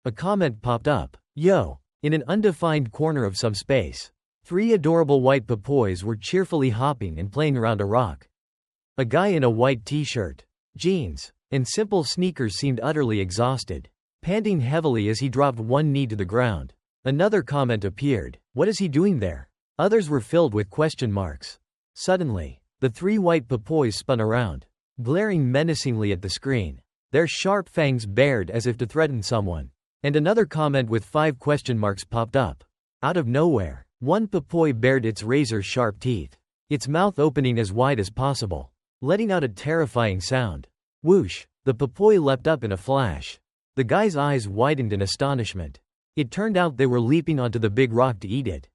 A comment popped up. Yo! In an undefined corner of some space, 3 adorable white papoys were cheerfully hopping and playing around a rock. A guy in a white t-shirt, jeans, and simple sneakers seemed utterly exhausted, panting heavily as he dropped one knee to the ground. Another comment appeared. What is he doing there? Others were filled with question marks. Suddenly, the 3 white papoys spun around, glaring menacingly at the screen, their sharp fangs bared as if to threaten someone. And another comment with 5 question marks popped up. Out of nowhere, one papoy bared its razor-sharp teeth, its mouth opening as wide as possible, letting out a terrifying sound. Whoosh! The papoy leapt up in a flash. The guy's eyes widened in astonishment. It turned out they were leaping onto the big rock to eat it.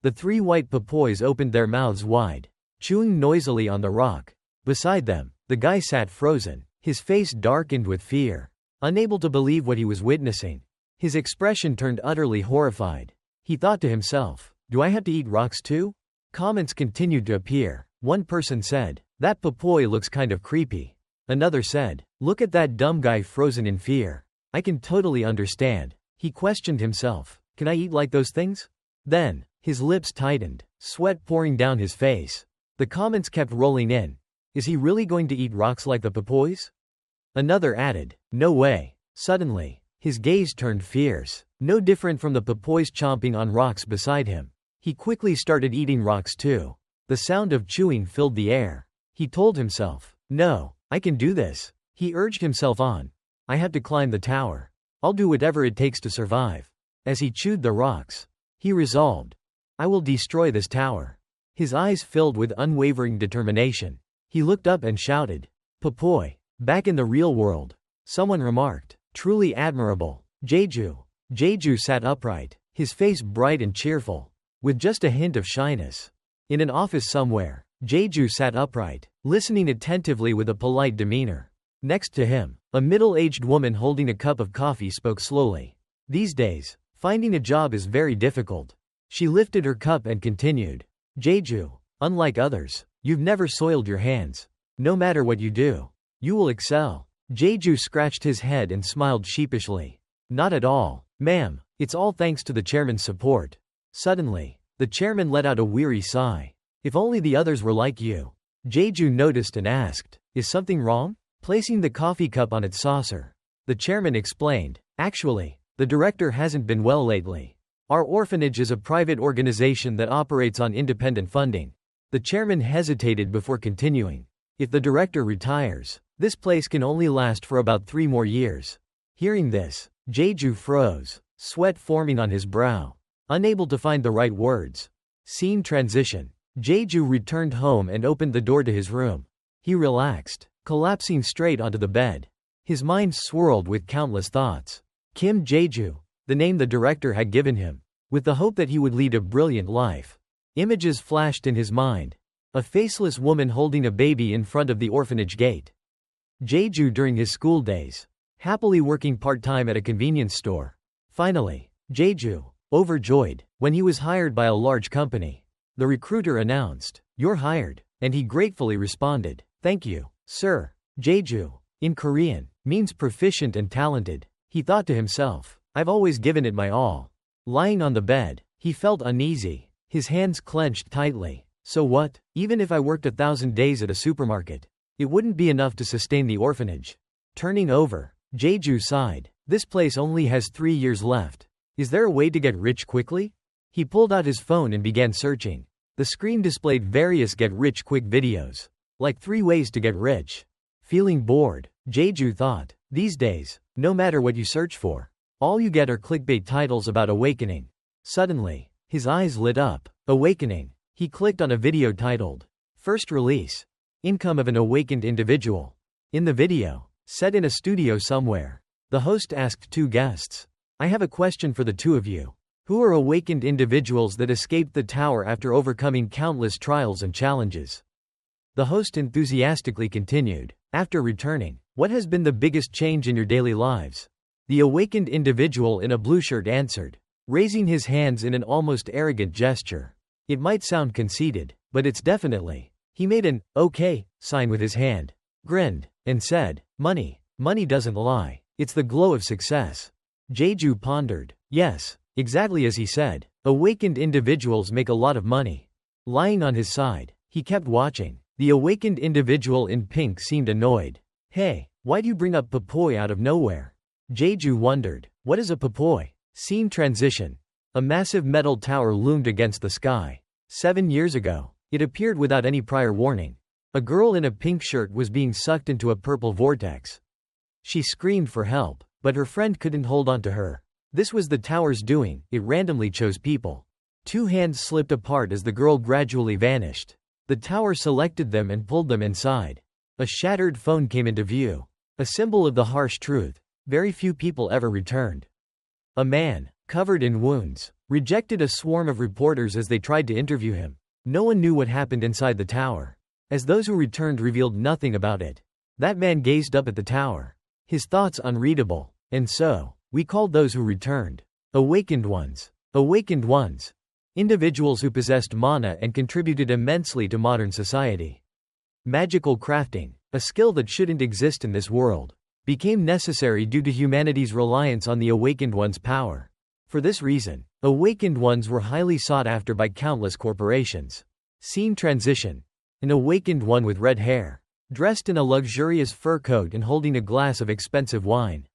The 3 white papoys opened their mouths wide, chewing noisily on the rock. Beside them, the guy sat frozen, his face darkened with fear, unable to believe what he was witnessing. His expression turned utterly horrified. He thought to himself, do I have to eat rocks too? Comments continued to appear. One person said, that papoy looks kind of creepy. Another said, look at that dumb guy frozen in fear. I can totally understand. He questioned himself, can I eat like those things? Then, his lips tightened, sweat pouring down his face. The comments kept rolling in. Is he really going to eat rocks like the papoys? Another added, no way. Suddenly, his gaze turned fierce, no different from the papoys chomping on rocks beside him. He quickly started eating rocks too. The sound of chewing filled the air. He told himself, no, I can do this. He urged himself on. I have to climb the tower. I'll do whatever it takes to survive. As he chewed the rocks, he resolved, I will destroy this tower. His eyes filled with unwavering determination. He looked up and shouted, Papoy, back in the real world. Someone remarked, truly admirable. Jeju sat upright, his face bright and cheerful, with just a hint of shyness. In an office somewhere, Jeju sat upright, listening attentively with a polite demeanor. Next to him, a middle-aged woman holding a cup of coffee spoke slowly. These days, finding a job is very difficult. She lifted her cup and continued, Jeju, unlike others, you've never soiled your hands. No matter what you do, you will excel. Jeju scratched his head and smiled sheepishly. Not at all, ma'am, it's all thanks to the chairman's support. Suddenly, the chairman let out a weary sigh. If only the others were like you. Jeju noticed and asked, is something wrong? Placing the coffee cup on its saucer, the chairman explained, actually, the director hasn't been well lately. Our orphanage is a private organization that operates on independent funding. The chairman hesitated before continuing. If the director retires, this place can only last for about 3 more years. Hearing this, Jeju froze, sweat forming on his brow, unable to find the right words. Scene transition. Jeju returned home and opened the door to his room. He relaxed, collapsing straight onto the bed. His mind swirled with countless thoughts. Kim Jeju, the name the director had given him, with the hope that he would lead a brilliant life. Images flashed in his mind. A faceless woman holding a baby in front of the orphanage gate. Jeju during his school days, happily working part-time at a convenience store. Finally, Jeju, overjoyed, when he was hired by a large company. The recruiter announced, you're hired, and he gratefully responded, thank you, sir. Jeju, in Korean, means proficient and talented. He thought to himself, I've always given it my all. Lying on the bed, he felt uneasy, his hands clenched tightly. So what, even if I worked 1,000 days at a supermarket, it wouldn't be enough to sustain the orphanage. Turning over, Jeju sighed, this place only has 3 years left. Is there a way to get rich quickly? He pulled out his phone and began searching. The screen displayed various get-rich-quick videos, like 3 ways to get rich. Feeling bored, Jeju thought, these days, no matter what you search for, all you get are clickbait titles about awakening. Suddenly, his eyes lit up. Awakening. He clicked on a video titled, First Release. Income of an Awakened Individual. In the video, set in a studio somewhere, the host asked 2 guests, I have a question for the 2 of you. Who are awakened individuals that escaped the tower after overcoming countless trials and challenges? The host enthusiastically continued, after returning, what has been the biggest change in your daily lives? The awakened individual in a blue shirt answered, raising his hands in an almost arrogant gesture. It might sound conceited, but it's definitely. He made an, okay, sign with his hand, grinned, and said, money. Money doesn't lie. It's the glow of success. Jeju pondered. Yes, exactly as he said. Awakened individuals make a lot of money. Lying on his side, he kept watching. The awakened individual in pink seemed annoyed. Hey, why'd you bring up Papoy out of nowhere? Jeju wondered. What is a Papoy? Scene transition. A massive metal tower loomed against the sky. 7 years ago, it appeared without any prior warning. A girl in a pink shirt was being sucked into a purple vortex. She screamed for help, but her friend couldn't hold on to her. This was the tower's doing, it randomly chose people. 2 hands slipped apart as the girl gradually vanished. The tower selected them and pulled them inside. A shattered phone came into view. A symbol of the harsh truth. Very few people ever returned. A man, covered in wounds, rejected a swarm of reporters as they tried to interview him. No one knew what happened inside the tower, as those who returned revealed nothing about it. That man gazed up at the tower, his thoughts unreadable, and so, we called those who returned awakened ones. Awakened ones. Individuals who possessed mana and contributed immensely to modern society. Magical crafting, a skill that shouldn't exist in this world, became necessary due to humanity's reliance on the awakened one's power. For this reason, awakened ones were highly sought after by countless corporations. Scene transition. An awakened one with red hair, dressed in a luxurious fur coat and holding a glass of expensive wine,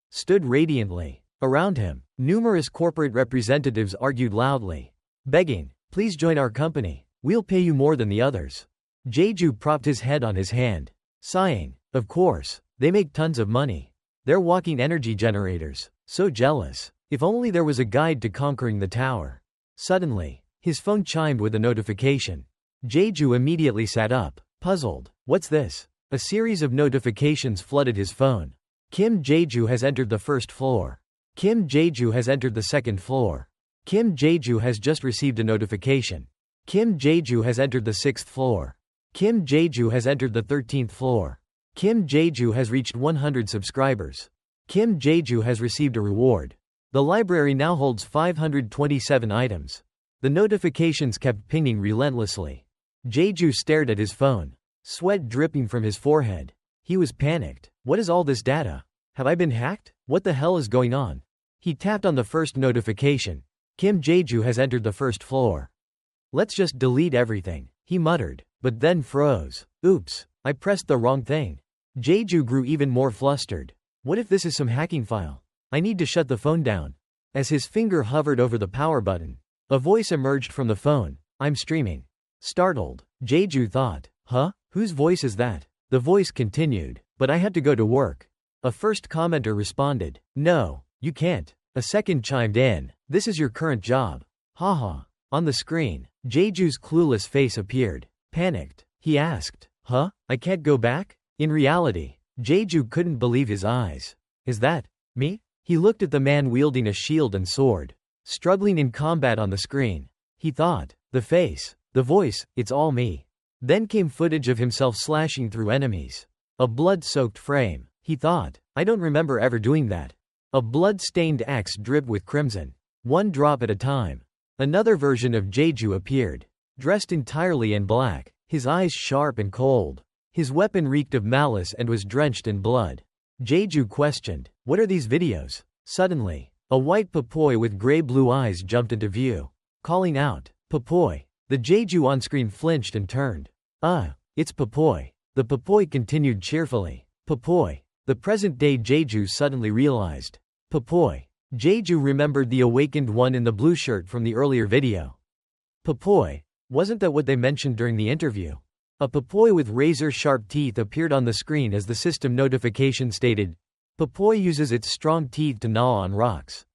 stood radiantly. Around him, numerous corporate representatives argued loudly, begging, "Please join our company. We'll pay you more than the others." Jeju propped his head on his hand, sighing. Of course, they make tons of money. They're walking energy generators. So jealous. If only there was a guide to conquering the tower. Suddenly, his phone chimed with a notification. Jeju immediately sat up, puzzled. What's this? A series of notifications flooded his phone. Kim Jeju has entered the first floor. Kim Jeju has entered the second floor. Kim Jeju has just received a notification. Kim Jeju has entered the 6th floor. Kim Jeju has entered the 13th floor. Kim Jeju has reached 100 subscribers. Kim Jeju has received a reward. The library now holds 527 items. The notifications kept pinging relentlessly. Jeju stared at his phone, sweat dripping from his forehead. He was panicked. What is all this data? Have I been hacked? What the hell is going on? He tapped on the first notification. Kim Jeju has entered the first floor. Let's just delete everything, he muttered, but then froze. Oops, I pressed the wrong thing. Jeju grew even more flustered. What if this is some hacking file? I need to shut the phone down. As his finger hovered over the power button, a voice emerged from the phone. I'm streaming. Startled, Jeju thought, huh? Whose voice is that? The voice continued, but I had to go to work. A first commenter responded, no, you can't. A second chimed in, this is your current job. Haha. On the screen, Jeju's clueless face appeared. Panicked, he asked, huh? I can't go back? In reality, Jeju couldn't believe his eyes. Is that me? He looked at the man wielding a shield and sword, struggling in combat on the screen. He thought, the face, the voice, it's all me. Then came footage of himself slashing through enemies. A blood-soaked frame. He thought, I don't remember ever doing that. A blood-stained axe dripped with crimson. One drop at a time. Another version of Jeju appeared, dressed entirely in black, his eyes sharp and cold. His weapon reeked of malice and was drenched in blood. Jeju questioned, what are these videos? Suddenly, a white Papoy with gray-blue eyes jumped into view, calling out, Papoy. The Jeju on-screen flinched and turned. It's Papoy. The Papoy continued cheerfully. Papoy. The present-day Jeju suddenly realized. Papoy. Jeju remembered the awakened one in the blue shirt from the earlier video. Papoy. Wasn't that what they mentioned during the interview? A Papoy with razor-sharp teeth appeared on the screen as the system notification stated, Papoy uses its strong teeth to gnaw on rocks.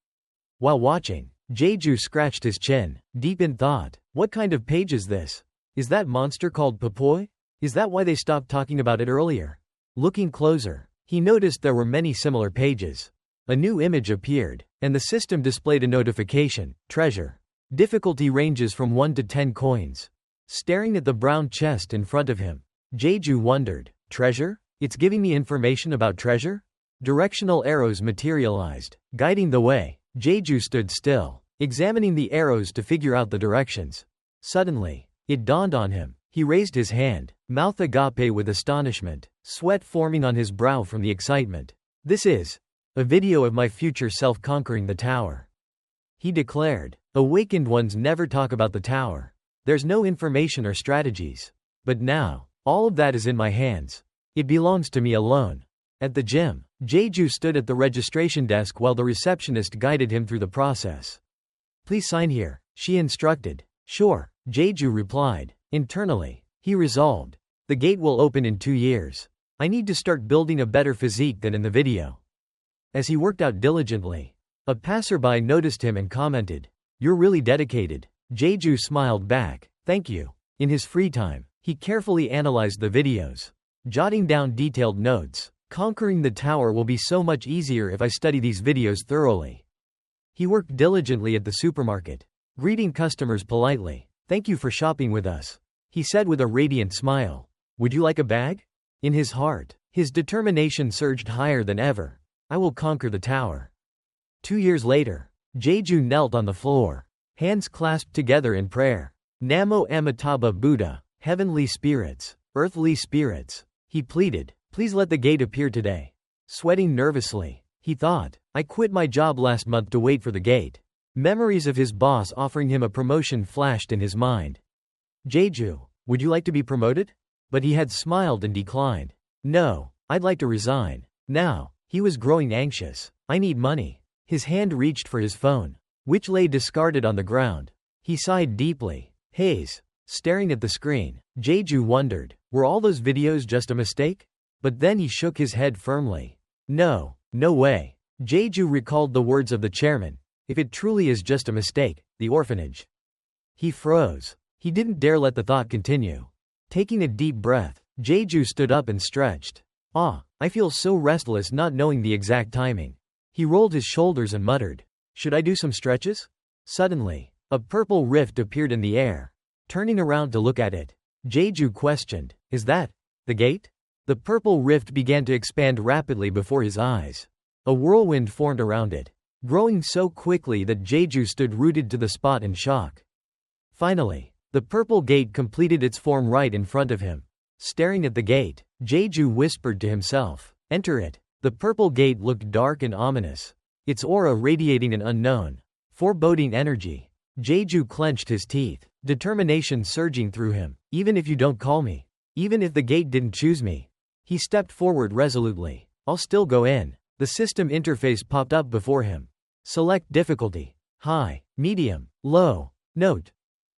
While watching, Jeju scratched his chin, deep in thought. What kind of page is this? Is that monster called Papoy? Is that why they stopped talking about it earlier? Looking closer, he noticed there were many similar pages. A new image appeared, and the system displayed a notification, treasure. Difficulty ranges from 1 to 10 coins. Staring at the brown chest in front of him, Jeju wondered, treasure? It's giving me information about treasure? Directional arrows materialized, guiding the way. Jeju stood still, examining the arrows to figure out the directions. Suddenly, it dawned on him. He raised his hand, mouth agape with astonishment, sweat forming on his brow from the excitement. This is A video of my future self conquering the tower. He declared. Awakened ones never talk about the tower. There's no information or strategies. But now, all of that is in my hands. It belongs to me alone. At the gym, Jeju stood at the registration desk while the receptionist guided him through the process. Please sign here, she instructed. Sure, Jeju replied. Internally, he resolved. The gate will open in 2 years. I need to start building a better physique than in the video. As he worked out diligently, a passerby noticed him and commented, "You're really dedicated." Jeju smiled back, "Thank you." In his free time, he carefully analyzed the videos, jotting down detailed notes. Conquering the tower will be so much easier if I study these videos thoroughly. He worked diligently at the supermarket, greeting customers politely. "Thank you for shopping with us," he said with a radiant smile. "Would you like a bag?" In his heart, his determination surged higher than ever. I will conquer the tower. 2 years later, Jeju knelt on the floor, hands clasped together in prayer. Namo Amitabha Buddha, heavenly spirits, earthly spirits, he pleaded, please let the gate appear today. Sweating nervously, he thought, I quit my job last month to wait for the gate. Memories of his boss offering him a promotion flashed in his mind. Jeju, would you like to be promoted? But he had smiled and declined. No, I'd like to resign. Now, he was growing anxious. I need money. His hand reached for his phone, which lay discarded on the ground. He sighed deeply. Haze. Staring at the screen, Jeju wondered, were all those videos just a mistake? But then he shook his head firmly. No, no way. Jeju recalled the words of the chairman. If it truly is just a mistake, the orphanage. He froze. He didn't dare let the thought continue. Taking a deep breath, Jeju stood up and stretched. I feel so restless not knowing the exact timing. He rolled his shoulders and muttered, should I do some stretches? Suddenly, a purple rift appeared in the air. Turning around to look at it, Jeju questioned, is that the gate? The purple rift began to expand rapidly before his eyes. A whirlwind formed around it, growing so quickly that Jeju stood rooted to the spot in shock. Finally, the purple gate completed its form right in front of him. Staring at the gate, Jeju whispered to himself, enter it. The purple gate looked dark and ominous, its aura radiating an unknown, foreboding energy. Jeju clenched his teeth, determination surging through him. Even if you don't call me, even if the gate didn't choose me. He stepped forward resolutely. I'll still go in. The system interface popped up before him. Select difficulty. High, medium, low. Note.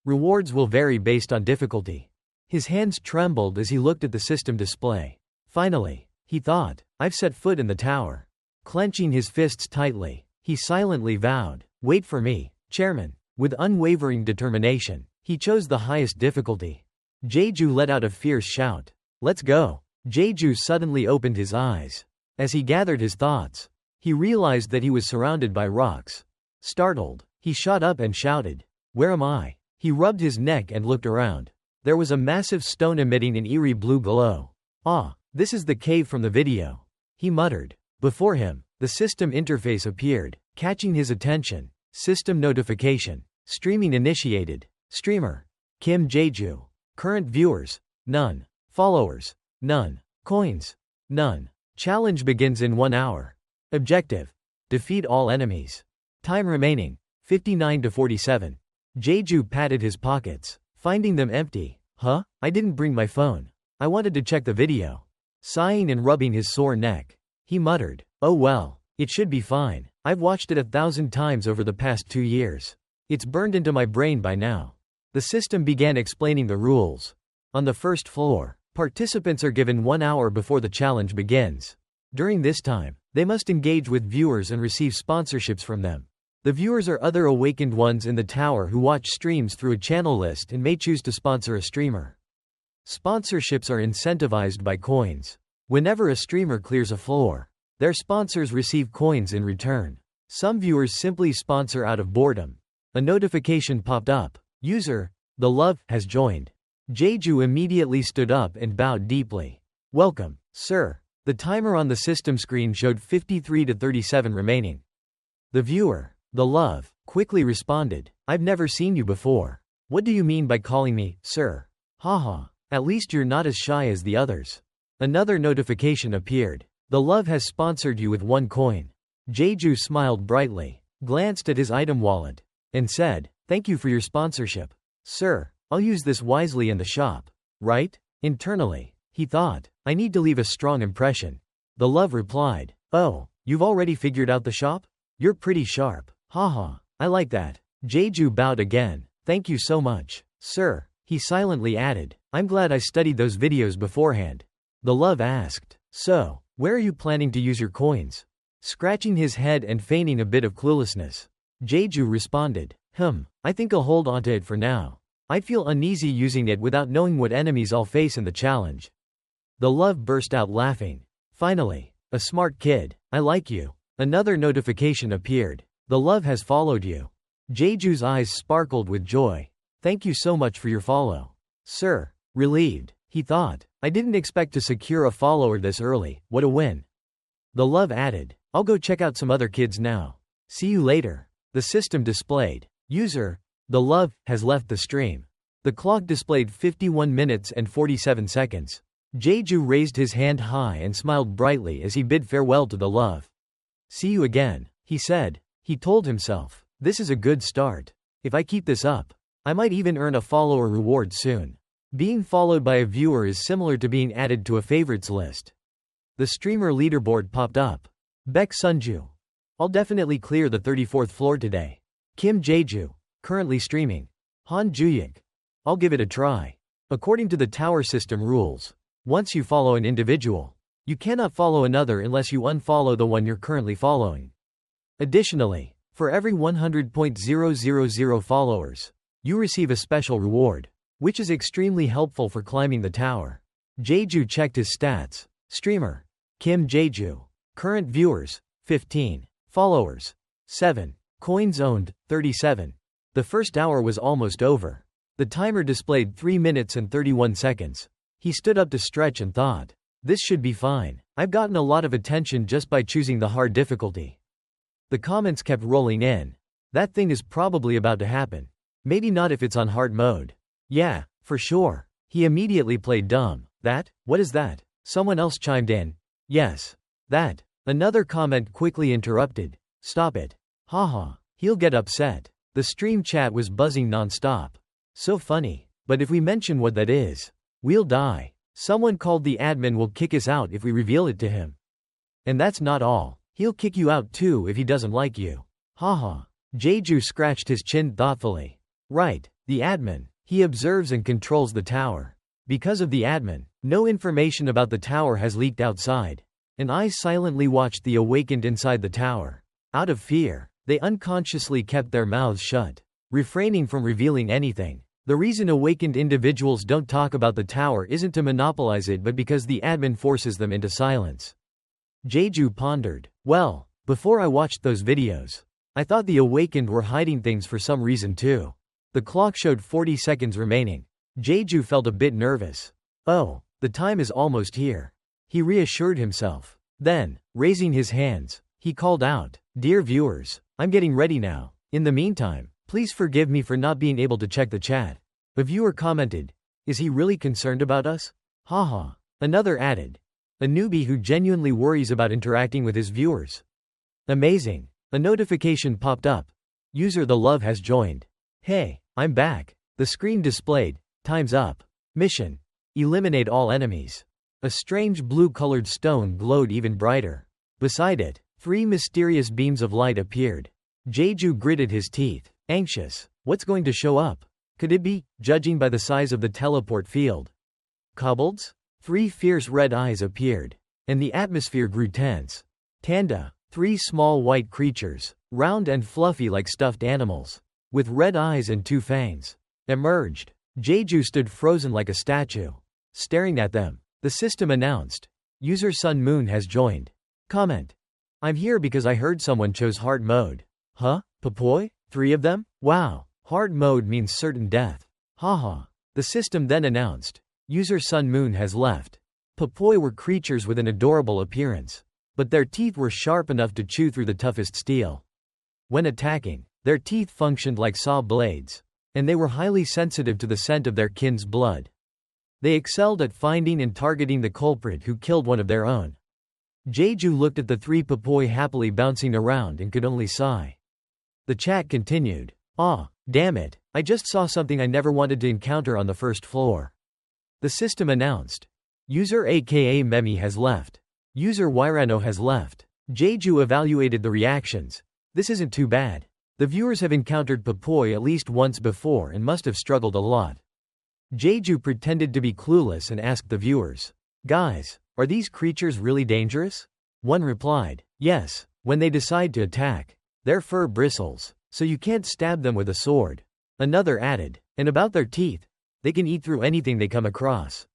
Rewards will vary based on difficulty. His hands trembled as he looked at the system display. Finally, he thought, I've set foot in the tower. Clenching his fists tightly, he silently vowed, wait for me, chairman. With unwavering determination, he chose the highest difficulty. Jeju let out a fierce shout. Let's go. Jeju suddenly opened his eyes. As he gathered his thoughts, he realized that he was surrounded by rocks. Startled, he shot up and shouted, where am I? He rubbed his neck and looked around. There was a massive stone emitting an eerie blue glow. This is the cave from the video. He muttered. Before him, the system interface appeared, catching his attention. System notification. Streaming initiated. Streamer. Kim Jeju. Current viewers. None. Followers. None. Coins. None. Challenge begins in 1 hour. Objective. Defeat all enemies. Time remaining. 59 to 47. Jeju patted his pockets, finding them empty. I didn't bring my phone. I wanted to check the video. Sighing and rubbing his sore neck, he muttered, oh well, it should be fine. I've watched it 1,000 times over the past 2 years. It's burned into my brain by now. The system began explaining the rules. On the first floor, participants are given 1 hour before the challenge begins. During this time, they must engage with viewers and receive sponsorships from them. The viewers are other awakened ones in the tower who watch streams through a channel list and may choose to sponsor a streamer. Sponsorships are incentivized by coins. Whenever a streamer clears a floor, their sponsors receive coins in return. Some viewers simply sponsor out of boredom. A notification popped up. User, the love, has joined. Jeju immediately stood up and bowed deeply. Welcome, sir. The timer on the system screen showed 53 to 37 remaining. The viewer, the love, quickly responded, I've never seen you before. What do you mean by calling me, sir? Haha. At least you're not as shy as the others. Another notification appeared. The love has sponsored you with 1 coin. Jeju smiled brightly, glanced at his item wallet, and said, "Thank you for your sponsorship. Sir, I'll use this wisely in the shop." Right? Internally, he thought, "I need to leave a strong impression." The love replied, "Oh, you've already figured out the shop? You're pretty sharp. Haha, I like that." Jeju bowed again. "Thank you so much, sir." He silently added, "I'm glad I studied those videos beforehand." The love asked, "So, where are you planning to use your coins?" Scratching his head and feigning a bit of cluelessness, Jeju responded, I think I'll hold onto it for now. I'd feel uneasy using it without knowing what enemies I'll face in the challenge." The love burst out laughing. "Finally, a smart kid. I like you." Another notification appeared. "The love has followed you." Jeju's eyes sparkled with joy. "Thank you so much for your follow, sir." Relieved, he thought, "I didn't expect to secure a follower this early. What a win." The love added, "I'll go check out some other kids now. See you later." The system displayed, "User, the love, has left the stream." The clock displayed 51 minutes and 47 seconds. Jeju raised his hand high and smiled brightly as he bid farewell to the love. "See you again," he said. He told himself, "This is a good start. If I keep this up, I might even earn a follower reward soon." Being followed by a viewer is similar to being added to a favorites list. The streamer leaderboard popped up. Baek Sunju. "I'll definitely clear the 34th floor today." Kim Jeju. Currently streaming. Han Juyik. "I'll give it a try." According to the tower system rules, once you follow an individual, you cannot follow another unless you unfollow the one you're currently following. Additionally, for every 100,000 followers, you receive a special reward, which is extremely helpful for climbing the tower. Jeju checked his stats. Streamer. Kim Jeju. Current viewers, 15. Followers, 7. Coins owned, 37. The first hour was almost over. The timer displayed 3 minutes and 31 seconds. He stood up to stretch and thought, "This should be fine. I've gotten a lot of attention just by choosing the hard difficulty." The comments kept rolling in. "That thing is probably about to happen. Maybe not if it's on hard mode." "Yeah, for sure." He immediately played dumb. "That? What is that?" Someone else chimed in. "Yes. That." Another comment quickly interrupted. "Stop it. Haha, he'll get upset." The stream chat was buzzing non-stop. "So funny. But if we mention what that is, we'll die. Someone called the admin will kick us out if we reveal it to him. And that's not all. He'll kick you out too if he doesn't like you. Haha." Jeju scratched his chin thoughtfully. "Right, the admin. He observes and controls the tower. Because of the admin, no information about the tower has leaked outside. And I silently watched the awakened inside the tower. Out of fear, they unconsciously kept their mouths shut, refraining from revealing anything. The reason awakened individuals don't talk about the tower isn't to monopolize it but because the admin forces them into silence." Jeju pondered. "Well, before I watched those videos, I thought the awakened were hiding things for some reason too." The clock showed 40 seconds remaining. Jeju felt a bit nervous. "Oh, the time is almost here," he reassured himself. Then, raising his hands, he called out, "Dear viewers, I'm getting ready now. In the meantime, please forgive me for not being able to check the chat." A viewer commented, "Is he really concerned about us? Haha." Another added, "A newbie who genuinely worries about interacting with his viewers. Amazing." A notification popped up. User the love has joined. "Hey, I'm back." The screen displayed, "Time's up. Mission. Eliminate all enemies." A strange blue-colored stone glowed even brighter. Beside it, 3 mysterious beams of light appeared. Jeju gritted his teeth, anxious. What's going to show up? Could it be, judging by the size of the teleport field, kobolds? 3 fierce red eyes appeared, and the atmosphere grew tense. Tanda, 3 small white creatures, round and fluffy like stuffed animals, with red eyes and 2 fangs, emerged. Jeju stood frozen like a statue, staring at them. The system announced, "User Sun Moon has joined." Comment. "I'm here because I heard someone chose hard mode." Huh? Papoy? 3 of them? Wow. Hard mode means certain death. Haha. The system then announced, "User Sun Moon has left." Papoy were creatures with an adorable appearance, but their teeth were sharp enough to chew through the toughest steel. When attacking, their teeth functioned like saw blades, and they were highly sensitive to the scent of their kin's blood. They excelled at finding and targeting the culprit who killed one of their own. Jeju looked at the three Papoi happily bouncing around and could only sigh. The chat continued. "Aw, damn it, I just saw something I never wanted to encounter on the first floor." The system announced. User aka Memi has left. User Wyrano has left. Jeju evaluated the reactions. This isn't too bad. The viewers have encountered Papoi at least once before and must have struggled a lot. Jeju pretended to be clueless and asked the viewers, "Guys, are these creatures really dangerous?" One replied, "Yes, when they decide to attack. Their fur bristles, so you can't stab them with a sword." Another added, "And about their teeth, they can eat through anything they come across."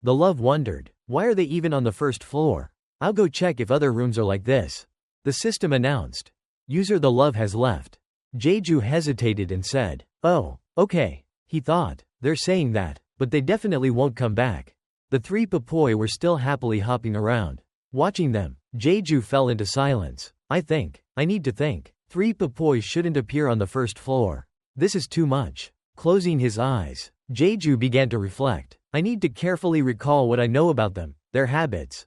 The love wondered, "Why are they even on the first floor? I'll go check if other rooms are like this." The system announced. User the love has left. Jeju hesitated and said, "Oh, okay." He thought, "They're saying that, but they definitely won't come back." The three Papoi were still happily hopping around. Watching them, Jeju fell into silence. I need to think. Three Papoi shouldn't appear on the first floor. This is too much." Closing his eyes, Jeju began to reflect. "I need to carefully recall what I know about them, their habits,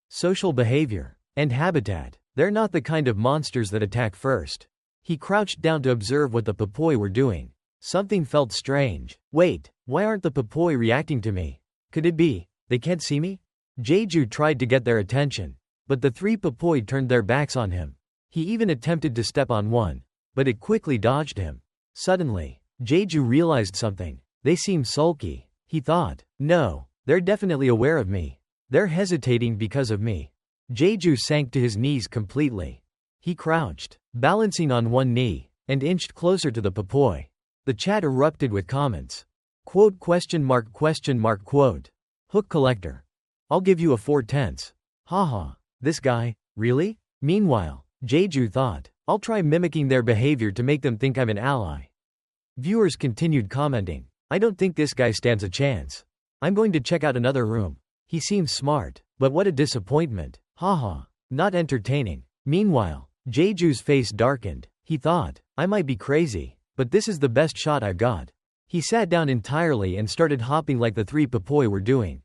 social behavior, and habitat. They're not the kind of monsters that attack first." He crouched down to observe what the Papoi were doing. Something felt strange. "Wait, why aren't the Papoi reacting to me? Could it be they can't see me?" Jeju tried to get their attention, but the three Papoi turned their backs on him. He even attempted to step on one, but it quickly dodged him. Suddenly, Jeju realized something. They seem sulky. He thought, "No, they're definitely aware of me. They're hesitating because of me." Jeju sank to his knees completely. He crouched, balancing on one knee, and inched closer to the Papoi. The chat erupted with comments. Quote? Quote. Hook collector. I'll give you a 4/10. Haha. This guy? Really? Meanwhile, Jeju thought, I'll try mimicking their behavior to make them think I'm an ally. Viewers continued commenting. I don't think this guy stands a chance. I'm going to check out another room. He seems smart, but what a disappointment. Haha. Not entertaining. Meanwhile, Jeju's face darkened. He thought, I might be crazy, but this is the best shot I've got. He sat down entirely and started hopping like the three Papoi were doing.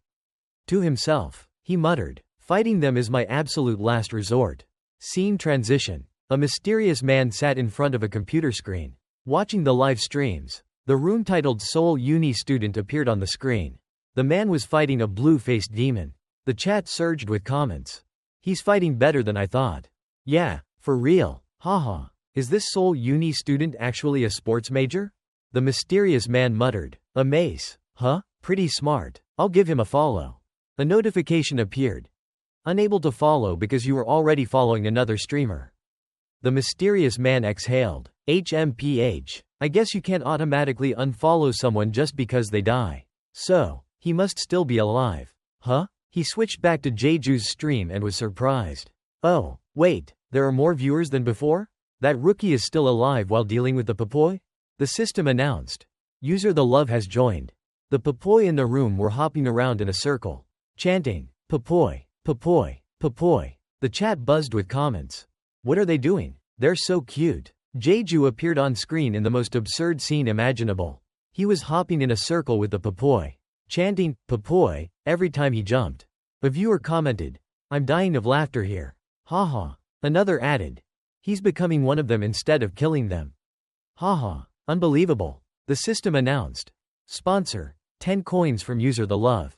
To himself, he muttered, fighting them is my absolute last resort. Scene transition. A mysterious man sat in front of a computer screen, watching the live streams. The room titled Seoul Uni Student appeared on the screen. The man was fighting a blue-faced demon. The chat surged with comments. He's fighting better than I thought. Yeah, for real. Haha. Is this Seoul Uni Student actually a sports major? The mysterious man muttered. A mace. Huh? Pretty smart. I'll give him a follow. A notification appeared. Unable to follow because you were already following another streamer. The mysterious man exhaled. HMPH. I guess you can't automatically unfollow someone just because they die. So, he must still be alive. Huh? He switched back to Jeju's stream and was surprised. Oh, wait, there are more viewers than before? That rookie is still alive while dealing with the Papoi? The system announced. User the love has joined. The Papoi in the room were hopping around in a circle, chanting, Papoi, Papoi, Papoi. The chat buzzed with comments. What are they doing? They're so cute. Jeju appeared on screen in the most absurd scene imaginable. He was hopping in a circle with the Papoi, chanting, Papoi, every time he jumped. A viewer commented, I'm dying of laughter here. Haha. Another added, he's becoming one of them instead of killing them. Haha. Unbelievable. The system announced. Sponsor, 10 coins from user the love.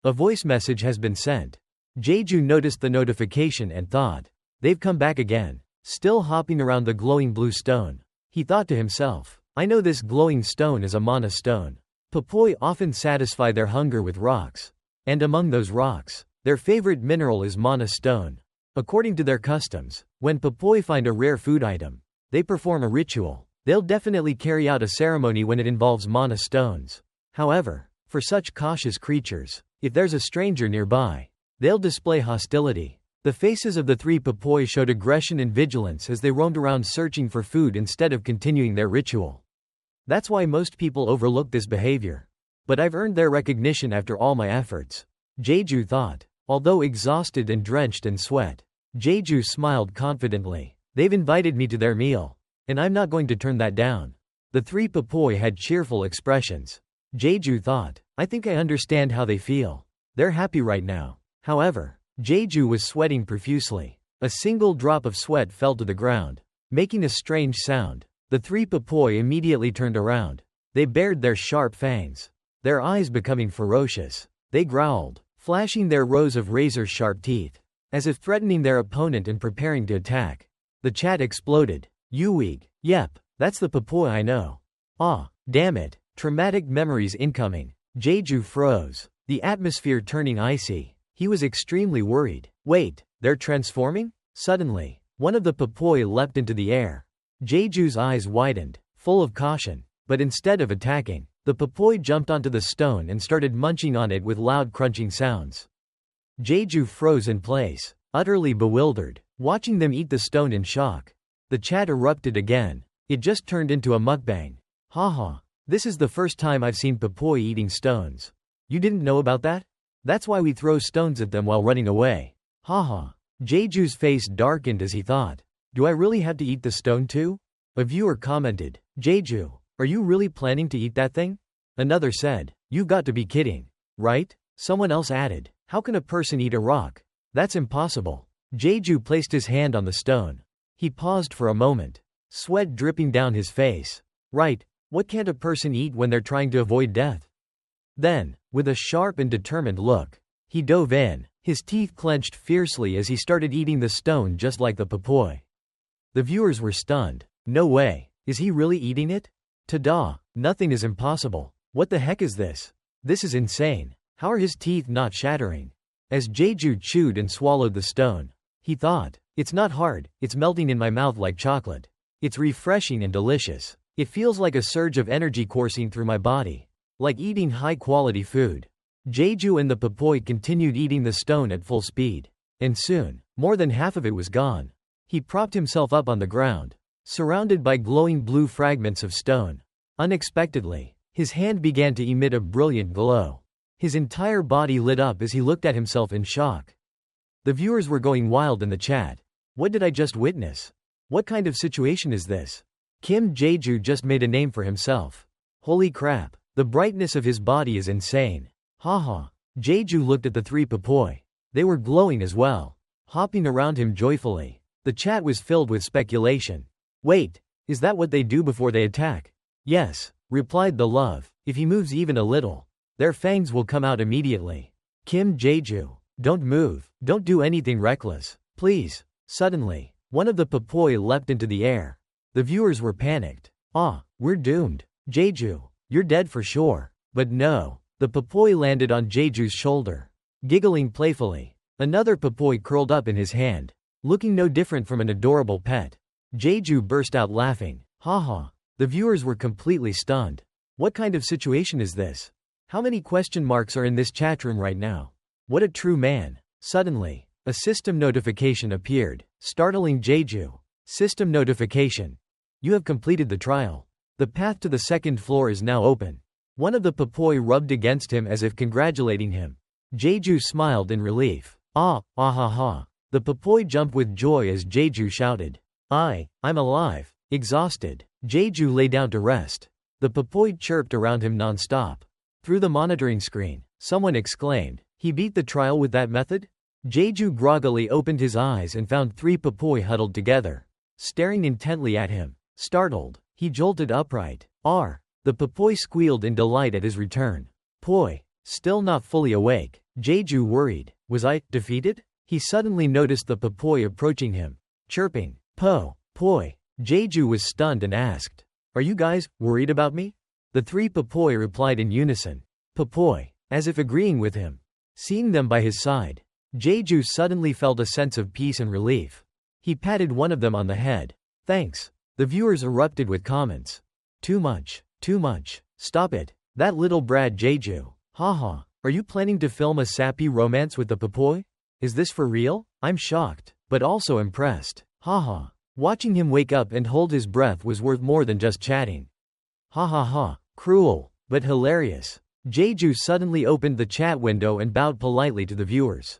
A voice message has been sent. Jeju noticed the notification and thought, they've come back again, still hopping around the glowing blue stone. He thought to himself, I know this glowing stone is a mana stone. Papoi often satisfy their hunger with rocks. And among those rocks, their favorite mineral is mana stone. According to their customs, when Papoi find a rare food item, they perform a ritual. They'll definitely carry out a ceremony when it involves mana stones. However, for such cautious creatures, if there's a stranger nearby, they'll display hostility. The faces of the three Papoi showed aggression and vigilance as they roamed around searching for food instead of continuing their ritual. That's why most people overlook this behavior. But I've earned their recognition after all my efforts. Jeju thought. Although exhausted and drenched in sweat, Jeju smiled confidently. They've invited me to their meal, and I'm not going to turn that down. The three Papoi had cheerful expressions. Jeju thought, I think I understand how they feel. They're happy right now. However, Jeju was sweating profusely. A single drop of sweat fell to the ground, making a strange sound. The three popoi immediately turned around. They bared their sharp fangs, their eyes becoming ferocious. They growled, flashing their rows of razor-sharp teeth, as if threatening their opponent and preparing to attack. The chat exploded. Uweeg, yep, that's the popoi I know. Ah, damn it, traumatic memories incoming. Jeju froze, the atmosphere turning icy. He was extremely worried. Wait, they're transforming? Suddenly, one of the popoi leapt into the air. Jeju's eyes widened, full of caution, but instead of attacking, the popoi jumped onto the stone and started munching on it with loud crunching sounds. Jeju froze in place, utterly bewildered, watching them eat the stone in shock. The chat erupted again. It just turned into a mukbang. Haha, this is the first time I've seen popoi eating stones. You didn't know about that? That's why we throw stones at them while running away. Haha. Jeju's face darkened as he thought, do I really have to eat the stone too? A viewer commented, Jeju, are you really planning to eat that thing? Another said, you've got to be kidding. Right? Someone else added, how can a person eat a rock? That's impossible. Jeju placed his hand on the stone. He paused for a moment, sweat dripping down his face. Right, what can't a person eat when they're trying to avoid death? Then, with a sharp and determined look, he dove in, his teeth clenched fiercely as he started eating the stone just like the popoi. The viewers were stunned. No way, is he really eating it? Ta-da, nothing is impossible. What the heck is this? This is insane. How are his teeth not shattering? As Jeju chewed and swallowed the stone, he thought, it's not hard, it's melting in my mouth like chocolate. It's refreshing and delicious. It feels like a surge of energy coursing through my body. Like eating high-quality food. Jeju and the popoi continued eating the stone at full speed. And soon, more than half of it was gone. He propped himself up on the ground, surrounded by glowing blue fragments of stone. Unexpectedly, his hand began to emit a brilliant glow. His entire body lit up as he looked at himself in shock. The viewers were going wild in the chat. What did I just witness? What kind of situation is this? Kim Jeju just made a name for himself. Holy crap, the brightness of his body is insane. Haha. Jeju looked at the three popoi. They were glowing as well, hopping around him joyfully. The chat was filled with speculation. Wait, is that what they do before they attack? Yes, replied the love. If he moves even a little, their fangs will come out immediately. Kim Jeju, don't move, don't do anything reckless, please. Suddenly, one of the popoi leapt into the air. The viewers were panicked. Ah, we're doomed. Jeju, you're dead for sure. But no, the popoi landed on Jeju's shoulder. Giggling playfully, another popoi curled up in his hand, looking no different from an adorable pet. Jeju burst out laughing. Haha. The viewers were completely stunned. What kind of situation is this? How many question marks are in this chatroom right now? What a true man. Suddenly, a system notification appeared, startling Jeju. System notification. You have completed the trial. The path to the second floor is now open. One of the popoi rubbed against him as if congratulating him. Jeju smiled in relief. Ah, ah ha ha. The popoi jumped with joy as Jeju shouted. I'm alive. Exhausted, Jeju lay down to rest. The popoi chirped around him non-stop. Through the monitoring screen, someone exclaimed, he beat the trial with that method? Jeju groggily opened his eyes and found three popoi huddled together, staring intently at him. Startled, he jolted upright. The popoi squealed in delight at his return. Poi, still not fully awake, Jeju worried. Was I defeated? He suddenly noticed the popoi approaching him, chirping. Poi. Jeju was stunned and asked, are you guys worried about me? The three popoi replied in unison. Popoi, as if agreeing with him. Seeing them by his side, Jeju suddenly felt a sense of peace and relief. He patted one of them on the head. Thanks. The viewers erupted with comments. Too much. Stop it. That little brat Jeju. Haha. Are you planning to film a sappy romance with the popoi? Is this for real? I'm shocked, but also impressed. Haha. Watching him wake up and hold his breath was worth more than just chatting. Ha ha ha. Cruel, but hilarious. Jeju suddenly opened the chat window and bowed politely to the viewers.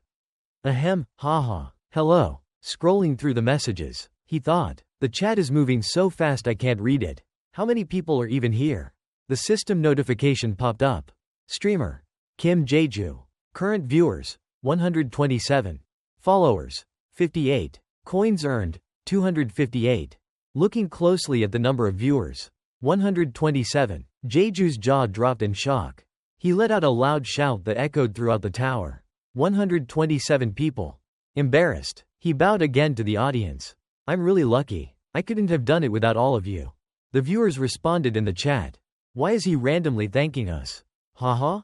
Ahem, haha. Hello. Scrolling through the messages, he thought, the chat is moving so fast I can't read it. How many people are even here? The system notification popped up. Streamer. Kim Jeju. Current viewers, 127. Followers, 58. Coins earned, 258. Looking closely at the number of viewers, 127. Jeju's jaw dropped in shock. He let out a loud shout that echoed throughout the tower. 127 people. Embarrassed, he bowed again to the audience. I'm really lucky. I couldn't have done it without all of you. The viewers responded in the chat. Why is he randomly thanking us? Haha?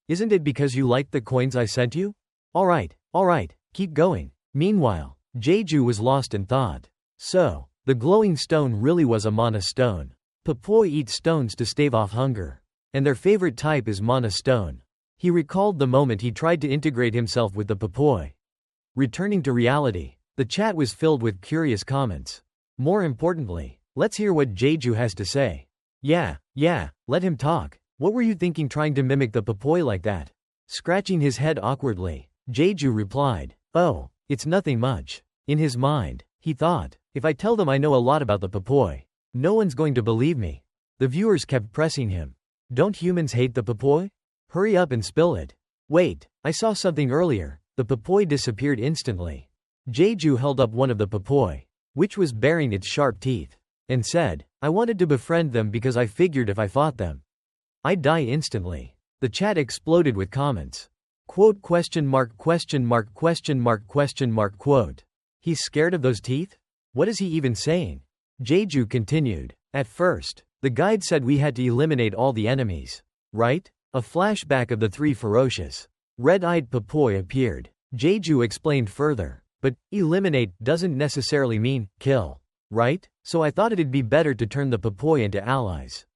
Isn't it because you liked the coins I sent you? Alright, keep going. Meanwhile, Jeju was lost in thought. So, the glowing stone really was a mana stone. Popoi eat stones to stave off hunger. And their favorite type is mana stone. He recalled the moment he tried to integrate himself with the Popoi. Returning to reality, the chat was filled with curious comments. More importantly, let's hear what Jeju has to say. Yeah, let him talk. What were you thinking trying to mimic the Popoi like that? Scratching his head awkwardly, Jeju replied, Oh, it's nothing much. In his mind, he thought, if I tell them I know a lot about the Popoi, no one's going to believe me. The viewers kept pressing him. Don't humans hate the Popoi? Hurry up and spill it. Wait, I saw something earlier. The Popoi disappeared instantly. Jeju held up one of the Popoi, which was baring its sharp teeth, and said, I wanted to befriend them because I figured if I fought them, I'd die instantly. The chat exploded with comments. Quote ? He's scared of those teeth? What is he even saying? Jeju continued. At first, the guide said we had to eliminate all the enemies. Right? A flashback of the three ferocious, red-eyed Popoi appeared. Jeju explained further. But, eliminate doesn't necessarily mean kill. Right? So I thought it'd be better to turn the Popoi into allies.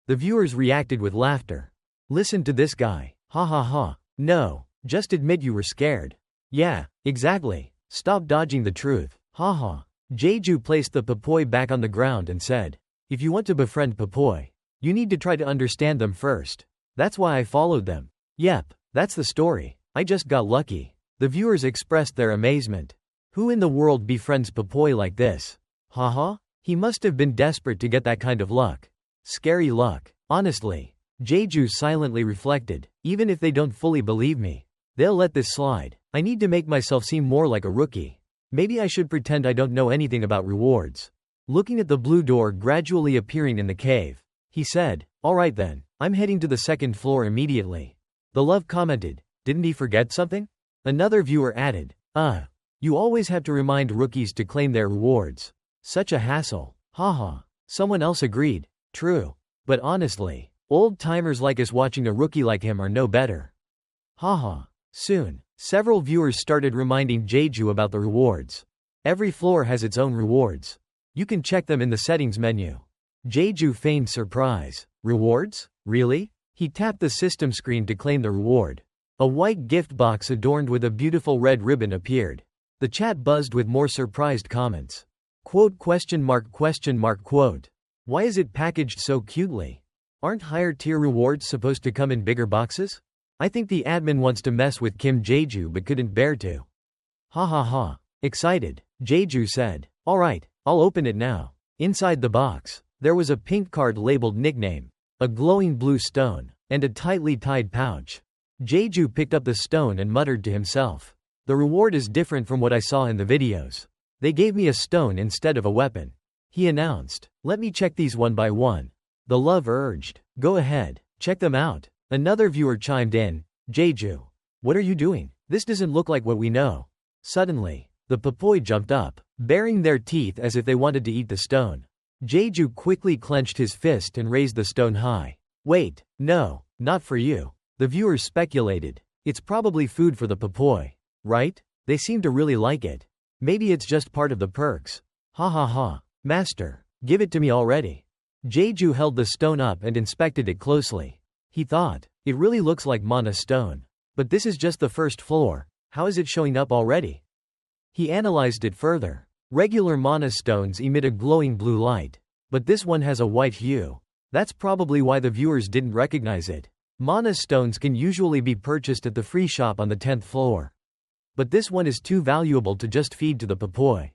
The viewers reacted with laughter. Listen to this guy. Ha. No, just admit you were scared. Yeah, exactly. Stop dodging the truth. Ha. Jeju placed the Popoi back on the ground and said, if you want to befriend Popoi, you need to try to understand them first. That's why I followed them. Yep, that's the story. I just got lucky. The viewers expressed their amazement. Who in the world befriends Popoi like this? Haha? He must have been desperate to get that kind of luck. Scary luck. Honestly. Jeju silently reflected. Even if they don't fully believe me, they'll let this slide. I need to make myself seem more like a rookie. Maybe I should pretend I don't know anything about rewards. Looking at the blue door gradually appearing in the cave, he said, Alright then, I'm heading to the second floor immediately. The love commented, didn't he forget something? Another viewer added, you always have to remind rookies to claim their rewards. Such a hassle. Haha. Someone else agreed. True. But honestly, old-timers like us watching a rookie like him are no better. Haha. Soon, several viewers started reminding Jeju about the rewards. Every floor has its own rewards. You can check them in the settings menu. Jeju feigned surprise. Rewards? Really? He tapped the system screen to claim the reward. A white gift box adorned with a beautiful red ribbon appeared. The chat buzzed with more surprised comments. Quote? Why is it packaged so cutely? Aren't higher tier rewards supposed to come in bigger boxes? I think the admin wants to mess with Kim Jeju but couldn't bear to. Ha. Excited, Jeju said. Alright, I'll open it now. Inside the box, there was a pink card labeled nickname, a glowing blue stone, and a tightly tied pouch. Jeju picked up the stone and muttered to himself. The reward is different from what I saw in the videos. They gave me a stone instead of a weapon. He announced. Let me check these one by one. The love urged. Go ahead, check them out. Another viewer chimed in. Jeju. What are you doing? This doesn't look like what we know. Suddenly, the Popoi jumped up, baring their teeth as if they wanted to eat the stone. Jeju quickly clenched his fist and raised the stone high. Wait, no, not for you. The viewers speculated. It's probably food for the Popoi. Right? They seem to really like it. Maybe it's just part of the perks. Ha. Master, give it to me already. Jeju held the stone up and inspected it closely. He thought, it really looks like mana stone. But this is just the first floor. How is it showing up already? He analyzed it further. Regular mana stones emit a glowing blue light. But this one has a white hue. That's probably why the viewers didn't recognize it. Mana stones can usually be purchased at the free shop on the 10th floor. But this one is too valuable to just feed to the Popoi.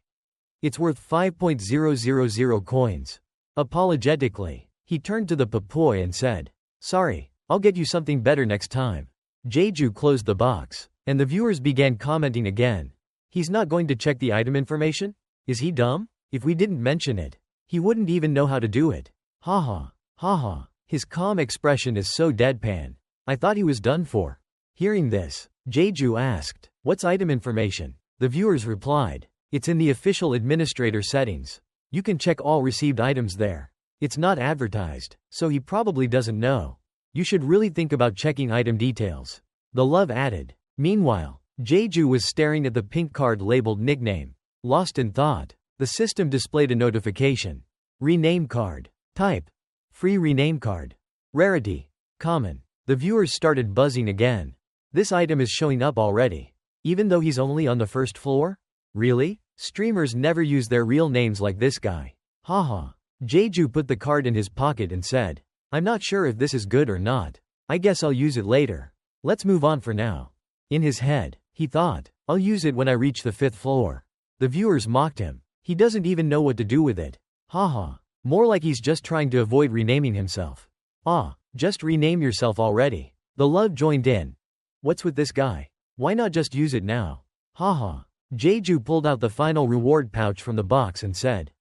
It's worth 5.000 coins. Apologetically, he turned to the Popoi and said, Sorry, I'll get you something better next time. Jeju closed the box, and the viewers began commenting again. He's not going to check the item information? Is he dumb? If we didn't mention it, he wouldn't even know how to do it. Haha, haha. His calm expression is so deadpan. I thought he was done for. Hearing this, Jeju asked, "What's item information?" The viewers replied, "It's in the official administrator settings. You can check all received items there. It's not advertised, so he probably doesn't know. You should really think about checking item details." The love added. Meanwhile, Jeju was staring at the pink card labeled nickname. Lost in thought, the system displayed a notification. Rename card. Type. Free rename card. Rarity. Common. The viewers started buzzing again. This item is showing up already. Even though he's only on the first floor? Really? Streamers never use their real names like this guy. Haha. Jeju put the card in his pocket and said, "I'm not sure if this is good or not. I guess I'll use it later. Let's move on for now." In his head, he thought, "I'll use it when I reach the 5th floor." The viewers mocked him. He doesn't even know what to do with it. Haha. More like he's just trying to avoid renaming himself. Just rename yourself already. The love joined in. What's with this guy? Why not just use it now? Haha. Jeju pulled out the final reward pouch from the box and said,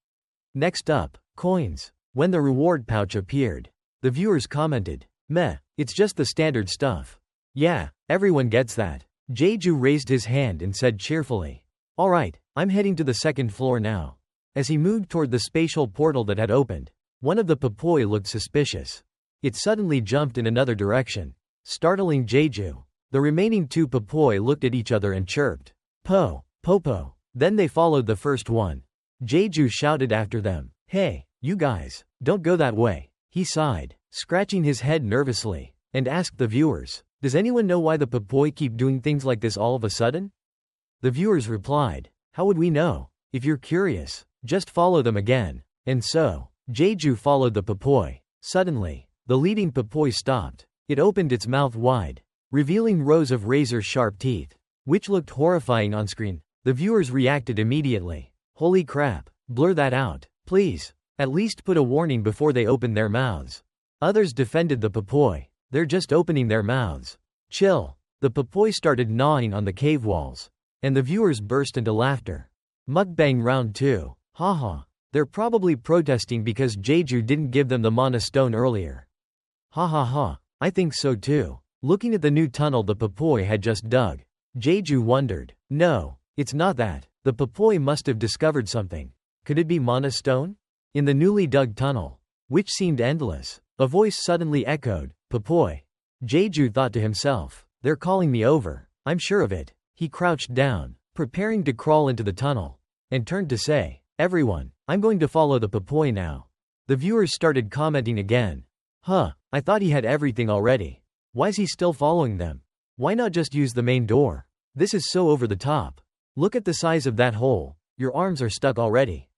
"Next up, coins." When the reward pouch appeared, the viewers commented, "Meh, it's just the standard stuff." Yeah, everyone gets that. Jeju raised his hand and said cheerfully, "Alright, I'm heading to the 2nd floor now." As he moved toward the spatial portal that had opened, one of the popoi looked suspicious. It suddenly jumped in another direction, startling Jeju. The remaining 2 popoi looked at each other and chirped, Popo. Then they followed the first one. Jeju shouted after them, "Hey, you guys, don't go that way." He sighed, scratching his head nervously, and asked the viewers, "Does anyone know why the popoi keep doing things like this all of a sudden?" The viewers replied, "How would we know? If you're curious, just follow them again." And so, Jeju followed the popoi. Suddenly, the leading popoi stopped. It opened its mouth wide, revealing rows of razor-sharp teeth, which looked horrifying on screen. The viewers reacted immediately. "Holy crap, blur that out, please. At least put a warning before they open their mouths." Others defended the popoi. "They're just opening their mouths. Chill." The popoi started gnawing on the cave walls, and the viewers burst into laughter. Mukbang round 2. Haha. They're probably protesting because Jeju didn't give them the mana stone earlier. Ha ha ha. I think so too. Looking at the new tunnel the popoi had just dug, Jeju wondered, "No, it's not that. The popoi must have discovered something. Could it be mana stone?" In the newly dug tunnel, which seemed endless, a voice suddenly echoed, "Popoi." Jeju thought to himself, "They're calling me over. I'm sure of it." He crouched down, preparing to crawl into the tunnel, and turned to say, "Everyone, I'm going to follow the popoi now." The viewers started commenting again. I thought he had everything already. Why's he still following them? Why not just use the main door? This is so over the top. Look at the size of that hole. Your arms are stuck already.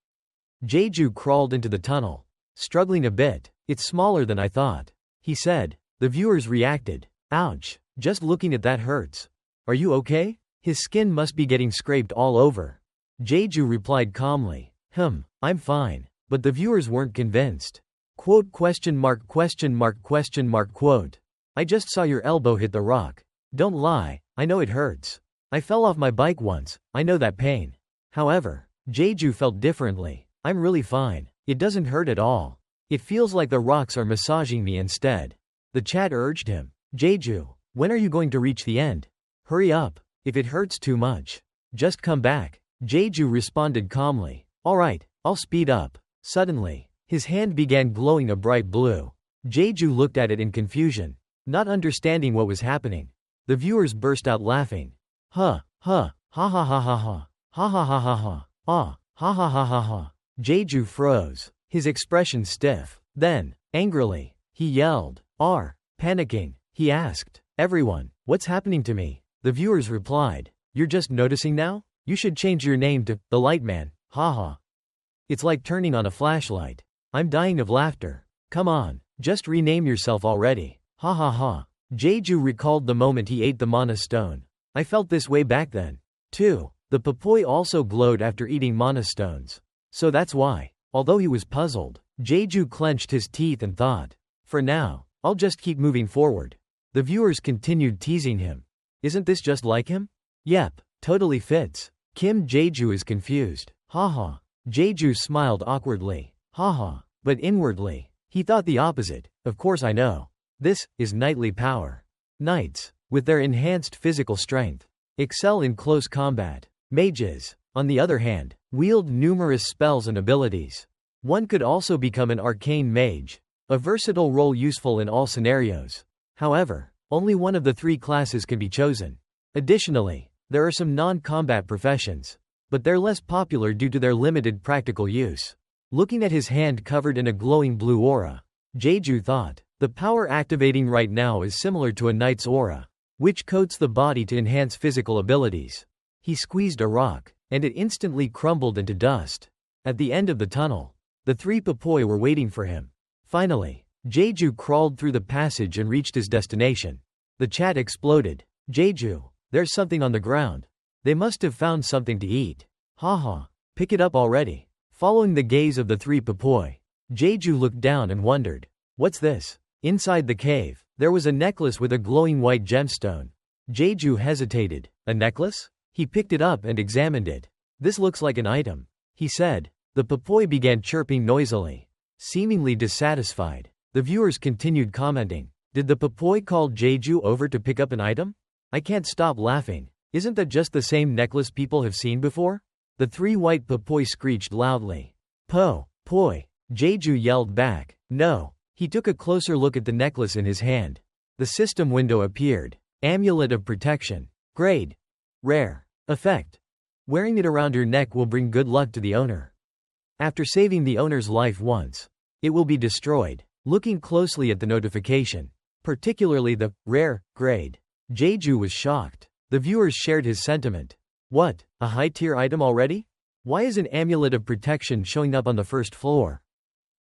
Jeju crawled into the tunnel, struggling a bit. "It's smaller than I thought," he said. The viewers reacted. "Ouch, just looking at that hurts. Are you okay?" His skin must be getting scraped all over. Jeju replied calmly, "I'm fine." But the viewers weren't convinced. Quote? "I just saw your elbow hit the rock. Don't lie, I know it hurts. I fell off my bike once, I know that pain." However, Jeju felt differently. "I'm really fine. It doesn't hurt at all. It feels like the rocks are massaging me instead." The chat urged him, "Jeju, when are you going to reach the end? Hurry up. If it hurts too much, just come back." Jeju responded calmly, "Alright, I'll speed up." Suddenly, his hand began glowing a bright blue. Jeju looked at it in confusion, not understanding what was happening. The viewers burst out laughing. Ha ha ha ha ha ha ha ha ha ha ha ha ha ha ha ha ha. Jeju froze, his expression stiff. Then, angrily, he yelled, Panicking, he asked, "Everyone, what's happening to me?" The viewers replied, "You're just noticing now? You should change your name to The Light Man, haha. It's like turning on a flashlight." I'm dying of laughter. "Come on, just rename yourself already. Ha ha ha." Jeju recalled the moment he ate the mana stone. "I felt this way back then, too." The popoi also glowed after eating mana stones. So that's why. Although he was puzzled, Jeju clenched his teeth and thought, "For now, I'll just keep moving forward." The viewers continued teasing him. "Isn't this just like him?" "Yep, totally fits." Kim Jeju is confused. Haha. Jeju smiled awkwardly. Haha. But inwardly, he thought the opposite. Of course I know. This is knightly power. Knights, with their enhanced physical strength, excel in close combat. Mages, on the other hand, wield numerous spells and abilities. One could also become an arcane mage, a versatile role useful in all scenarios. However, only one of the three classes can be chosen. Additionally, there are some non-combat professions, but they're less popular due to their limited practical use. Looking at his hand covered in a glowing blue aura, Jeju thought, the power activating right now is similar to a knight's aura, which coats the body to enhance physical abilities. He squeezed a rock, and it instantly crumbled into dust. At the end of the tunnel, the three Popoi were waiting for him. Finally, Jeju crawled through the passage and reached his destination. The chat exploded. Jeju, there's something on the ground. They must have found something to eat. Haha, pick it up already. Following the gaze of the three Popoi, Jeju looked down and wondered, what's this? Inside the cave, there was a necklace with a glowing white gemstone. Jeju hesitated. A necklace? He picked it up and examined it. This looks like an item, he said. The Popoi began chirping noisily, seemingly dissatisfied. The viewers continued commenting. Did the Popoi call Jeju over to pick up an item? I can't stop laughing. Isn't that just the same necklace people have seen before? The three white Popoi screeched loudly. Poi. Jeju yelled back. No. He took a closer look at the necklace in his hand. The system window appeared. Amulet of Protection. Grade. Rare. Effect. Wearing it around your neck will bring good luck to the owner. After saving the owner's life once, it will be destroyed. Looking closely at the notification, particularly the rare grade, Jeju was shocked. The viewers shared his sentiment. What, a high-tier item already? Why is an amulet of protection showing up on the first floor?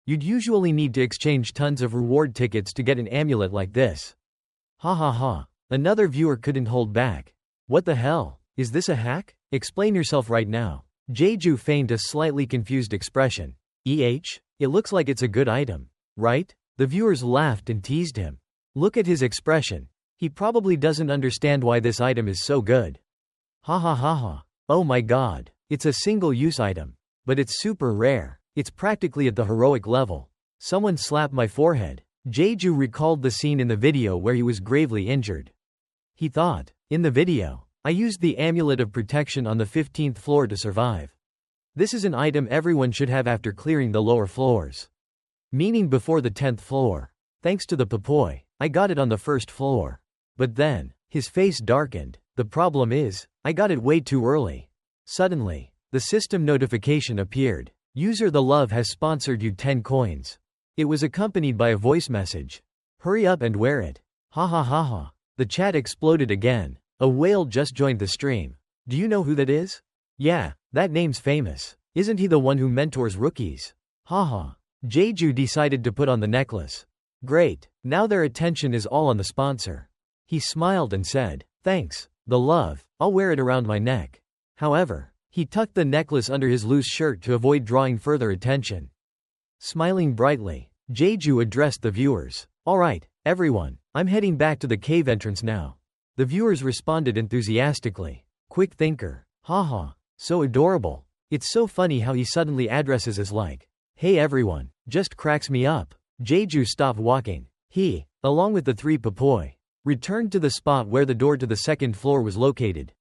You'd usually need to exchange tons of reward tickets to get an amulet like this. Ha ha ha. Another viewer couldn't hold back. What the hell? Is this a hack? Explain yourself right now. Jeju feigned a slightly confused expression. It looks like it's a good item, right? The viewers laughed and teased him. Look at his expression. He probably doesn't understand why this item is so good. Ha ha ha ha. Oh my god. It's a single-use item. But it's super rare. It's practically at the heroic level. Someone slapped my forehead. Jeju recalled the scene in the video where he was gravely injured. He thought, in the video, I used the amulet of protection on the 15th floor to survive. This is an item everyone should have after clearing the lower floors. Meaning before the 10th floor. Thanks to the Popoi, I got it on the first floor. But then, his face darkened. The problem is, I got it way too early. Suddenly, the system notification appeared. User The Love has sponsored you 10 coins. It was accompanied by a voice message. Hurry up and wear it. Ha ha ha ha. The chat exploded again. A whale just joined the stream. Do you know who that is? Yeah, that name's famous. Isn't he the one who mentors rookies? Haha. Jeju decided to put on the necklace. Great, now their attention is all on the sponsor. He smiled and said, thanks, The Love, I'll wear it around my neck. However, he tucked the necklace under his loose shirt to avoid drawing further attention. Smiling brightly, Jeju addressed the viewers. Alright, everyone, I'm heading back to the cave entrance now. The viewers responded enthusiastically. Quick thinker. Haha, so adorable. It's so funny how he suddenly addresses us like, hey everyone, just cracks me up. Jeju stopped walking. He, along with the three Popoi, returned to the spot where the door to the second floor was located.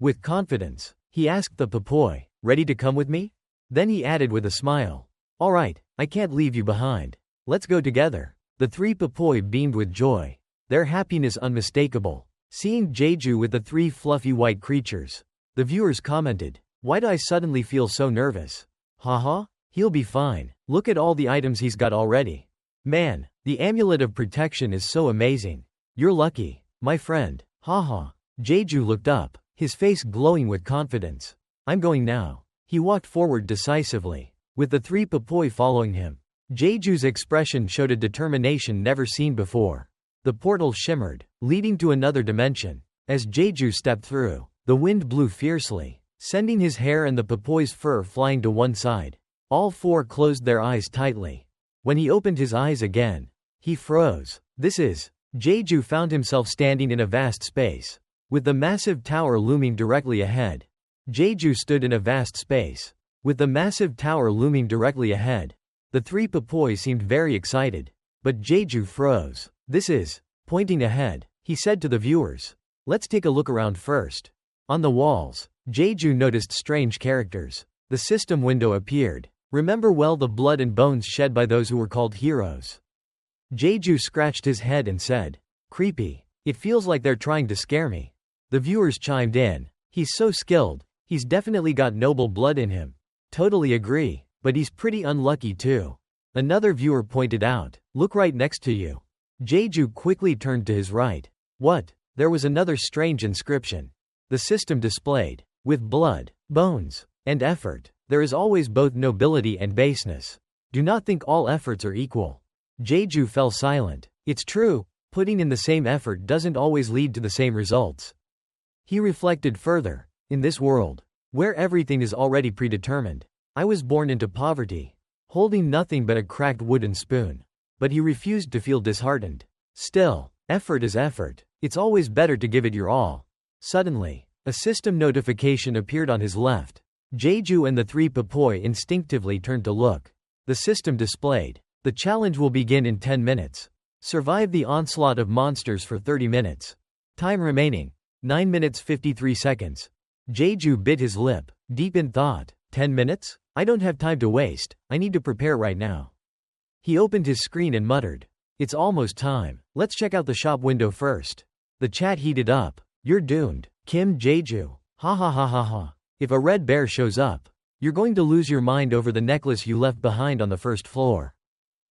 With confidence, he asked the Popoi, ready to come with me? Then he added with a smile. Alright, I can't leave you behind. Let's go together. The three Popoi beamed with joy. Their happiness unmistakable. Seeing Jeju with the three fluffy white creatures, the viewers commented, why do I suddenly feel so nervous? Haha, he'll be fine. Look at all the items he's got already. Man, the amulet of protection is so amazing. You're lucky, my friend. Haha. Jeju looked up, his face glowing with confidence. I'm going now. He walked forward decisively, with the three Popoi following him. Jeju's expression showed a determination never seen before. The portal shimmered, leading to another dimension. As Jeju stepped through, the wind blew fiercely, sending his hair and the Popoi's fur flying to one side. All four closed their eyes tightly. When he opened his eyes again, he froze. Jeju found himself standing in a vast space, with the massive tower looming directly ahead. Jeju stood in a vast space, with the massive tower looming directly ahead. The three Popoi seemed very excited, but Jeju froze. This is, pointing ahead, he said to the viewers. Let's take a look around first. On the walls, Jeju noticed strange characters. The system window appeared. Remember well the blood and bones shed by those who were called heroes. Jeju scratched his head and said, creepy. It feels like they're trying to scare me. The viewers chimed in. He's so skilled. He's definitely got noble blood in him. Totally agree, but he's pretty unlucky too. Another viewer pointed out, look right next to you. Jeju quickly turned to his right. What? There was another strange inscription. The system displayed. With blood, bones, and effort, there is always both nobility and baseness. Do not think all efforts are equal. Jeju fell silent. It's true, putting in the same effort doesn't always lead to the same results. He reflected further. In this world, where everything is already predetermined, I was born into poverty, holding nothing but a cracked wooden spoon. But he refused to feel disheartened. Still, effort is effort. It's always better to give it your all. Suddenly, a system notification appeared on his left. Jeju and the three Popoi instinctively turned to look. The system displayed. The challenge will begin in 10 minutes. Survive the onslaught of monsters for 30 minutes. Time remaining, 9 minutes 53 seconds. Jeju bit his lip, deep in thought. 10 minutes? I don't have time to waste, I need to prepare right now. He opened his screen and muttered. It's almost time, let's check out the shop window first. The chat heated up. You're doomed, Kim Jeju. Ha ha ha ha ha. If a red bear shows up, you're going to lose your mind over the necklace you left behind on the first floor.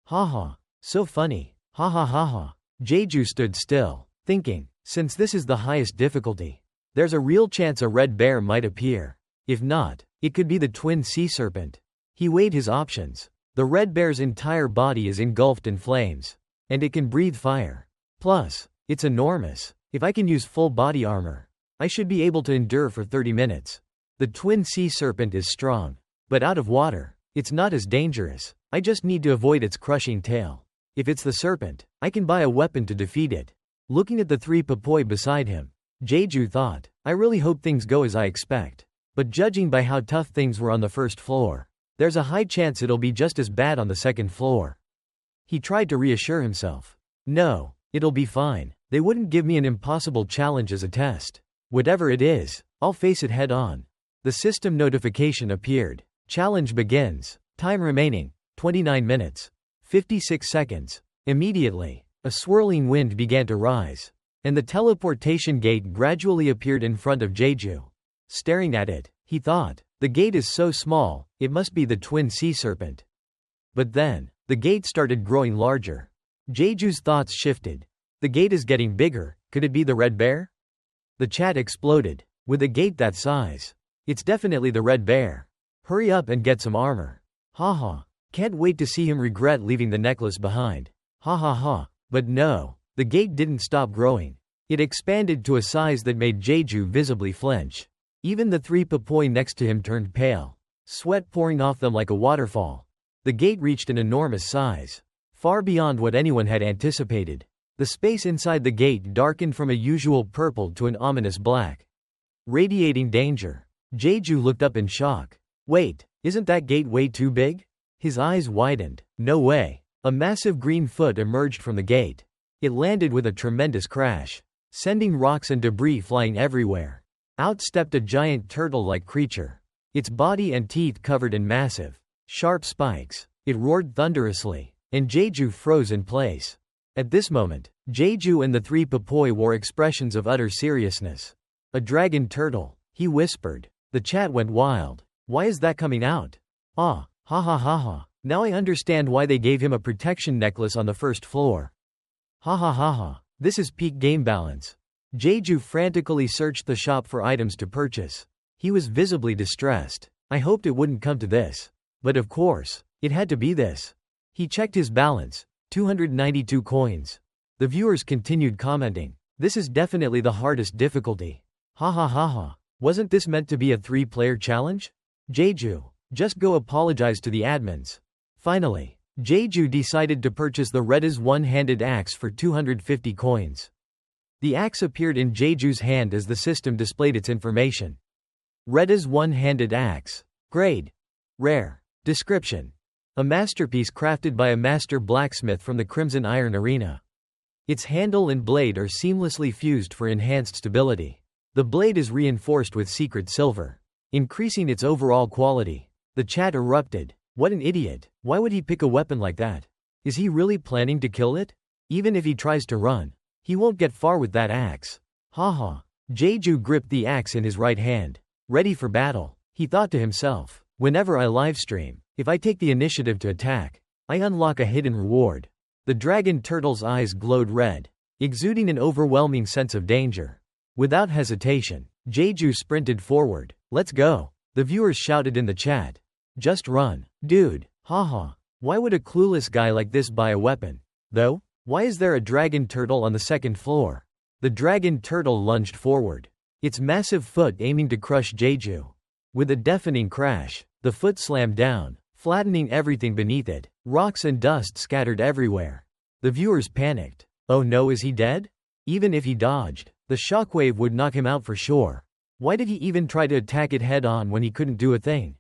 Ha ha. So funny. Ha ha ha ha. Jeju stood still, thinking, since this is the highest difficulty, there's a real chance a red bear might appear. If not, it could be the twin sea serpent. He weighed his options. The red bear's entire body is engulfed in flames, and it can breathe fire. Plus, it's enormous. If I can use full body armor, I should be able to endure for 30 minutes. The twin sea serpent is strong, but out of water, it's not as dangerous. I just need to avoid its crushing tail. If it's the serpent, I can buy a weapon to defeat it. Looking at the three Popoi beside him, Jeju thought, I really hope things go as I expect. But judging by how tough things were on the first floor, there's a high chance it'll be just as bad on the second floor. He tried to reassure himself. No, it'll be fine. They wouldn't give me an impossible challenge as a test. Whatever it is, I'll face it head on. The system notification appeared. Challenge begins. Time remaining, 29 minutes, 56 seconds. Immediately, a swirling wind began to rise, and the teleportation gate gradually appeared in front of Jeju. Staring at it, he thought, the gate is so small, it must be the twin sea serpent. But then, the gate started growing larger. Jeju's thoughts shifted. The gate is getting bigger, could it be the red bear? The chat exploded. With a gate that size, it's definitely the red bear. Hurry up and get some armor. Ha ha. Can't wait to see him regret leaving the necklace behind. Ha ha ha. But no, the gate didn't stop growing. It expanded to a size that made Jeju visibly flinch. Even the three Popoi next to him turned pale, sweat pouring off them like a waterfall. The gate reached an enormous size, far beyond what anyone had anticipated. The space inside the gate darkened from a usual purple to an ominous black, radiating danger. Jeju looked up in shock. Wait, isn't that gate way too big? His eyes widened. No way. A massive green foot emerged from the gate. It landed with a tremendous crash, sending rocks and debris flying everywhere. Out stepped a giant turtle-like creature, its body and teeth covered in massive, sharp spikes. It roared thunderously, and Jeju froze in place. At this moment, Jeju and the three Popoi wore expressions of utter seriousness. A dragon turtle, he whispered. The chat went wild. Why is that coming out? Ah, ha ha ha ha. Now I understand why they gave him a protection necklace on the first floor. Ha ha ha ha. This is peak game balance. Jeju frantically searched the shop for items to purchase. He was visibly distressed. I hoped it wouldn't come to this. But of course, it had to be this. He checked his balance. 292 coins. The viewers continued commenting. This is definitely the hardest difficulty. Ha ha ha ha. Wasn't this meant to be a 3-player challenge? Jeju, just go apologize to the admins. Finally, Jeju decided to purchase the Reda's one-handed axe for 250 coins. The axe appeared in Jeju's hand as the system displayed its information. Reda's one-handed axe. Grade. Rare. Description. A masterpiece crafted by a master blacksmith from the Crimson Iron Arena. Its handle and blade are seamlessly fused for enhanced stability. The blade is reinforced with secret silver, increasing its overall quality. The chat erupted. What an idiot. Why would he pick a weapon like that? Is he really planning to kill it? Even if he tries to run, he won't get far with that axe. Haha. Jeju gripped the axe in his right hand, ready for battle. He thought to himself, whenever I livestream, if I take the initiative to attack, I unlock a hidden reward. The dragon turtle's eyes glowed red, exuding an overwhelming sense of danger. Without hesitation, Jeju sprinted forward. Let's go. The viewers shouted in the chat. Just run. Dude, haha. Why would a clueless guy like this buy a weapon? Though, why is there a dragon turtle on the second floor? The dragon turtle lunged forward, its massive foot aiming to crush Jeju. With a deafening crash, the foot slammed down, flattening everything beneath it. Rocks and dust scattered everywhere. The viewers panicked. Oh no, is he dead? Even if he dodged, the shockwave would knock him out for sure. Why did he even try to attack it head-on when he couldn't do a thing?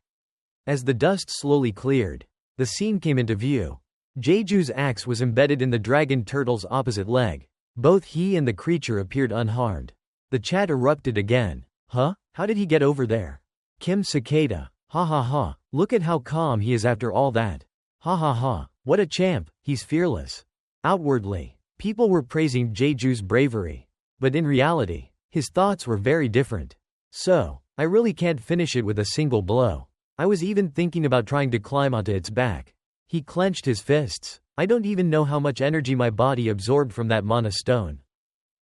As the dust slowly cleared, the scene came into view. Jeju's axe was embedded in the dragon turtle's opposite leg. Both he and the creature appeared unharmed. The chat erupted again. Huh? How did he get over there? Kim Cicada. Ha ha ha. Look at how calm he is after all that. Ha ha ha. What a champ, he's fearless. Outwardly, people were praising Jeju's bravery. But in reality, his thoughts were very different. So, I really can't finish it with a single blow. I was even thinking about trying to climb onto its back. He clenched his fists. I don't even know how much energy my body absorbed from that mana stone.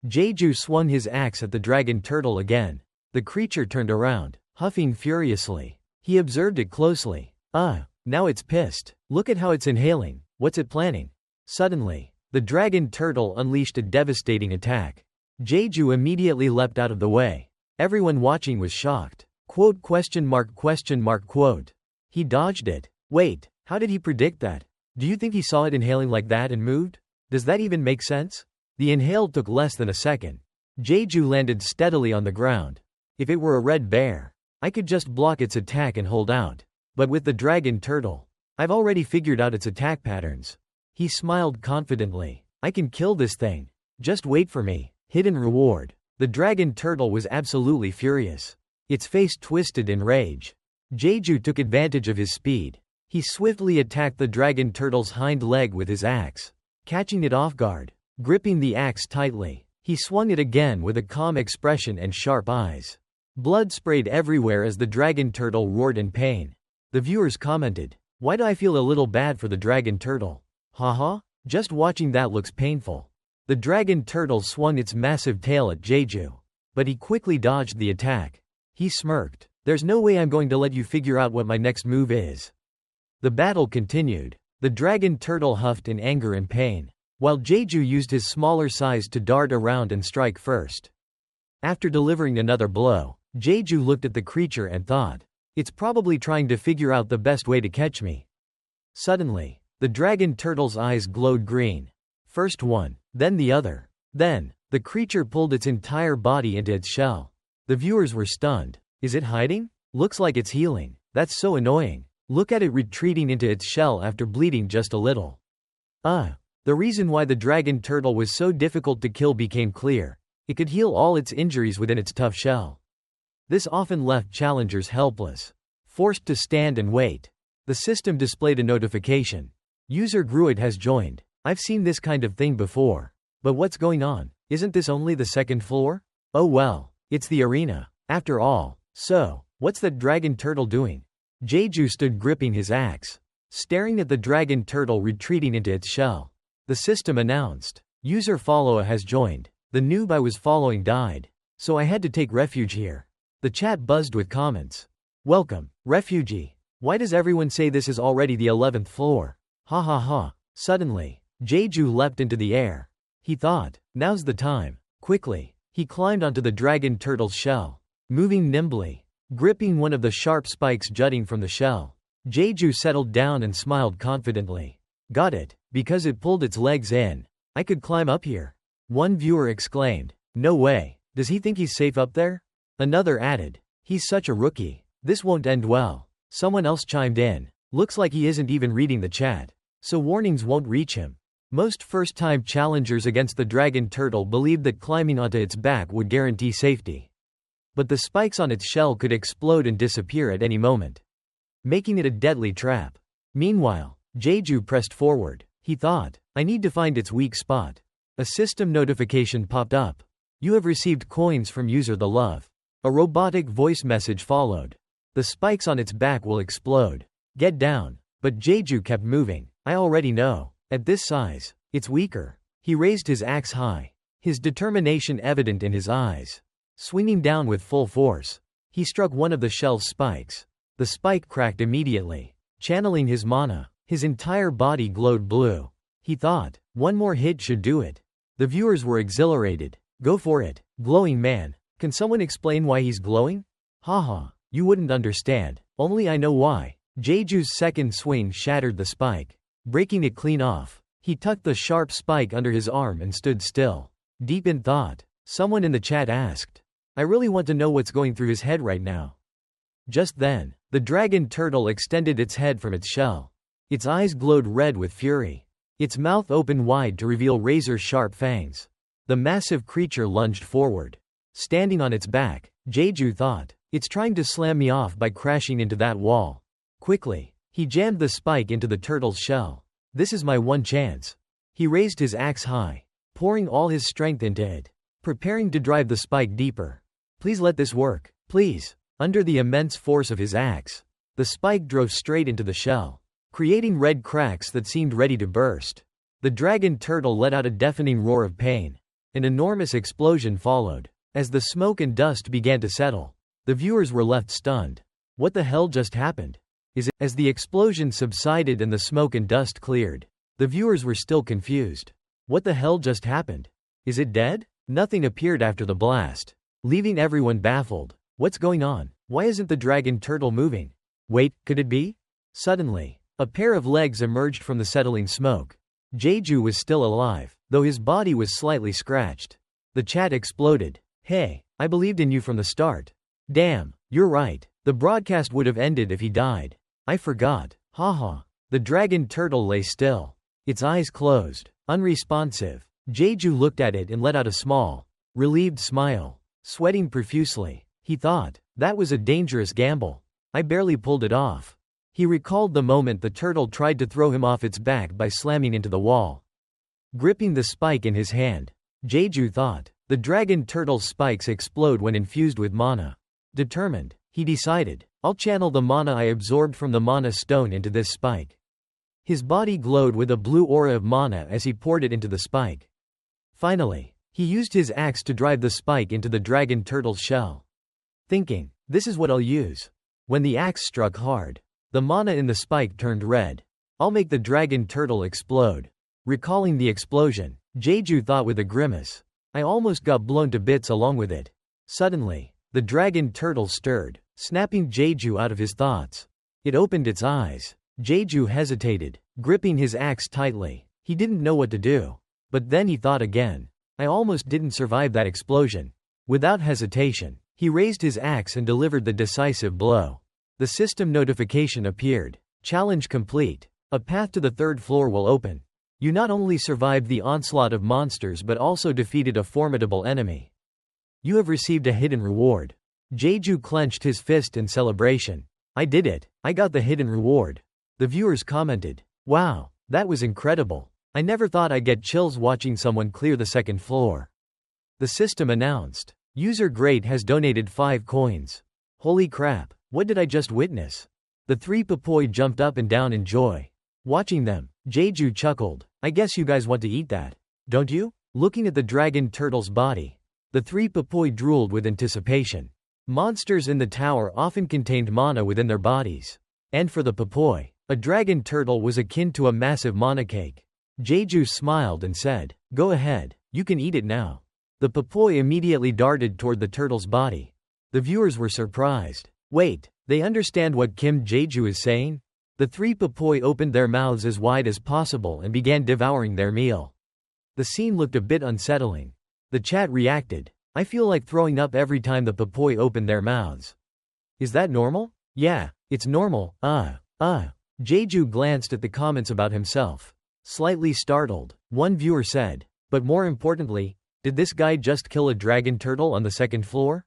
Jeju swung his axe at the dragon turtle again. The creature turned around, huffing furiously. He observed it closely. Now it's pissed. Look at how it's inhaling. What's it planning? Suddenly, the dragon turtle unleashed a devastating attack. Jeju immediately leapt out of the way. Everyone watching was shocked. Quote? He dodged it. Wait, how did he predict that? Do you think he saw it inhaling like that and moved? Does that even make sense? The inhale took less than a second. Jeju landed steadily on the ground. If it were a red bear, I could just block its attack and hold out. But with the dragon turtle, I've already figured out its attack patterns. He smiled confidently. I can kill this thing. Just wait for me. Hidden reward. The dragon turtle was absolutely furious. Its face twisted in rage. Jeju took advantage of his speed. He swiftly attacked the dragon turtle's hind leg with his axe. Catching it off guard, gripping the axe tightly, he swung it again with a calm expression and sharp eyes. Blood sprayed everywhere as the dragon turtle roared in pain. The viewers commented, "Why do I feel a little bad for the dragon turtle? Haha, just watching that looks painful." The dragon turtle swung its massive tail at Jeju, but he quickly dodged the attack. He smirked. There's no way I'm going to let you figure out what my next move is. The battle continued. The dragon turtle huffed in anger and pain, while Jeju used his smaller size to dart around and strike first. After delivering another blow, Jeju looked at the creature and thought, it's probably trying to figure out the best way to catch me. Suddenly, the dragon turtle's eyes glowed green. First one, then the other. Then, the creature pulled its entire body into its shell. The viewers were stunned. Is it hiding? Looks like it's healing. That's so annoying. Look at it retreating into its shell after bleeding just a little. The reason why the dragon turtle was so difficult to kill became clear. It could heal all its injuries within its tough shell. This often left challengers helpless, forced to stand and wait. The system displayed a notification. User Gruid has joined. I've seen this kind of thing before. But what's going on? Isn't this only the second floor? Oh well, it's the arena, after all. So, what's that dragon turtle doing? Jeju stood gripping his axe, staring at the dragon turtle retreating into its shell. The system announced, user follower has joined. The noob I was following died, so I had to take refuge here. The chat buzzed with comments. Welcome, refugee. Why does everyone say this is already the 11th floor? Ha ha ha. Suddenly, Jeju leapt into the air. He thought, now's the time. Quickly, he climbed onto the dragon turtle's shell, moving nimbly, gripping one of the sharp spikes jutting from the shell. Jeju settled down and smiled confidently. Got it, because it pulled its legs in. I could climb up here. One viewer exclaimed, no way, does he think he's safe up there? Another added, He's such a rookie. This won't end well. Someone else chimed in. Looks like he isn't even reading the chat. So warnings won't reach him. Most first-time challengers against the dragon turtle believed that climbing onto its back would guarantee safety. But the spikes on its shell could explode and disappear at any moment, making it a deadly trap. Meanwhile, Jeju pressed forward. He thought, I need to find its weak spot. A system notification popped up. You have received coins from user The Love. A robotic voice message followed. The spikes on its back will explode. Get down. But Jeju kept moving. I already know. At this size, it's weaker. He raised his axe high, his determination evident in his eyes. Swinging down with full force, he struck one of the shell's spikes. The spike cracked immediately. Channeling his mana, his entire body glowed blue. He thought, one more hit should do it. The viewers were exhilarated. Go for it, glowing man. Can someone explain why he's glowing? Haha, you wouldn't understand. Only I know why. Jeju's second swing shattered the spike, breaking it clean off. He tucked the sharp spike under his arm and stood still, deep in thought. Someone in the chat asked, I really want to know what's going through his head right now. Just then, the dragon turtle extended its head from its shell. Its eyes glowed red with fury. Its mouth opened wide to reveal razor-sharp fangs. The massive creature lunged forward. Standing on its back, Jeju thought, it's trying to slam me off by crashing into that wall. Quickly, he jammed the spike into the turtle's shell. This is my one chance. He raised his axe high, pouring all his strength into it, preparing to drive the spike deeper. Please let this work, please. Under the immense force of his axe, the spike drove straight into the shell, creating red cracks that seemed ready to burst. The dragon turtle let out a deafening roar of pain. An enormous explosion followed. As the smoke and dust began to settle, the viewers were left stunned. What the hell just happened? As the explosion subsided and the smoke and dust cleared, the viewers were still confused. What the hell just happened? Is it dead? Nothing appeared after the blast, leaving everyone baffled. What's going on? Why isn't the dragon turtle moving? Wait, could it be? Suddenly, a pair of legs emerged from the settling smoke. Jeju was still alive, though his body was slightly scratched. The chat exploded. Hey, I believed in you from the start. Damn, you're right. The broadcast would have ended if he died. I forgot. Haha. The dragon turtle lay still, its eyes closed, unresponsive. Jeju looked at it and let out a small, relieved smile. Sweating profusely, he thought, that was a dangerous gamble. I barely pulled it off. He recalled the moment the turtle tried to throw him off its back by slamming into the wall. Gripping the spike in his hand, Jeju thought, the dragon turtle's spikes explode when infused with mana. Determined, he decided, I'll channel the mana I absorbed from the mana stone into this spike. His body glowed with a blue aura of mana as he poured it into the spike. Finally, he used his axe to drive the spike into the dragon turtle's shell. Thinking, this is what I'll use. When the axe struck hard, the mana in the spike turned red. I'll make the dragon turtle explode. Recalling the explosion, Jeju thought with a grimace. I almost got blown to bits along with it. Suddenly, the dragon turtle stirred, snapping Jeju out of his thoughts. It opened its eyes. Jeju hesitated, gripping his axe tightly. He didn't know what to do. But then he thought again. I almost didn't survive that explosion. Without hesitation, he raised his axe and delivered the decisive blow. The system notification appeared. Challenge complete. A path to the third floor will open. You not only survived the onslaught of monsters but also defeated a formidable enemy. You have received a hidden reward. Jeju clenched his fist in celebration. I did it. I got the hidden reward. The viewers commented. Wow, that was incredible. I never thought I'd get chills watching someone clear the second floor. The system announced. User Great has donated 5 coins. Holy crap, what did I just witness? The 3 Popoi jumped up and down in joy. Watching them, Jeju chuckled. I guess you guys want to eat that, don't you? Looking at the dragon turtle's body, the 3 Popoi drooled with anticipation. Monsters in the tower often contained mana within their bodies. And for the Popoi, a dragon turtle was akin to a massive mana cake. Jeju smiled and said, Go ahead, you can eat it now. The Popoi immediately darted toward the turtle's body. The viewers were surprised. Wait, they understand what Kim Jeju is saying? The 3 Popoi opened their mouths as wide as possible and began devouring their meal. The scene looked a bit unsettling. The chat reacted. I feel like throwing up every time the Popoi opened their mouths. Is that normal? Yeah, it's normal. Jeju glanced at the comments about himself. Slightly startled, one viewer said, but more importantly, did this guy just kill a dragon turtle on the second floor?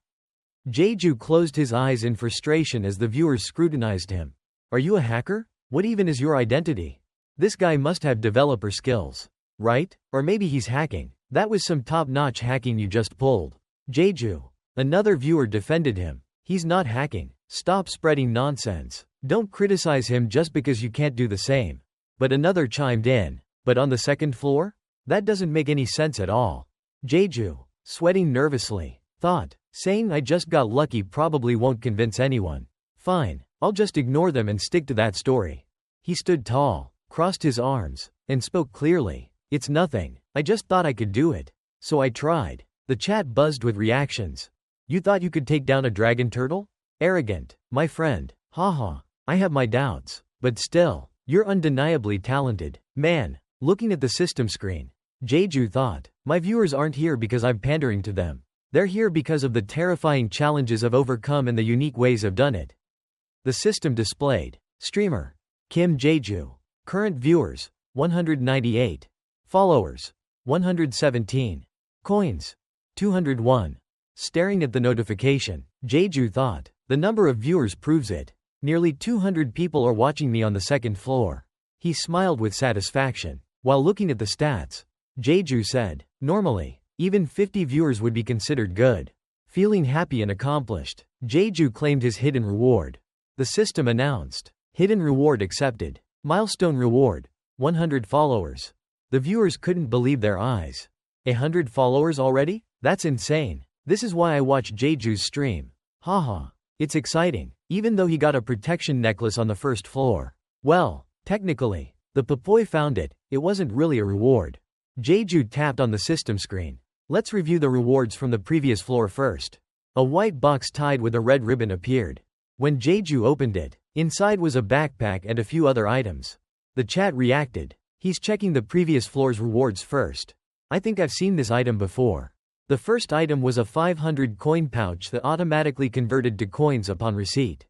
Jeju closed his eyes in frustration as the viewers scrutinized him. Are you a hacker? What even is your identity? This guy must have developer skills. Right? Or maybe he's hacking. That was some top-notch hacking you just pulled. Jeju. Another viewer defended him. He's not hacking. Stop spreading nonsense. Don't criticize him just because you can't do the same. But another chimed in. But on the second floor? That doesn't make any sense at all. Jeju, sweating nervously, thought, saying I just got lucky probably won't convince anyone. Fine, I'll just ignore them and stick to that story. He stood tall, crossed his arms, and spoke clearly. It's nothing, I just thought I could do it. So I tried. The chat buzzed with reactions. You thought you could take down a dragon turtle? Arrogant, my friend. Haha, I have my doubts. But still, you're undeniably talented. Man, looking at the system screen, Jeju thought, my viewers aren't here because I'm pandering to them. They're here because of the terrifying challenges I've overcome and the unique ways I've done it. The system displayed. Streamer. Kim Jeju. Current viewers. 198. Followers. 117. Coins. 201. Staring at the notification, Jeju thought, the number of viewers proves it. Nearly 200 people are watching me on the second floor. He smiled with satisfaction. While looking at the stats, Jeju said, normally, even 50 viewers would be considered good. Feeling happy and accomplished, Jeju claimed his hidden reward. The system announced, hidden reward accepted. Milestone reward, 100 followers. The viewers couldn't believe their eyes. 100 followers already? That's insane. This is why I watch Jeju's stream. Haha. It's exciting, even though he got a protection necklace on the first floor. Well, technically, the Papoy found it. It wasn't really a reward. Jeju tapped on the system screen. Let's review the rewards from the previous floor first. A white box tied with a red ribbon appeared. When Jeju opened it, inside was a backpack and a few other items. The chat reacted. He's checking the previous floor's rewards first. I think I've seen this item before. The first item was a 500 coin pouch that automatically converted to coins upon receipt.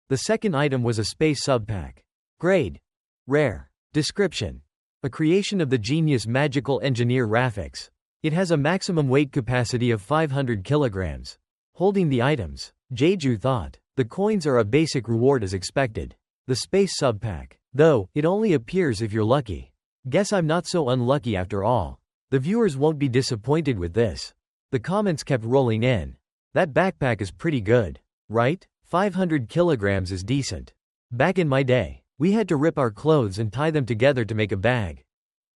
The second item was a space subpack. Grade. Rare. Description. A creation of the genius magical engineer Rafix. It has a maximum weight capacity of 500 kilograms. Holding the items, Jeju thought, the coins are a basic reward as expected. The space subpack, though, it only appears if you're lucky. Guess I'm not so unlucky after all. The viewers won't be disappointed with this. The comments kept rolling in. That backpack is pretty good, right? 500 kilograms is decent. Back in my day, we had to rip our clothes and tie them together to make a bag.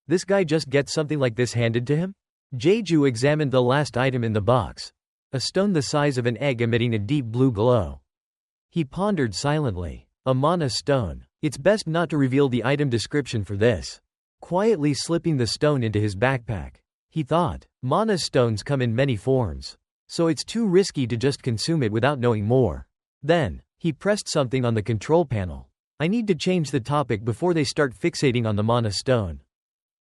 This guy just gets something like this handed to him? Jeju examined the last item in the box. A stone the size of an egg emitting a deep blue glow. He pondered silently. A mana stone. It's best not to reveal the item description for this. Quietly slipping the stone into his backpack. He thought, mana stones come in many forms. So it's too risky to just consume it without knowing more. Then, he pressed something on the control panel. I need to change the topic before they start fixating on the mana stone.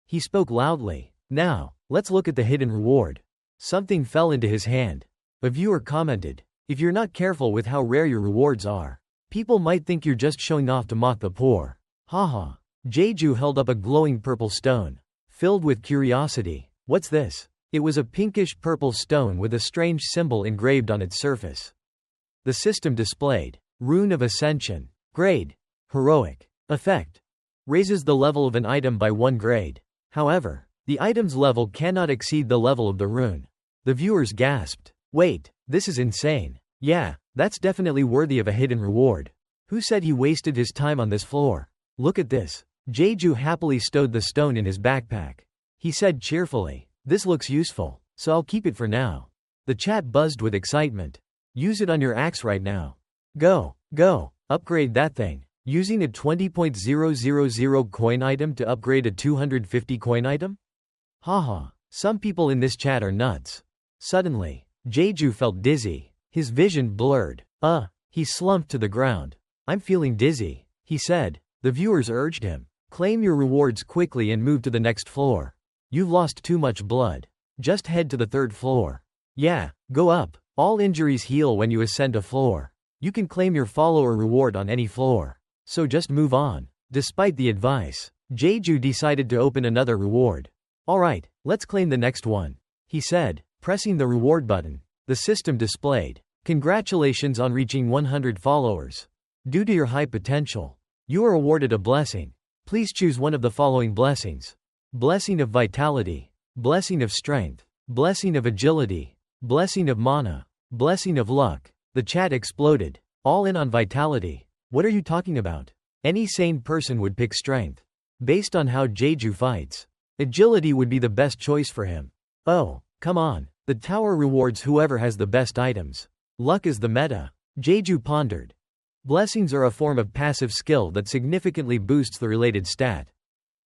He spoke loudly. Now, let's look at the hidden reward. Something fell into his hand. A viewer commented, if you're not careful with how rare your rewards are, people might think you're just showing off to mock the poor. Haha. Jeju held up a glowing purple stone. Filled with curiosity. What's this? It was a pinkish purple stone with a strange symbol engraved on its surface. The system displayed. Rune of Ascension. Grade. Heroic. Effect. Raises the level of an item by 1 grade. However, the item's level cannot exceed the level of the rune. The viewers gasped. Wait, this is insane. Yeah, that's definitely worthy of a hidden reward. Who said he wasted his time on this floor? Look at this. Jeju happily stowed the stone in his backpack. He said cheerfully, this looks useful, so I'll keep it for now. The chat buzzed with excitement. Use it on your axe right now. Go, upgrade that thing. Using a 20.000 coin item to upgrade a 250 coin item? Haha, some people in this chat are nuts. Suddenly, Jeju felt dizzy. His vision blurred. He slumped to the ground. I'm feeling dizzy, he said. The viewers urged him. Claim your rewards quickly and move to the next floor. You've lost too much blood. Just head to the 3rd floor. Yeah, go up. All injuries heal when you ascend a floor. You can claim your follower reward on any floor. So just move on. Despite the advice, Jeju decided to open another reward. Alright, let's claim the next one, he said, pressing the reward button. The system displayed, "Congratulations on reaching 100 followers. Due to your high potential, you are awarded a blessing. Please choose one of the following blessings. Blessing of vitality, blessing of strength, blessing of agility, blessing of mana, blessing of luck." The chat exploded. All in on vitality. What are you talking about? Any sane person would pick strength. Based on how Jeju fights, agility would be the best choice for him. Oh, come on. The tower rewards whoever has the best items. Luck is the meta. Jeju pondered. Blessings are a form of passive skill that significantly boosts the related stat.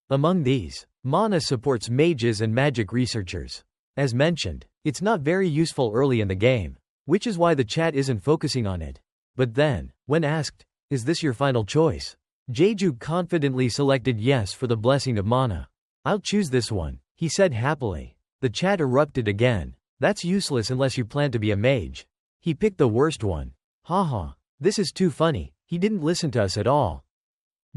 Among these, mana supports mages and magic researchers. As mentioned, it's not very useful early in the game, which is why the chat isn't focusing on it. But then, when asked, "Is this your final choice?" Jeju confidently selected yes for the blessing of mana. "I'll choose this one," he said happily. The chat erupted again. "That's useless unless you plan to be a mage." He picked the worst one. Haha. This is too funny, he didn't listen to us at all.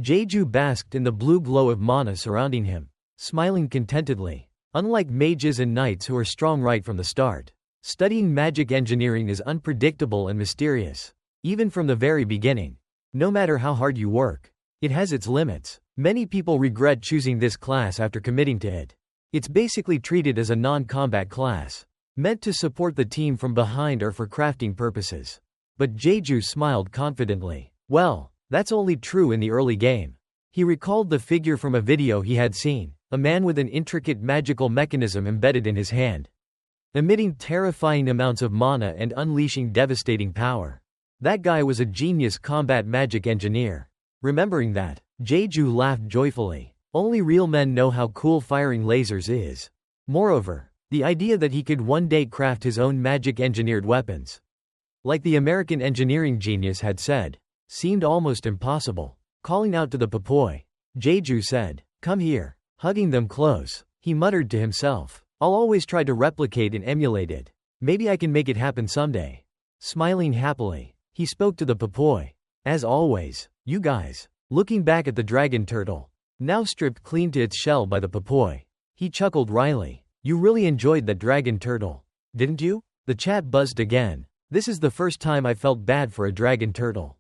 Jeju basked in the blue glow of mana surrounding him, smiling contentedly. Unlike mages and knights who are strong right from the start, studying magic engineering is unpredictable and mysterious. Even from the very beginning. No matter how hard you work, it has its limits. Many people regret choosing this class after committing to it. It's basically treated as a non-combat class, meant to support the team from behind or for crafting purposes. But Jeju smiled confidently. Well, that's only true in the early game. He recalled the figure from a video he had seen, a man with an intricate magical mechanism embedded in his hand, emitting terrifying amounts of mana and unleashing devastating power. That guy was a genius combat magic engineer. Remembering that, Jeju laughed joyfully. Only real men know how cool firing lasers is. Moreover, the idea that he could one day craft his own magic engineered weapons, like the American engineering genius had said, seemed almost impossible. Calling out to the Papoi, Jeju said, "Come here." Hugging them close, he muttered to himself, "I'll always try to replicate and emulate it. Maybe I can make it happen someday." Smiling happily, he spoke to the Papoi. "As always, you guys." Looking back at the dragon turtle, now stripped clean to its shell by the Papoi, he chuckled wryly. "You really enjoyed that dragon turtle, didn't you?" The chat buzzed again. "This is the first time I felt bad for a dragon turtle.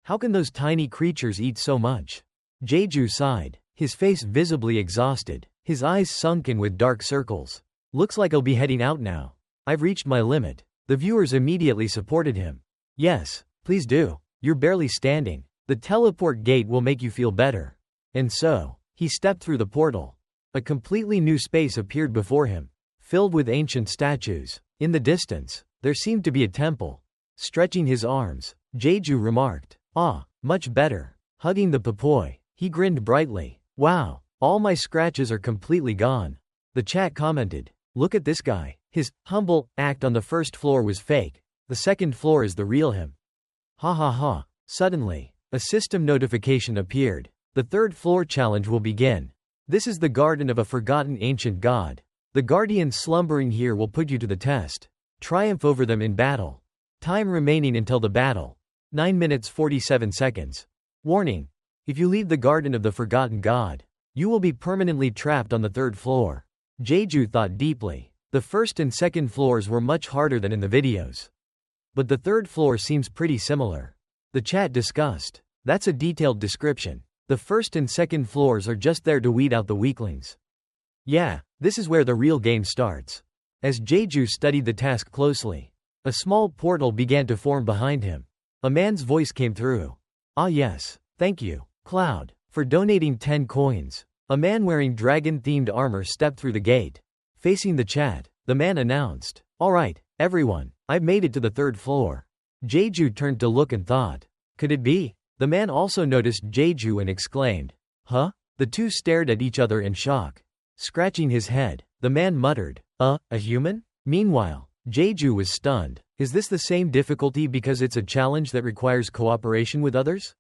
How can those tiny creatures eat so much?" Jeju sighed, his face visibly exhausted, his eyes sunken with dark circles. "Looks like I'll be heading out now. I've reached my limit." The viewers immediately supported him. "Yes, please do. You're barely standing. The teleport gate will make you feel better." And so, he stepped through the portal. A completely new space appeared before him, filled with ancient statues. In the distance, there seemed to be a temple. Stretching his arms, Jeju remarked, "Ah, much better." Hugging the Papoi, he grinned brightly. "Wow, all my scratches are completely gone." The chat commented, "Look at this guy. His humble act on the first floor was fake. The second floor is the real him." Ha ha ha. Suddenly, a system notification appeared. The third floor challenge will begin. This is the garden of a forgotten ancient god. The guardians slumbering here will put you to the test. Triumph over them in battle. Time remaining until the battle. 9 minutes 47 seconds. Warning. If you leave the garden of the forgotten god, you will be permanently trapped on the third floor. Jeju thought deeply. The first and second floors were much harder than in the videos. But the third floor seems pretty similar. The chat discussed. That's a detailed description. The first and second floors are just there to weed out the weaklings. Yeah, this is where the real game starts. As Jeju studied the task closely, a small portal began to form behind him. A man's voice came through. "Ah yes, thank you, Cloud, for donating 10 coins. A man wearing dragon-themed armor stepped through the gate. Facing the chat, the man announced, "Alright, everyone, I've made it to the third floor." Jeju turned to look and thought, could it be? The man also noticed Jeju and exclaimed, "Huh?" The two stared at each other in shock. Scratching his head, the man muttered, a human?" Meanwhile, Jeju was stunned. Is this the same difficulty because it's a challenge that requires cooperation with others?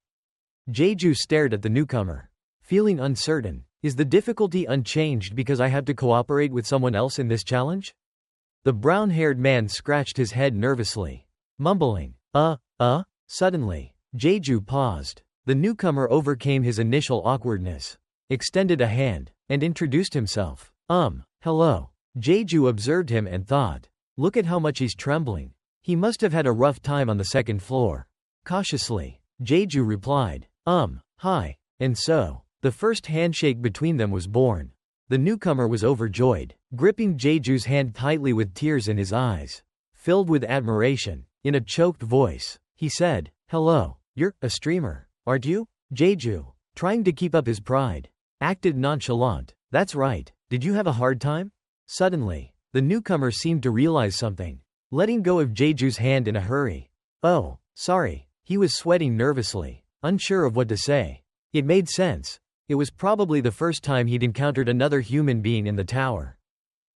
Jeju stared at the newcomer, feeling uncertain. Is the difficulty unchanged because I have to cooperate with someone else in this challenge? The brown-haired man scratched his head nervously, mumbling, Suddenly, Jeju paused. The newcomer overcame his initial awkwardness, extended a hand, and introduced himself. Hello. Jeju observed him and thought, look at how much he's trembling. He must have had a rough time on the second floor. Cautiously, Jeju replied, hi. And so, the first handshake between them was born. The newcomer was overjoyed, gripping Jeju's hand tightly with tears in his eyes. Filled with admiration, in a choked voice, he said, hello, you're a streamer, aren't you? Jeju, trying to keep up his pride, acted nonchalant. That's right, did you have a hard time? Suddenly, the newcomer seemed to realize something, letting go of Jeju's hand in a hurry. Oh, sorry, he was sweating nervously, unsure of what to say. It made sense. It was probably the first time he'd encountered another human being in the tower.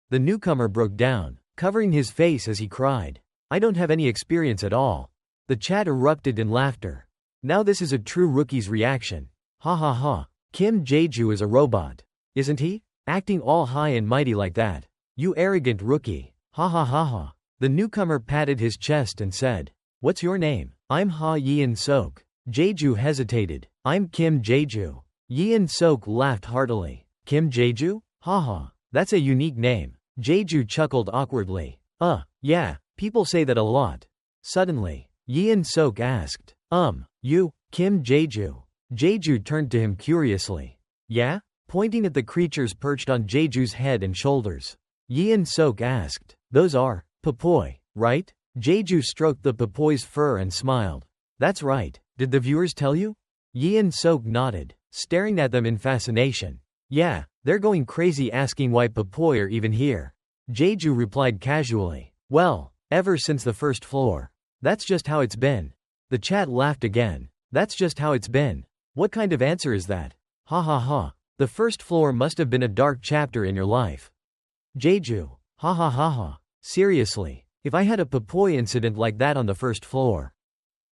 The newcomer broke down, covering his face as he cried, I don't have any experience at all. The chat erupted in laughter. Now this is a true rookie's reaction. Ha ha ha. Kim Jeju is a robot, isn't he? Acting all high and mighty like that. You arrogant rookie. Ha ha ha ha. The newcomer patted his chest and said, what's your name? I'm Ha Yeon Sok. Jeju hesitated. I'm Kim Jeju. Yeon Sok laughed heartily. Kim Jeju? Haha, that's a unique name. Jeju chuckled awkwardly. Yeah, people say that a lot. Suddenly, Yeon Sok asked, you, Kim Jeju? Jeju turned to him curiously. Yeah? Pointing at the creatures perched on Jeju's head and shoulders. Yeon Sok asked, those are papoi, right? Jeju stroked the papoi's fur and smiled. That's right, did the viewers tell you? Yeon Sok nodded, staring at them in fascination. Yeah, they're going crazy asking why papoi are even here. Jeju replied casually. Well, ever since the first floor. That's just how it's been. The chat laughed again. That's just how it's been. What kind of answer is that? Ha ha ha. The first floor must have been a dark chapter in your life. Jeju. Ha ha ha ha. Seriously, if I had a papoi incident like that on the first floor,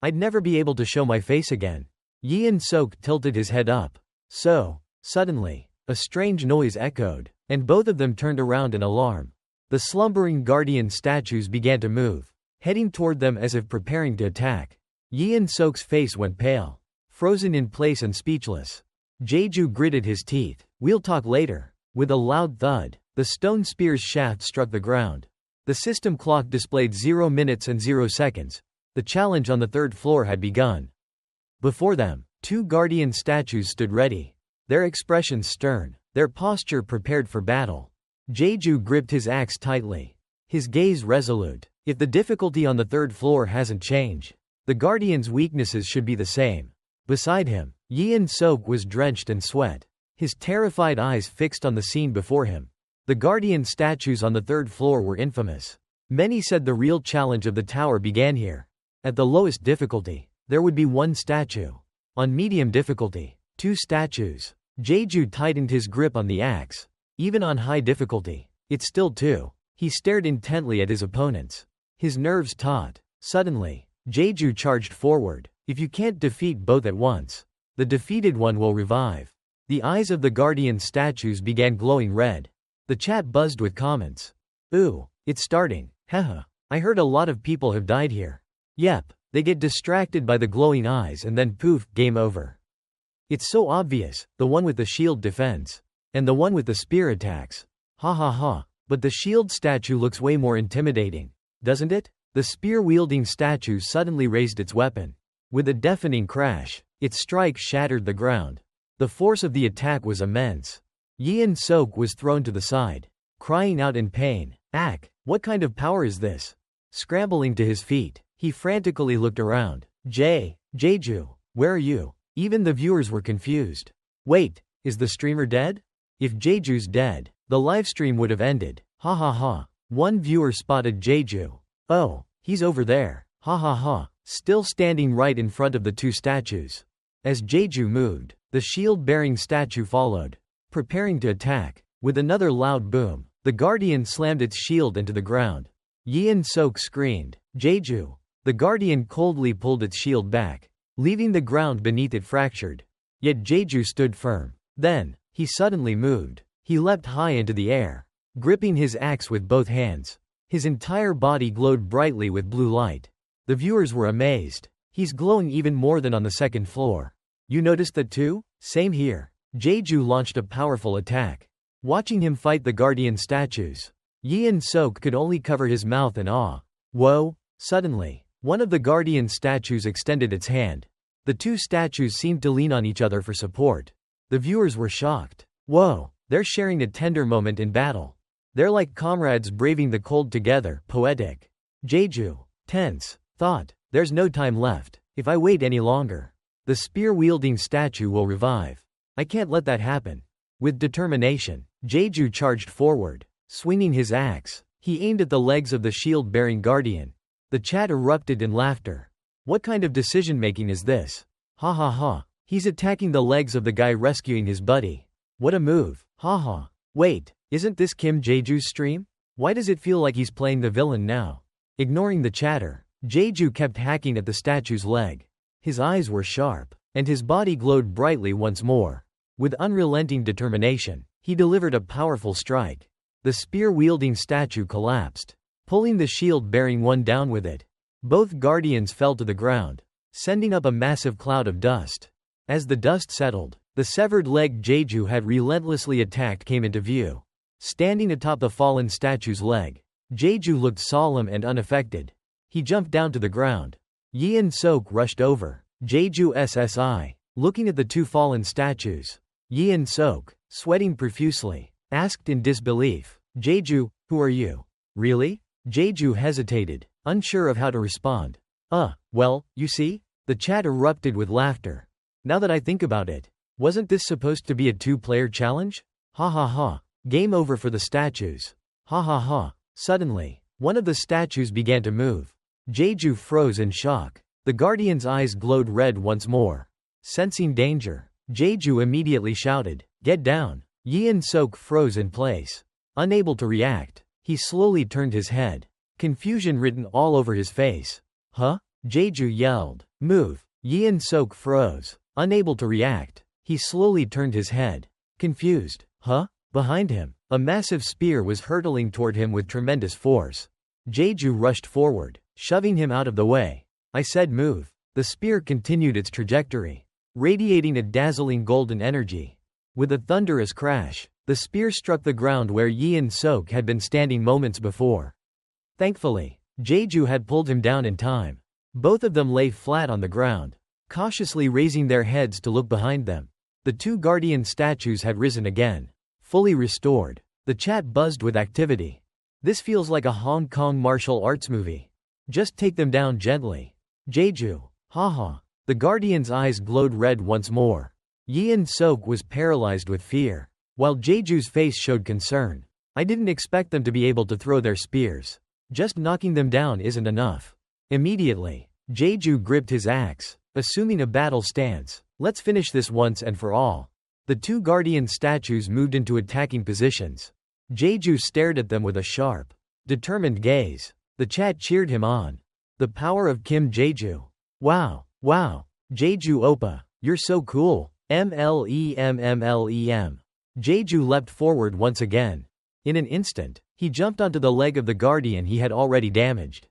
I'd never be able to show my face again. Yeon Sok tilted his head up. So, suddenly, a strange noise echoed, and both of them turned around in alarm. The slumbering guardian statues began to move, heading toward them as if preparing to attack. Yeon Sok's face went pale, frozen in place and speechless. Jeju gritted his teeth. We'll talk later. With a loud thud, the stone spear's shaft struck the ground. The system clock displayed 0 minutes and 0 seconds. The challenge on the third floor had begun. Before them, 2 guardian statues stood ready, their expressions stern, their posture prepared for battle. Jeju gripped his axe tightly, his gaze resolute. If the difficulty on the third floor hasn't changed, the guardian's weaknesses should be the same. Beside him, Yeon Sok was drenched in sweat, his terrified eyes fixed on the scene before him. The guardian statues on the third floor were infamous. Many said the real challenge of the tower began here. At the lowest difficulty, there would be 1 statue. On medium difficulty, 2 statues. Jeju tightened his grip on the axe. Even on high difficulty, it's still 2. He stared intently at his opponents, his nerves taut. Suddenly, Jeju charged forward. If you can't defeat both at once, the defeated one will revive. The eyes of the guardian statues began glowing red. The chat buzzed with comments. Ooh, it's starting. Haha. I heard a lot of people have died here. Yep, they get distracted by the glowing eyes and then poof, game over. It's so obvious, the one with the shield defends, and the one with the spear attacks. Ha ha ha. But the shield statue looks way more intimidating, doesn't it? The spear-wielding statue suddenly raised its weapon. With a deafening crash, its strike shattered the ground. The force of the attack was immense. Yeon Sok was thrown to the side, crying out in pain. What kind of power is this? Scrambling to his feet, he frantically looked around. Jeju, where are you? Even the viewers were confused. Wait, is the streamer dead? If Jeju's dead, the livestream would have ended. Ha ha ha. One viewer spotted Jeju. Oh, he's over there. Ha ha ha. Still standing right in front of the 2 statues. As Jeju moved, the shield-bearing statue followed, preparing to attack. With another loud boom, the guardian slammed its shield into the ground. Yeon Sok screamed. Jeju. The guardian coldly pulled its shield back, leaving the ground beneath it fractured. Yet Jeju stood firm. Then, he suddenly moved. He leapt high into the air, gripping his axe with both hands. His entire body glowed brightly with blue light. The viewers were amazed. He's glowing even more than on the second floor. You noticed that too? Same here. Jeju launched a powerful attack. Watching him fight the guardian statues, Yin Sok could only cover his mouth in awe. Whoa! Suddenly, one of the guardian statues extended its hand. The two statues seemed to lean on each other for support. The viewers were shocked. Whoa! They're sharing a tender moment in battle. They're like comrades braving the cold together. Poetic. Jeju, tense, thought, there's no time left. If I wait any longer, the spear-wielding statue will revive. I can't let that happen. With determination, Jeju charged forward. Swinging his axe, he aimed at the legs of the shield-bearing guardian. The chat erupted in laughter. What kind of decision-making is this? Ha ha ha. He's attacking the legs of the guy rescuing his buddy. What a move. Ha ha. Wait, isn't this Kim Jeju's stream? Why does it feel like he's playing the villain now? Ignoring the chatter, Jeju kept hacking at the statue's leg. His eyes were sharp, and his body glowed brightly once more. With unrelenting determination, he delivered a powerful strike. The spear-wielding statue collapsed, pulling the shield-bearing one down with it. Both guardians fell to the ground, sending up a massive cloud of dust. As the dust settled, the severed leg Jeju had relentlessly attacked came into view. Standing atop the fallen statue's leg, Jeju looked solemn and unaffected. He jumped down to the ground. Yin Sok rushed over. Jeju SSI, looking at the two fallen statues. Yin Sok, sweating profusely, asked in disbelief, Jeju, who are you? Really? Jeju hesitated, unsure of how to respond. Well, you see? The chat erupted with laughter. Now that I think about it, wasn't this supposed to be a two-player challenge? Ha ha ha. Game over for the statues. Ha ha ha. Suddenly, one of the statues began to move. Jeju froze in shock. The guardian's eyes glowed red once more. Sensing danger, Jeju immediately shouted, "Get down!" Yin Sok froze in place. Unable to react, he slowly turned his head. Confusion written all over his face. Huh? Jeju yelled. Move! Yin Sok froze. Unable to react, he slowly turned his head. Confused. Huh? Behind him, a massive spear was hurtling toward him with tremendous force. Jeju rushed forward, shoving him out of the way. I said move. The spear continued its trajectory, radiating a dazzling golden energy. With a thunderous crash, the spear struck the ground where Yin Sok had been standing moments before. Thankfully, Jeju had pulled him down in time. Both of them lay flat on the ground, cautiously raising their heads to look behind them. The two guardian statues had risen again, fully restored. The chat buzzed with activity. This feels like a Hong Kong martial arts movie. Just take them down gently. Jeju, haha. The guardian's eyes glowed red once more. Yin Sok was paralyzed with fear, while Jeju's face showed concern. I didn't expect them to be able to throw their spears. Just knocking them down isn't enough. Immediately, Jeju gripped his axe, assuming a battle stance. Let's finish this once and for all. The two guardian statues moved into attacking positions. Jeju stared at them with a sharp, determined gaze. The chat cheered him on. The power of Kim Jeju. Wow, wow. Jeju Oppa, you're so cool. MLEM. Jeju leapt forward once again. In an instant, he jumped onto the leg of the guardian he had already damaged.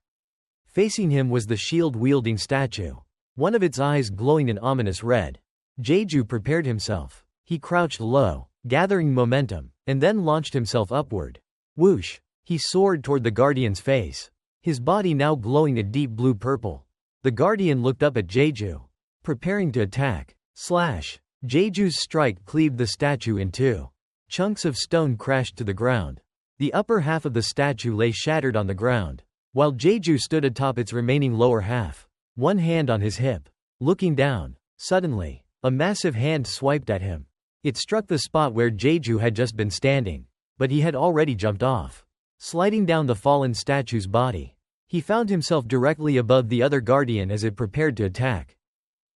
Facing him was the shield-wielding statue, one of its eyes glowing an ominous red. Jeju prepared himself. He crouched low, gathering momentum, and then launched himself upward. Whoosh! He soared toward the guardian's face, his body now glowing a deep blue purple. The guardian looked up at Jeju, preparing to attack. Slash! Jeju's strike cleaved the statue in two. Chunks of stone crashed to the ground. The upper half of the statue lay shattered on the ground, while Jeju stood atop its remaining lower half, one hand on his hip, looking down. Suddenly, a massive hand swiped at him. It struck the spot where Jeju had just been standing, but he had already jumped off. Sliding down the fallen statue's body, he found himself directly above the other guardian as it prepared to attack.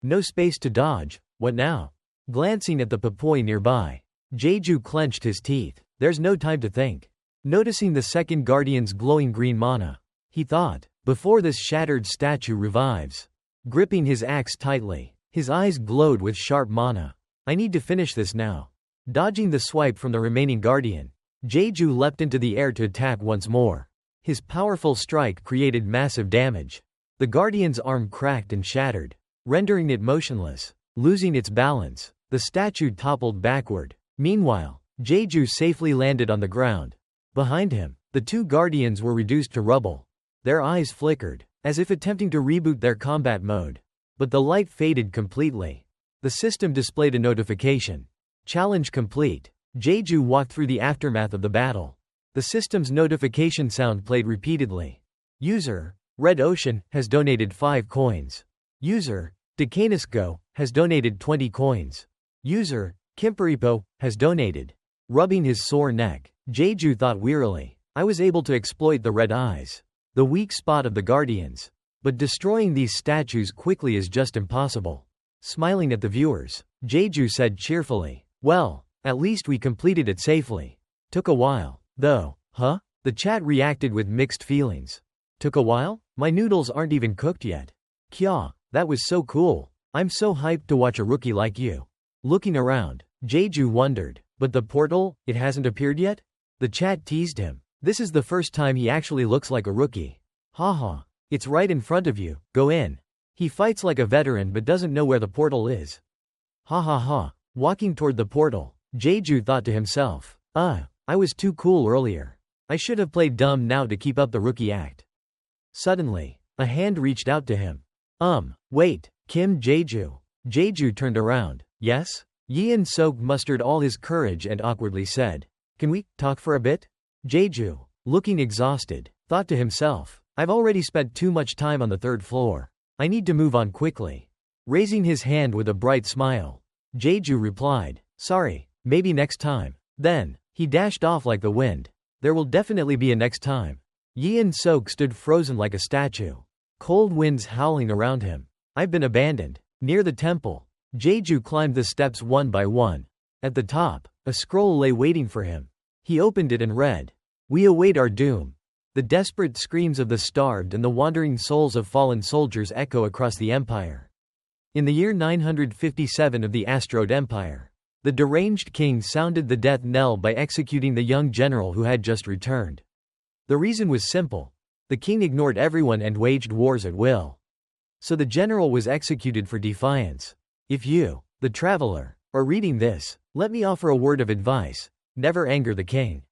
No space to dodge. What now? Glancing at the Papoi nearby, Jeju clenched his teeth. There's no time to think. Noticing the second guardian's glowing green mana, he thought, before this shattered statue revives. Gripping his axe tightly, his eyes glowed with sharp mana. I need to finish this now. Dodging the swipe from the remaining guardian, Jeju leapt into the air to attack once more. His powerful strike created massive damage. The guardian's arm cracked and shattered, rendering it motionless. Losing its balance, the statue toppled backward. Meanwhile, Jeju safely landed on the ground. Behind him, the two guardians were reduced to rubble. Their eyes flickered, as if attempting to reboot their combat mode. But the light faded completely. The system displayed a notification. Challenge complete. Jeju walked through the aftermath of the battle. The system's notification sound played repeatedly. User, Red Ocean, has donated 5 coins. User, Decanisco, has donated 20 coins. User, Kimperipo, has donated. Rubbing his sore neck, Jeju thought wearily, I was able to exploit the red eyes, the weak spot of the guardians. But destroying these statues quickly is just impossible. Smiling at the viewers, Jeju said cheerfully, well, at least we completed it safely. Took a while, though, huh? The chat reacted with mixed feelings. Took a while? My noodles aren't even cooked yet. Kya, that was so cool. I'm so hyped to watch a rookie like you. Looking around, Jeju wondered, but the portal, it hasn't appeared yet? The chat teased him. This is the first time he actually looks like a rookie. Haha, it's right in front of you, go in. He fights like a veteran but doesn't know where the portal is. Ha ha ha. Walking toward the portal, Jeju thought to himself, I was too cool earlier. I should have played dumb now to keep up the rookie act. Suddenly, a hand reached out to him. Wait, Kim Jeju. Jeju turned around. Yes? Yeon Sok mustered all his courage and awkwardly said, can we talk for a bit? Jeju, looking exhausted, thought to himself, I've already spent too much time on the 3rd floor. I need to move on quickly. Raising his hand with a bright smile, Jeju replied, sorry, maybe next time. Then, he dashed off like the wind. There will definitely be a next time. Yeon Sok stood frozen like a statue. Cold winds howling around him. I've been abandoned. Near the temple, Jeju climbed the steps one by one. At the top, a scroll lay waiting for him. He opened it and read, we await our doom. The desperate screams of the starved and the wandering souls of fallen soldiers echo across the empire. In the year 957 of the Astrode Empire, the deranged king sounded the death knell by executing the young general who had just returned. The reason was simple. The king ignored everyone and waged wars at will. So the general was executed for defiance. If you, the traveler, are reading this, let me offer a word of advice. Never anger the king.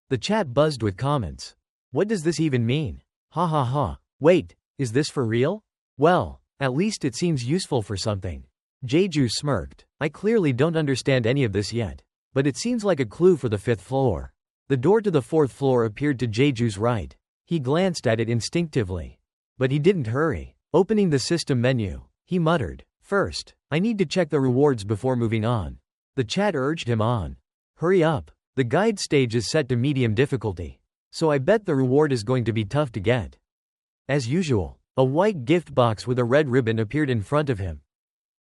The chat buzzed with comments. What does this even mean? Ha ha ha. Wait, is this for real? Well, at least it seems useful for something. Jeju smirked. I clearly don't understand any of this yet. But it seems like a clue for the 5th floor. The door to the 4th floor appeared to Jeju's right. He glanced at it instinctively. But he didn't hurry. Opening the system menu, he muttered, first, I need to check the rewards before moving on. The chat urged him on. Hurry up. The guide stage is set to medium difficulty. So I bet the reward is going to be tough to get. As usual, a white gift box with a red ribbon appeared in front of him.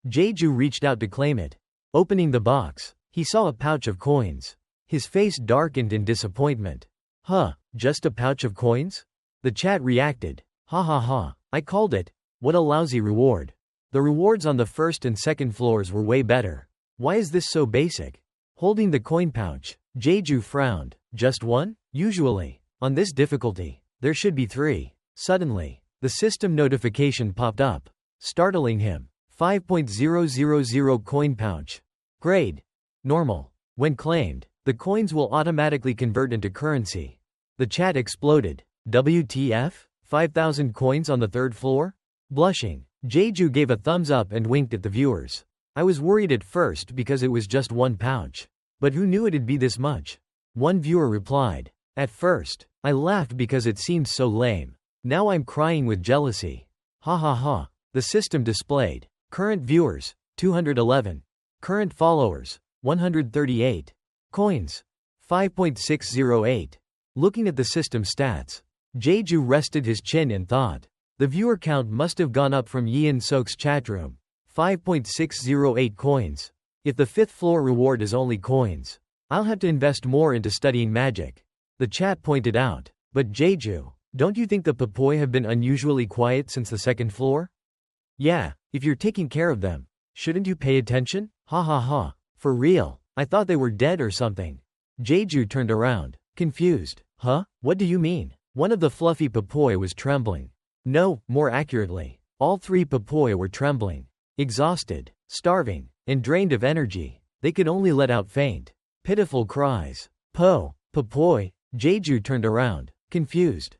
Jeju reached out to claim it. Opening the box, he saw a pouch of coins. His face darkened in disappointment. Huh, just a pouch of coins? The chat reacted. Ha ha ha, I called it. What a lousy reward. The rewards on the 1st and 2nd floors were way better. Why is this so basic? Holding the coin pouch, Jeju frowned. Just one? Usually, on this difficulty, there should be 3. Suddenly, the system notification popped up, startling him. 5.000 coin pouch. Grade. Normal. When claimed, the coins will automatically convert into currency. The chat exploded. WTF? 5,000 coins on the 3rd floor? Blushing, Jeju gave a thumbs up and winked at the viewers. I was worried at first because it was just one pouch. But who knew it'd be this much? One viewer replied. At first, I laughed because it seemed so lame. Now I'm crying with jealousy. Ha ha ha. The system displayed. Current viewers, 211. Current followers, 138. Coins, 5.608. Looking at the system stats, Jeju rested his chin and thought. The viewer count must have gone up from Yeon Sok's chatroom. 5.608 coins. If the 5th floor reward is only coins, I'll have to invest more into studying magic. The chat pointed out. But Jeju, don't you think the Papoi have been unusually quiet since the 2nd floor? Yeah, if you're taking care of them, shouldn't you pay attention? Ha ha ha. For real, I thought they were dead or something. Jeju turned around, confused. Huh? What do you mean? One of the fluffy Papoi was trembling. No, more accurately, all three Papoi were trembling. Exhausted, starving, and drained of energy, they could only let out faint, pitiful cries. Papoi. Jeju turned around, confused.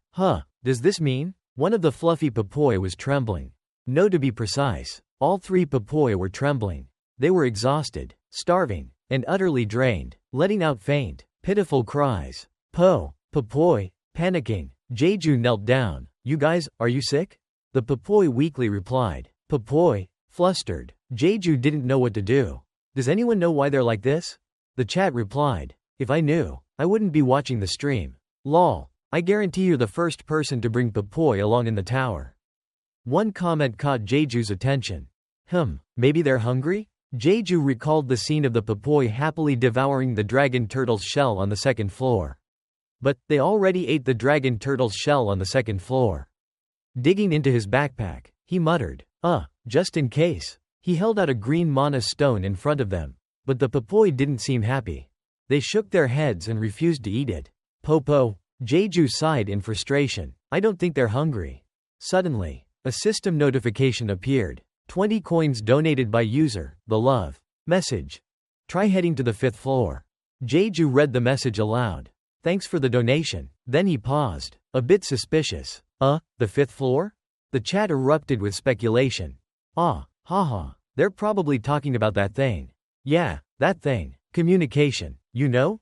Does this mean? One of the fluffy Papoi was trembling. No, to be precise, all three Papoi were trembling. They were exhausted, starving, and utterly drained, letting out faint, pitiful cries. Papoi. Panicking, Jeju knelt down. You guys, are you sick? The Papoi weakly replied. Papoi. Flustered, Jeju didn't know what to do. Does anyone know why they're like this? The chat replied. If I knew, I wouldn't be watching the stream. Lol. I guarantee you're the first person to bring Papoi along in the tower. One comment caught Jeju's attention. Maybe they're hungry? Jeju recalled the scene of the Papoi happily devouring the dragon turtle's shell on the second floor. But, they already ate the dragon turtle's shell on the second floor. Digging into his backpack, he muttered, just in case. He held out a green mana stone in front of them. But the Papoi didn't seem happy. They shook their heads and refused to eat it. Popo. Jeju sighed in frustration. I don't think they're hungry. Suddenly, a system notification appeared. 20 coins donated by user, the love. Message. Try heading to the 5th floor. Jeju read the message aloud. Thanks for the donation. Then he paused, a bit suspicious. The 5th floor? The chat erupted with speculation. Haha. They're probably talking about that thing. Yeah, that thing. Communication. You know?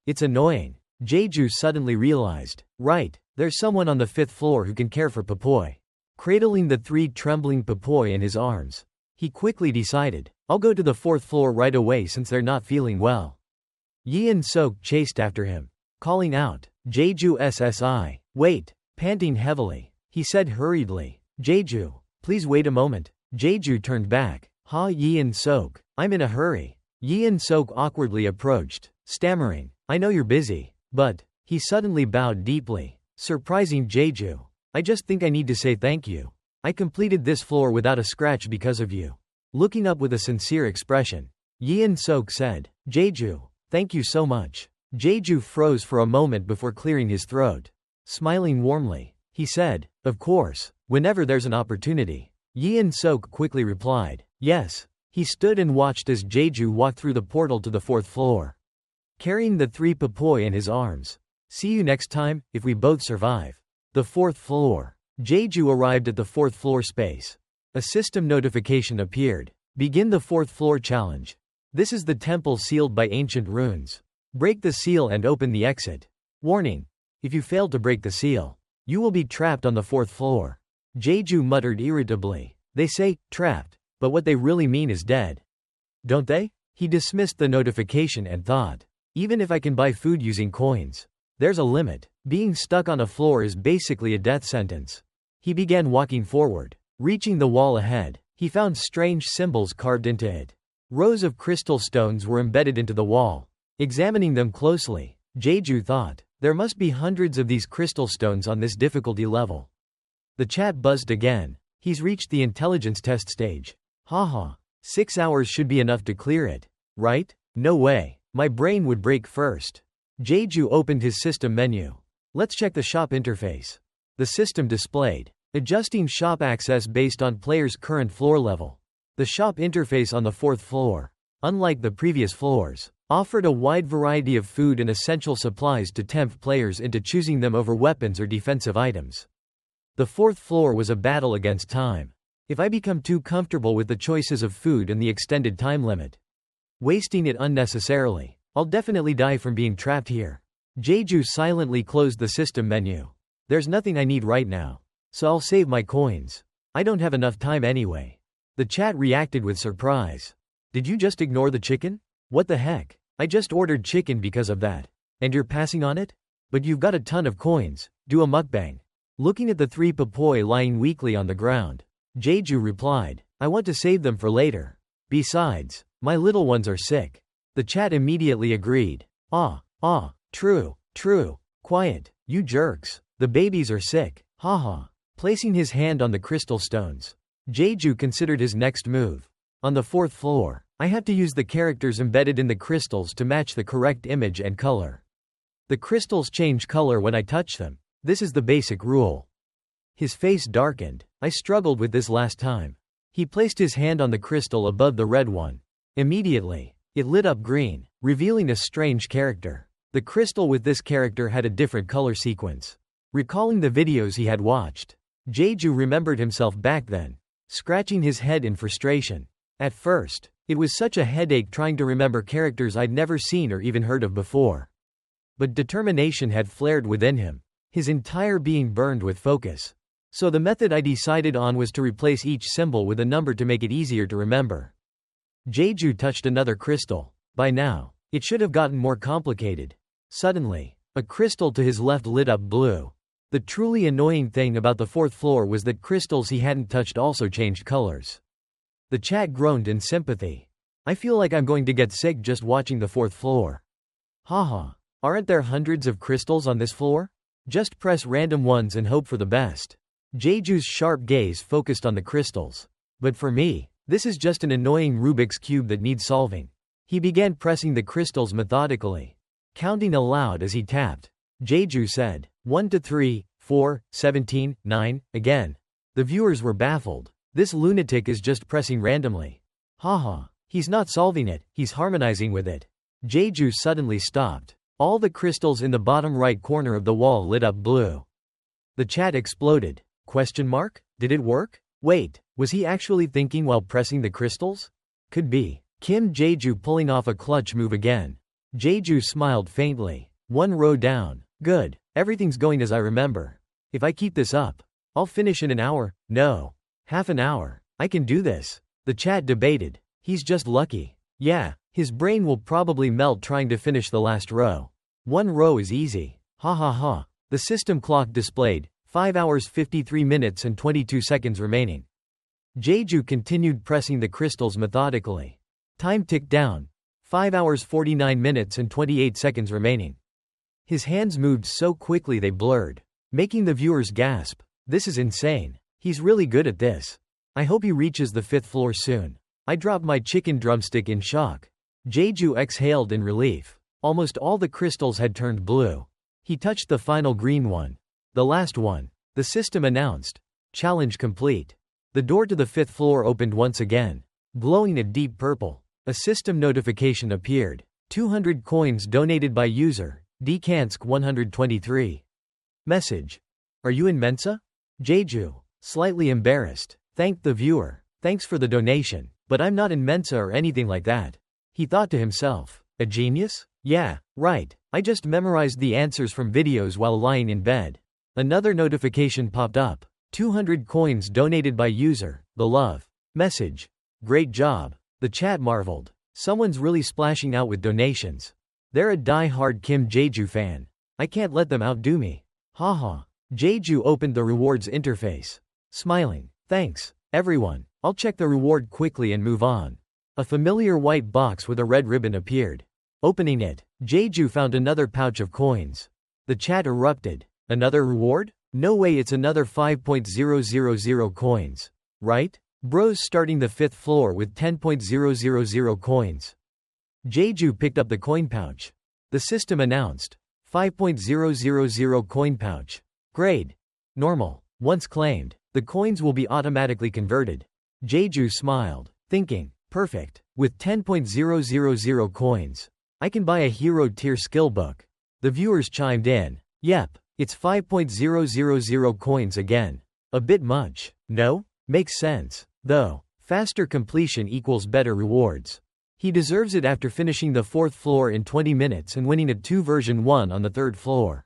It's annoying. Jeju suddenly realized. Right, there's someone on the 5th floor who can care for Papoi. Cradling the 3 trembling Papoi in his arms, he quickly decided, I'll go to the 4th floor right away since they're not feeling well. Yi and Sok chased after him, calling out, Jeju SSI. Wait. Panting heavily, he said hurriedly, Jeju, please wait a moment. Jeju turned back. Yi and Sok, I'm in a hurry. Yi and Sok awkwardly approached, stammering, I know you're busy, but, he suddenly bowed deeply, surprising Jeju. I just think I need to say thank you. I completed this floor without a scratch because of you. Looking up with a sincere expression, Yi and Sok said, Jeju, thank you so much. Jeju froze for a moment before clearing his throat. Smiling warmly, he said, of course, whenever there's an opportunity. Yi and Sok quickly replied, yes. He stood and watched as Jeju walked through the portal to the 4th floor, carrying the 3 Papoi in his arms. See you next time, if we both survive. The 4th floor. Jeju arrived at the 4th floor space. A system notification appeared. Begin the 4th floor challenge. This is the temple sealed by ancient runes. Break the seal and open the exit. Warning. If you fail to break the seal, you will be trapped on the 4th floor. Jeju muttered irritably. They say, trapped, but what they really mean is dead. Don't they? He dismissed the notification and thought. Even if I can buy food using coins, there's a limit. Being stuck on a floor is basically a death sentence. He began walking forward. Reaching the wall ahead, he found strange symbols carved into it. Rows of crystal stones were embedded into the wall. Examining them closely, Jeju thought, there must be hundreds of these crystal stones on this difficulty level. The chat buzzed again. He's reached the intelligence test stage. Haha. 6 hours should be enough to clear it. Right? No way. My brain would break first. Jeju opened his system menu. Let's check the shop interface. The system displayed. Adjusting shop access based on player's current floor level. The shop interface on the 4th floor, unlike the previous floors, offered a wide variety of food and essential supplies to tempt players into choosing them over weapons or defensive items. The 4th floor was a battle against time. If I become too comfortable with the choices of food and the extended time limit, wasting it unnecessarily, I'll definitely die from being trapped here. Jeju silently closed the system menu. There's nothing I need right now, so I'll save my coins. I don't have enough time anyway. The chat reacted with surprise. Did you just ignore the chicken? What the heck? I just ordered chicken because of that. And you're passing on it? But you've got a ton of coins. Do a mukbang. Looking at the 3 Papoi lying weakly on the ground, Jeju replied, I want to save them for later. Besides, my little ones are sick. The chat immediately agreed. True. Quiet, you jerks. The babies are sick. Haha. Placing his hand on the crystal stones, Jeju considered his next move. On the 4th floor, I have to use the characters embedded in the crystals to match the correct image and color. The crystals change color when I touch them. This is the basic rule. His face darkened. I struggled with this last time. He placed his hand on the crystal above the red one. Immediately, it lit up green, revealing a strange character. The crystal with this character had a different color sequence. Recalling the videos he had watched, Jeju remembered himself back then, scratching his head in frustration. At first, it was such a headache trying to remember characters I'd never seen or even heard of before. But determination had flared within him. His entire being burned with focus. So the method I decided on was to replace each symbol with a number to make it easier to remember. Jeju touched another crystal. By now, it should have gotten more complicated. Suddenly, a crystal to his left lit up blue. The truly annoying thing about the fourth floor was that crystals he hadn't touched also changed colors. The chat groaned in sympathy. I feel like I'm going to get sick just watching the fourth floor. Haha, aren't there hundreds of crystals on this floor? Just press random ones and hope for the best. Jeju's sharp gaze focused on the crystals. But for me, this is just an annoying Rubik's Cube that needs solving. He began pressing the crystals methodically, counting aloud as he tapped. Jeju said, 1 to 3, 4, 17, 9, again. The viewers were baffled. This lunatic is just pressing randomly. Haha, he's not solving it, he's harmonizing with it. Jeju suddenly stopped. All the crystals in the bottom right corner of the wall lit up blue. The chat exploded. Question mark? Did it work? Wait, was he actually thinking while pressing the crystals? Could be. Kim Jeju pulling off a clutch move again. Jeju smiled faintly. 1 row down. Good. Everything's going as I remember. If I keep this up, I'll finish in an hour. No. Half an hour. I can do this. The chat debated. He's just lucky. Yeah, his brain will probably melt trying to finish the last row. 1 row is easy. Ha ha ha. The system clock displayed 5 hours 53 minutes and 22 seconds remaining. Jeju continued pressing the crystals methodically. Time ticked down. 5 hours 49 minutes and 28 seconds remaining. His hands moved so quickly they blurred, making the viewers gasp. This is insane. He's really good at this. I hope he reaches the 5th floor soon. I dropped my chicken drumstick in shock. Jeju exhaled in relief. Almost all the crystals had turned blue. He touched the final green one. The last one. The system announced. Challenge complete. The door to the 5th floor opened once again, glowing a deep purple. A system notification appeared. 200 coins donated by user, Dkansk 123. Message. Are you in Mensa? Jeju, slightly embarrassed, thanked the viewer. Thanks for the donation, but I'm not in Mensa or anything like that. He thought to himself. A genius? Yeah, right. I just memorized the answers from videos while lying in bed. Another notification popped up. 200 coins donated by user, the love. Message. Great job. The chat marveled. Someone's really splashing out with donations. They're a die-hard Kim Jeju fan. I can't let them outdo me. Haha. Jeju opened the rewards interface. Smiling. Thanks, everyone. I'll check the reward quickly and move on. A familiar white box with a red ribbon appeared. Opening it, Jeju found another pouch of coins. The chat erupted. Another reward? No way, it's another 5.000 coins. Right? Bros starting the 5th floor with 10.000 coins. Jeju picked up the coin pouch. The system announced. 5.000 coin pouch. Grade. Normal. Once claimed, the coins will be automatically converted. Jeju smiled, thinking, perfect. With 10.000 coins, I can buy a hero tier skill book. The viewers chimed in. Yep, it's 5.000 coins again. A bit much. No? Makes sense. Though, faster completion equals better rewards. He deserves it after finishing the 4th floor in 20 minutes and winning a 2 version 1 on the 3rd floor.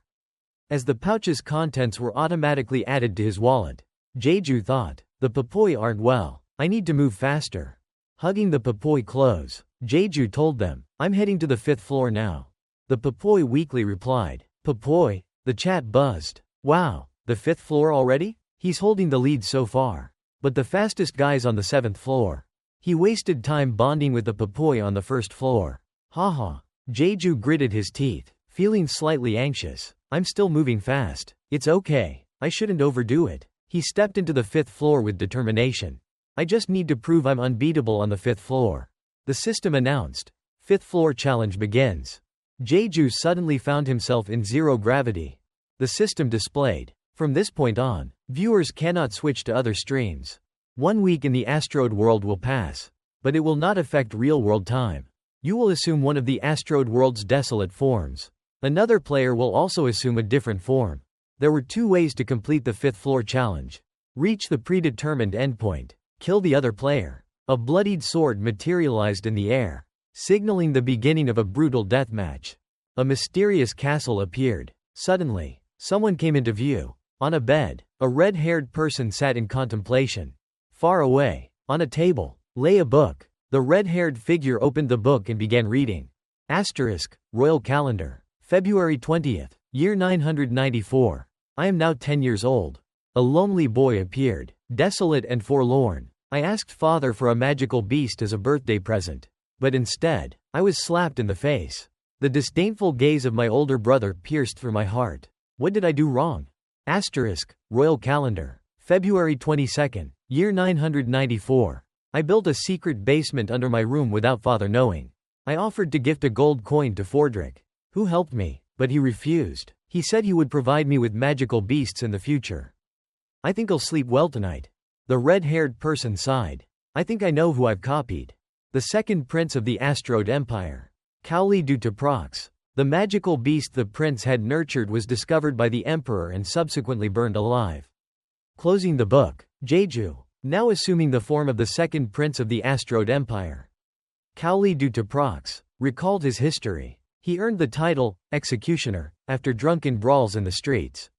As the pouch's contents were automatically added to his wallet, Jeju thought, the papoi aren't well. I need to move faster. Hugging the papoi clothes, Jeju told them, I'm heading to the 5th floor now. The papoi weakly replied, Papoi? The chat buzzed. Wow, the 5th floor already? He's holding the lead so far. But the fastest guy's on the 7th floor. He wasted time bonding with the papoi on the 1st floor. Haha. Jeju gritted his teeth, feeling slightly anxious. I'm still moving fast. It's okay. I shouldn't overdo it. He stepped into the 5th floor with determination. I just need to prove I'm unbeatable on the 5th floor. The system announced. 5th floor challenge begins. Jeju suddenly found himself in zero gravity. The system displayed. From this point on, viewers cannot switch to other streams. 1 week in the asteroid world will pass, but it will not affect real-world time. You will assume one of the asteroid world's desolate forms. Another player will also assume a different form. There were 2 ways to complete the 5th floor challenge. Reach the predetermined endpoint. Kill the other player. A bloodied sword materialized in the air, signaling the beginning of a brutal deathmatch. A mysterious castle appeared. Suddenly, someone came into view. On a bed, a red-haired person sat in contemplation. Far away, on a table, lay a book. The red-haired figure opened the book and began reading. Royal Calendar. February 20th, year 994. I am now 10 years old. A lonely boy appeared, desolate and forlorn. I asked father for a magical beast as a birthday present. But instead, I was slapped in the face. The disdainful gaze of my older brother pierced through my heart. What did I do wrong? Royal Calendar. February 22nd, year 994. I built a secret basement under my room without father knowing. I offered to gift a gold coin to Fordrick, who helped me, but he refused. He said he would provide me with magical beasts in the future. I think I'll sleep well tonight. The red-haired person sighed. I think I know who I've copied. The second prince of the asteroid empire. Cowley du Teprox. The magical beast the prince had nurtured was discovered by the emperor and subsequently burned alive. Closing the book, Jeju, now assuming the form of the second prince of the asteroid empire. Cowley du Teprox recalled his history. He earned the title, Executioner, after drunken brawls in the streets.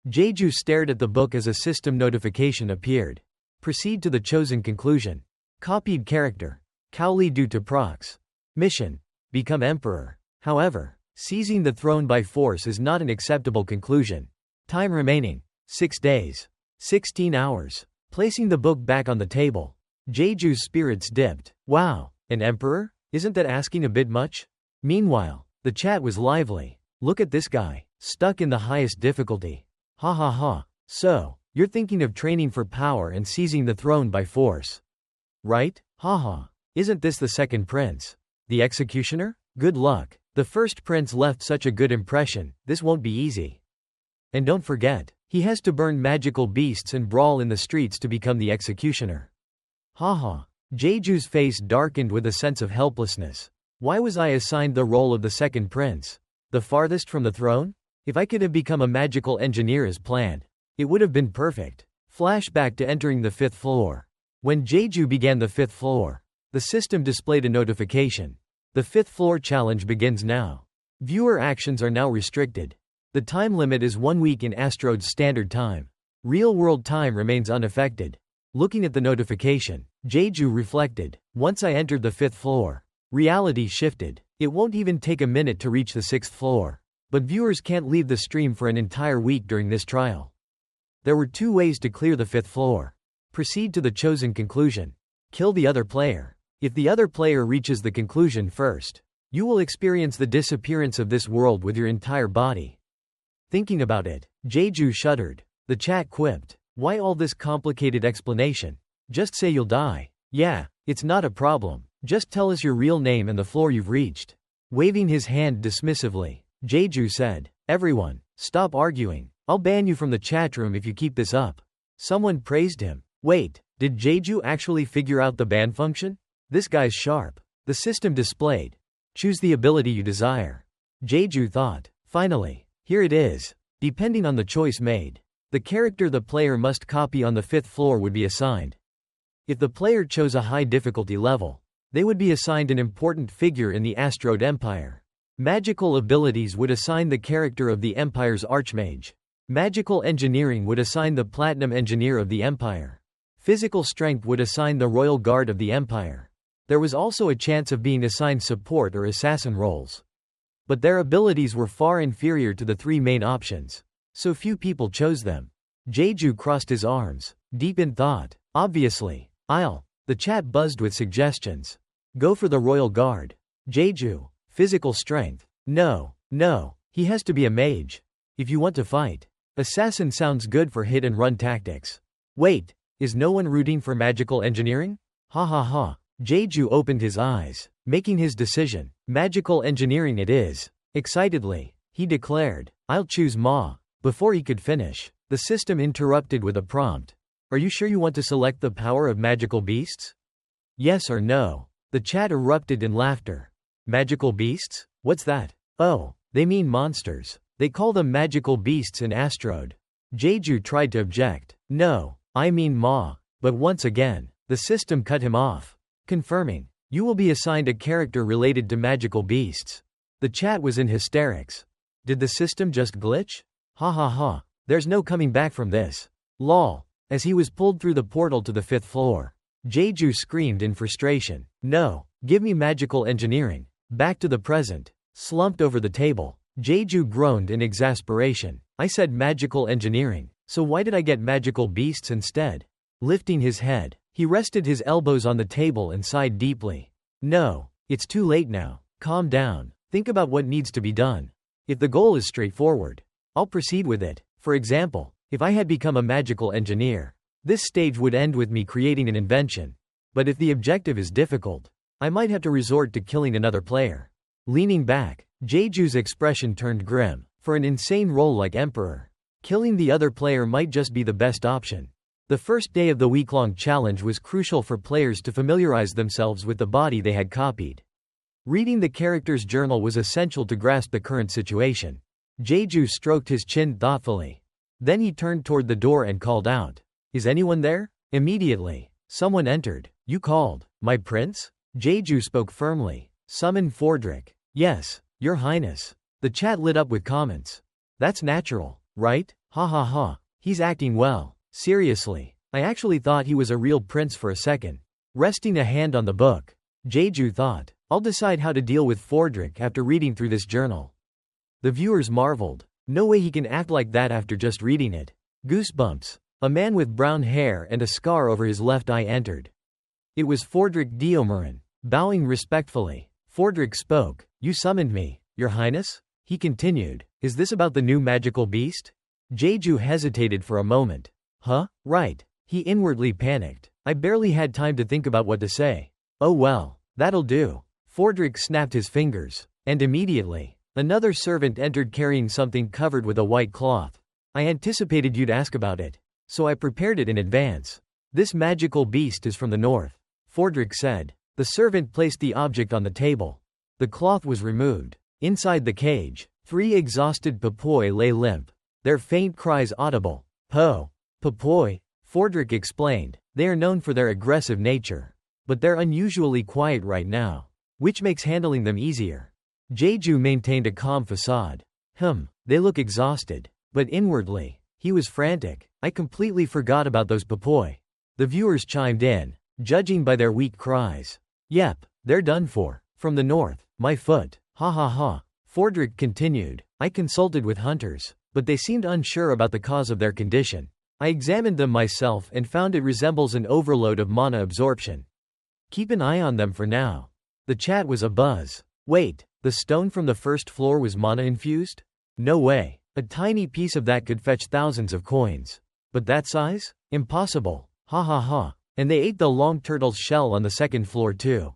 Jeju stared at the book as a system notification appeared. Proceed to the chosen conclusion. Copied character. Cowley du Teprox. Mission. Become emperor. However, seizing the throne by force is not an acceptable conclusion. Time remaining. 6 days. 16 hours. Placing the book back on the table, Jeju's spirits dipped. Wow, an emperor? Isn't that asking a bit much? Meanwhile, the chat was lively. Look at this guy, stuck in the highest difficulty. Ha ha ha. So, you're thinking of training for power and seizing the throne by force. Right? Ha ha. Isn't this the second prince? The executioner? Good luck. The first prince left such a good impression, this won't be easy. And don't forget, he has to burn magical beasts and brawl in the streets to become the executioner. Haha. Jeju's face darkened with a sense of helplessness. Why was I assigned the role of the second prince? The farthest from the throne? If I could have become a magical engineer as planned, it would have been perfect. Flashback to entering the 5th floor. When Jeju began the 5th floor, the system displayed a notification. The 5th floor challenge begins now. Viewer actions are now restricted. The time limit is 1 week in asteroid standard time. Real-world time remains unaffected. Looking at the notification, Jeju reflected. Once I entered the 5th floor, reality shifted. It won't even take a minute to reach the 6th floor. But viewers can't leave the stream for an entire week during this trial. There were 2 ways to clear the 5th floor. Proceed to the chosen conclusion. Kill the other player. If the other player reaches the conclusion first, you will experience the disappearance of this world with your entire body. Thinking about it, Jeju shuddered. The chat quipped. Why all this complicated explanation? Just say you'll die. Yeah, it's not a problem. Just tell us your real name and the floor you've reached. Waving his hand dismissively, Jeju said, everyone, stop arguing. I'll ban you from the chat room if you keep this up. Someone praised him. Wait, did Jeju actually figure out the ban function? This guy's sharp. The system displayed. Choose the ability you desire. Jeju thought. Finally, here it is. Depending on the choice made, the character the player must copy on the 5th floor would be assigned. If the player chose a high difficulty level, they would be assigned an important figure in the asteroid empire. Magical abilities would assign the character of the empire's archmage. Magical engineering would assign the platinum engineer of the empire. Physical strength would assign the royal guard of the empire. There was also a chance of being assigned support or assassin roles. But their abilities were far inferior to the 3 main options. So few people chose them. Jeju crossed his arms, deep in thought. Obviously, The chat buzzed with suggestions. Go for the royal guard. Jeju. Physical strength. No, he has to be a mage. If you want to fight. Assassin sounds good for hit and run tactics. Wait, is no one rooting for magical engineering? Ha ha ha. Jeju opened his eyes, making his decision. Magical engineering it is. Excitedly, he declared, I'll choose Ma. Before he could finish, The system interrupted with a prompt. Are you sure you want to select the power of magical beasts? Yes or no? The chat erupted in laughter. Magical beasts? What's that? Oh, they mean monsters. They call them magical beasts in Astrode. Jeju tried to object. No, I mean Ma. But once again, the system cut him off, confirming, you will be assigned a character related to magical beasts. The chat was in hysterics. Did the system just glitch? Ha ha ha. There's no coming back from this. Lol. As he was pulled through the portal to the 5th floor, Jeju screamed in frustration. No, give me magical engineering. Back to the present. Slumped over the table, Jeju groaned in exasperation. I said magical engineering, so why did I get magical beasts instead? Lifting his head, he rested his elbows on the table and sighed deeply. No, it's too late now. Calm down. Think about what needs to be done. If the goal is straightforward, I'll proceed with it. For example, if I had become a magical engineer, this stage would end with me creating an invention. But if the objective is difficult, I might have to resort to killing another player. Leaning back, Jeju's expression turned grim. For an insane role like Emperor, killing the other player might just be the best option. The first day of the week-long challenge was crucial for players to familiarize themselves with the body they had copied. Reading the character's journal was essential to grasp the current situation. Jeju stroked his chin thoughtfully. Then he turned toward the door and called out, "Is anyone there?" Immediately, someone entered. "You called, my prince?" Jeju spoke firmly. "Summon Fordrick." "Yes, your highness." The chat lit up with comments. "That's natural, right? Ha ha ha. He's acting well. Seriously, I actually thought he was a real prince for a second." Resting a hand on the book, Jeju thought, I'll decide how to deal with Fordrick after reading through this journal. The viewers marveled. No way he can act like that after just reading it. Goosebumps. A man with brown hair and a scar over his left eye entered. It was Fordrick Diomarin. Bowing respectfully, Fordrick spoke. "You summoned me, your highness?" He continued, "Is this about the new magical beast?" Jeju hesitated for a moment. "Huh? Right." He inwardly panicked. "I barely had time to think about what to say." "Oh well, that'll do." Fordrick snapped his fingers. And immediately, another servant entered carrying something covered with a white cloth. "I anticipated you'd ask about it, so I prepared it in advance. This magical beast is from the north," Fordrick said. The servant placed the object on the table. The cloth was removed. Inside the cage, 3 exhausted Papoi lay limp, their faint cries audible. Papoi, Fordrick explained. They are known for their aggressive nature. But they're unusually quiet right now, which makes handling them easier. Jeju maintained a calm facade. They look exhausted. But inwardly, he was frantic. "I completely forgot about those Papoi." The viewers chimed in, judging by their weak cries. "Yep, they're done for. From the north, my foot. Ha ha ha." Fordrick continued. "I consulted with hunters, but they seemed unsure about the cause of their condition. I examined them myself and found it resembles an overload of mana absorption. Keep an eye on them for now." The chat was abuzz. Wait, the stone from the first floor was mana infused? No way. A tiny piece of that could fetch thousands of coins. But that size? Impossible. Ha ha ha. And they ate the long turtle's shell on the second floor too.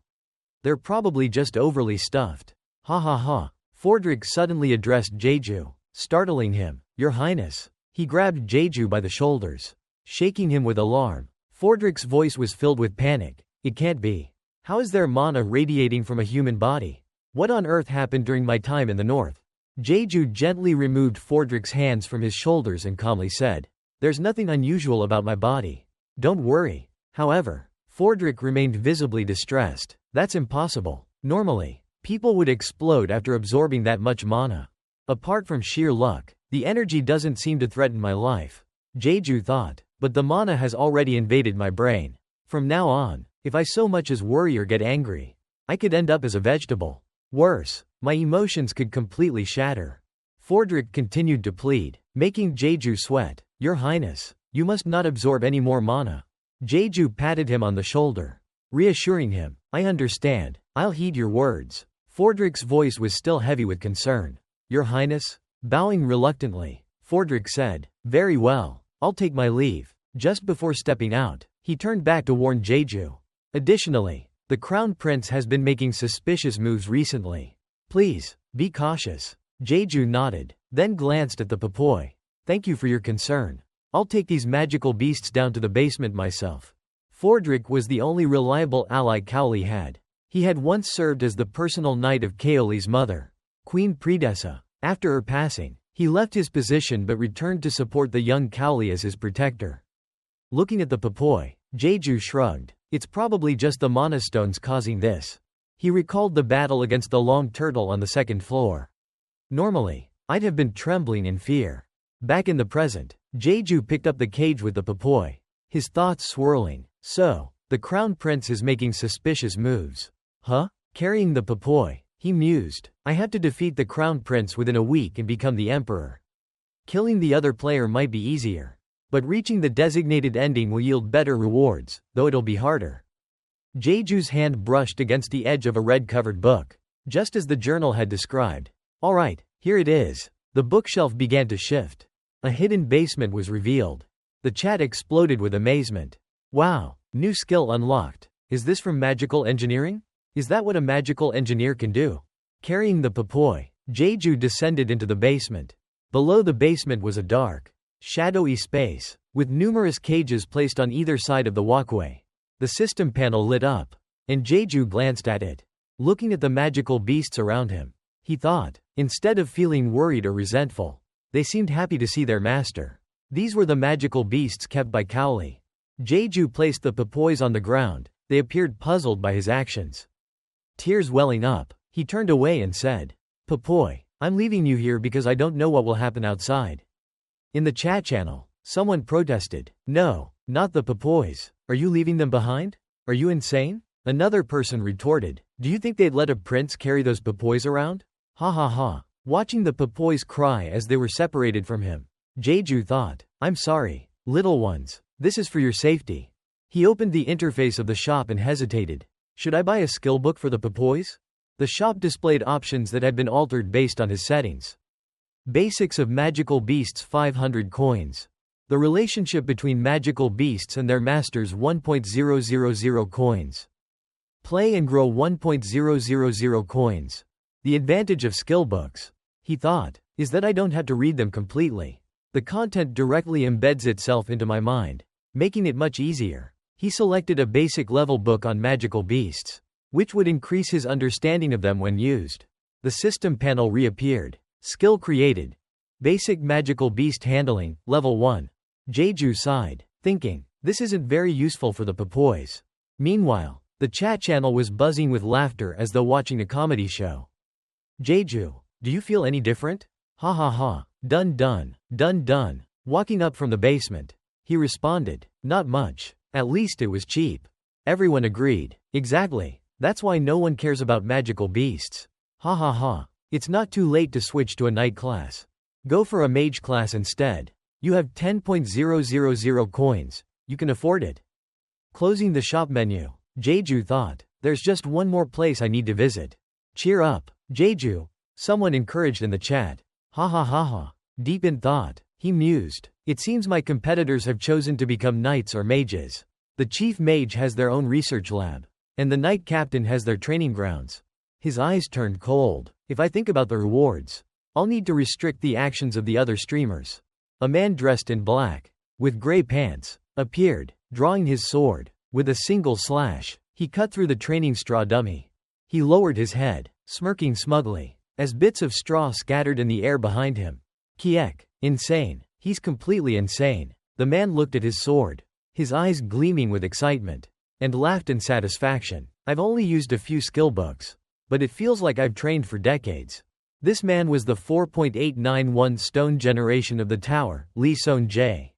They're probably just overly stuffed. Ha ha ha. Fordrick suddenly addressed Jeju, startling him. "Your highness." He grabbed Jeju by the shoulders, shaking him with alarm. Fordrick's voice was filled with panic. "It can't be. How is there mana radiating from a human body? What on earth happened during my time in the north?" Jeju gently removed Fordrick's hands from his shoulders and calmly said, "There's nothing unusual about my body. Don't worry." However, Fordrick remained visibly distressed. "That's impossible. Normally, people would explode after absorbing that much mana. Apart from sheer luck, the energy doesn't seem to threaten my life." Jeju thought, "But the mana has already invaded my brain. From now on, if I so much as worry or get angry, I could end up as a vegetable. Worse, my emotions could completely shatter." Fordrick continued to plead, making Jeju sweat. "Your highness, you must not absorb any more mana." Jeju patted him on the shoulder, reassuring him, "I understand. I'll heed your words." Fordrick's voice was still heavy with concern. "Your highness?" Bowing reluctantly, Fordrick said, "Very well, I'll take my leave." Just before stepping out, he turned back to warn Jeju. "Additionally, the Crown Prince has been making suspicious moves recently. Please, be cautious." Jeju nodded, then glanced at the Papoi. "Thank you for your concern. I'll take these magical beasts down to the basement myself. Fordrick was the only reliable ally Cowley had. He had once served as the personal knight of Kaoli's mother, Queen Predessa. After her passing, he left his position but returned to support the young Cowley as his protector. Looking at the Papoy, Jeju shrugged. It's probably just the mana stones causing this. He recalled the battle against the long turtle on the second floor. Normally, I'd have been trembling in fear. Back in the present, Jeju picked up the cage with the Papoy, his thoughts swirling. So, the crown prince is making suspicious moves. Huh? Carrying the Papoy, he mused. I have to defeat the crown prince within a week and become the emperor. Killing the other player might be easier, but reaching the designated ending will yield better rewards, though it'll be harder. Jeju's hand brushed against the edge of a red-covered book, just as the journal had described. All right, here it is. The bookshelf began to shift. A hidden basement was revealed. The chat exploded with amazement. Wow, new skill unlocked. Is this from magical engineering? Is that what a magical engineer can do? Carrying the Papoy, Jeju descended into the basement. Below the basement was a dark, shadowy space, with numerous cages placed on either side of the walkway. The system panel lit up, and Jeju glanced at it. Looking at the magical beasts around him, he thought, instead of feeling worried or resentful, they seemed happy to see their master. These were the magical beasts kept by Cowley. Jeju placed the Papoys on the ground. They appeared puzzled by his actions. Tears welling up, he turned away and said, Papoy, I'm leaving you here because I don't know what will happen outside. In the chat channel, someone protested, No, not the Papoys. Are you leaving them behind? Are you insane? Another person retorted, Do you think they'd let a prince carry those Papoys around? Ha ha ha. Watching the Papoys cry as they were separated from him, Jeju thought, I'm sorry, little ones. This is for your safety. He opened the interface of the shop and hesitated. Should I buy a skill book for the Papoys? The shop displayed options that had been altered based on his settings. Basics of magical beasts 500 coins. The relationship between magical beasts and their masters 1.000 coins. Play and grow 1.000 coins. The advantage of skill books, he thought, is that I don't have to read them completely. The content directly embeds itself into my mind, making it much easier. He selected a basic level book on magical beasts, which would increase his understanding of them when used. The system panel reappeared. Skill created. Basic magical beast handling, level 1. Jeju sighed, thinking, this isn't very useful for the Papoys. Meanwhile, the chat channel was buzzing with laughter as though watching a comedy show. Jeju, do you feel any different? Ha ha ha. Done done. Done done. Walking up from the basement, he responded, Not much. At least it was cheap. Everyone agreed. Exactly. That's why no one cares about magical beasts. Ha ha ha. It's not too late to switch to a knight class. Go for a mage class instead. You have 10.000 coins. You can afford it. Closing the shop menu, Jeju thought, there's just one more place I need to visit. Cheer up, Jeju. Someone encouraged in the chat. Ha ha ha ha. Deep in thought, he mused. It seems my competitors have chosen to become knights or mages. The chief mage has their own research lab, and the knight captain has their training grounds. His eyes turned cold. If I think about the rewards, I'll need to restrict the actions of the other streamers. A man dressed in black, with gray pants, appeared, drawing his sword. With a single slash, he cut through the training straw dummy. He lowered his head, smirking smugly, as bits of straw scattered in the air behind him. Kiek, insane. He's completely insane. The man looked at his sword, his eyes gleaming with excitement, and laughed in satisfaction. I've only used a few skill books, but it feels like I've trained for decades. This man was the 4.891 stone generation of the tower, Lee Seon-jae.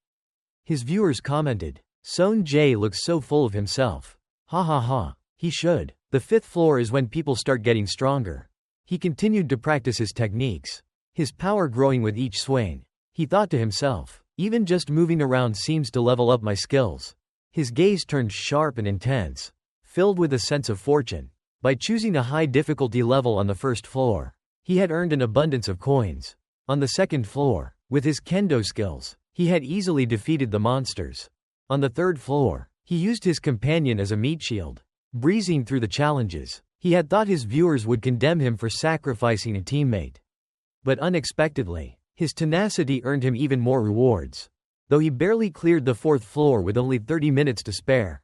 His viewers commented, Seon-jae looks so full of himself. Ha ha ha. He should. The 5th floor is when people start getting stronger. He continued to practice his techniques, his power growing with each swing. He thought to himself, even just moving around seems to level up my skills. His gaze turned sharp and intense, filled with a sense of fortune. By choosing a high difficulty level on the 1st floor, he had earned an abundance of coins. On the 2nd floor, with his kendo skills, he had easily defeated the monsters. On the 3rd floor, he used his companion as a meat shield, breezing through the challenges. He had thought his viewers would condemn him for sacrificing a teammate. But unexpectedly, his tenacity earned him even more rewards. though he barely cleared the 4th floor with only 30 minutes to spare.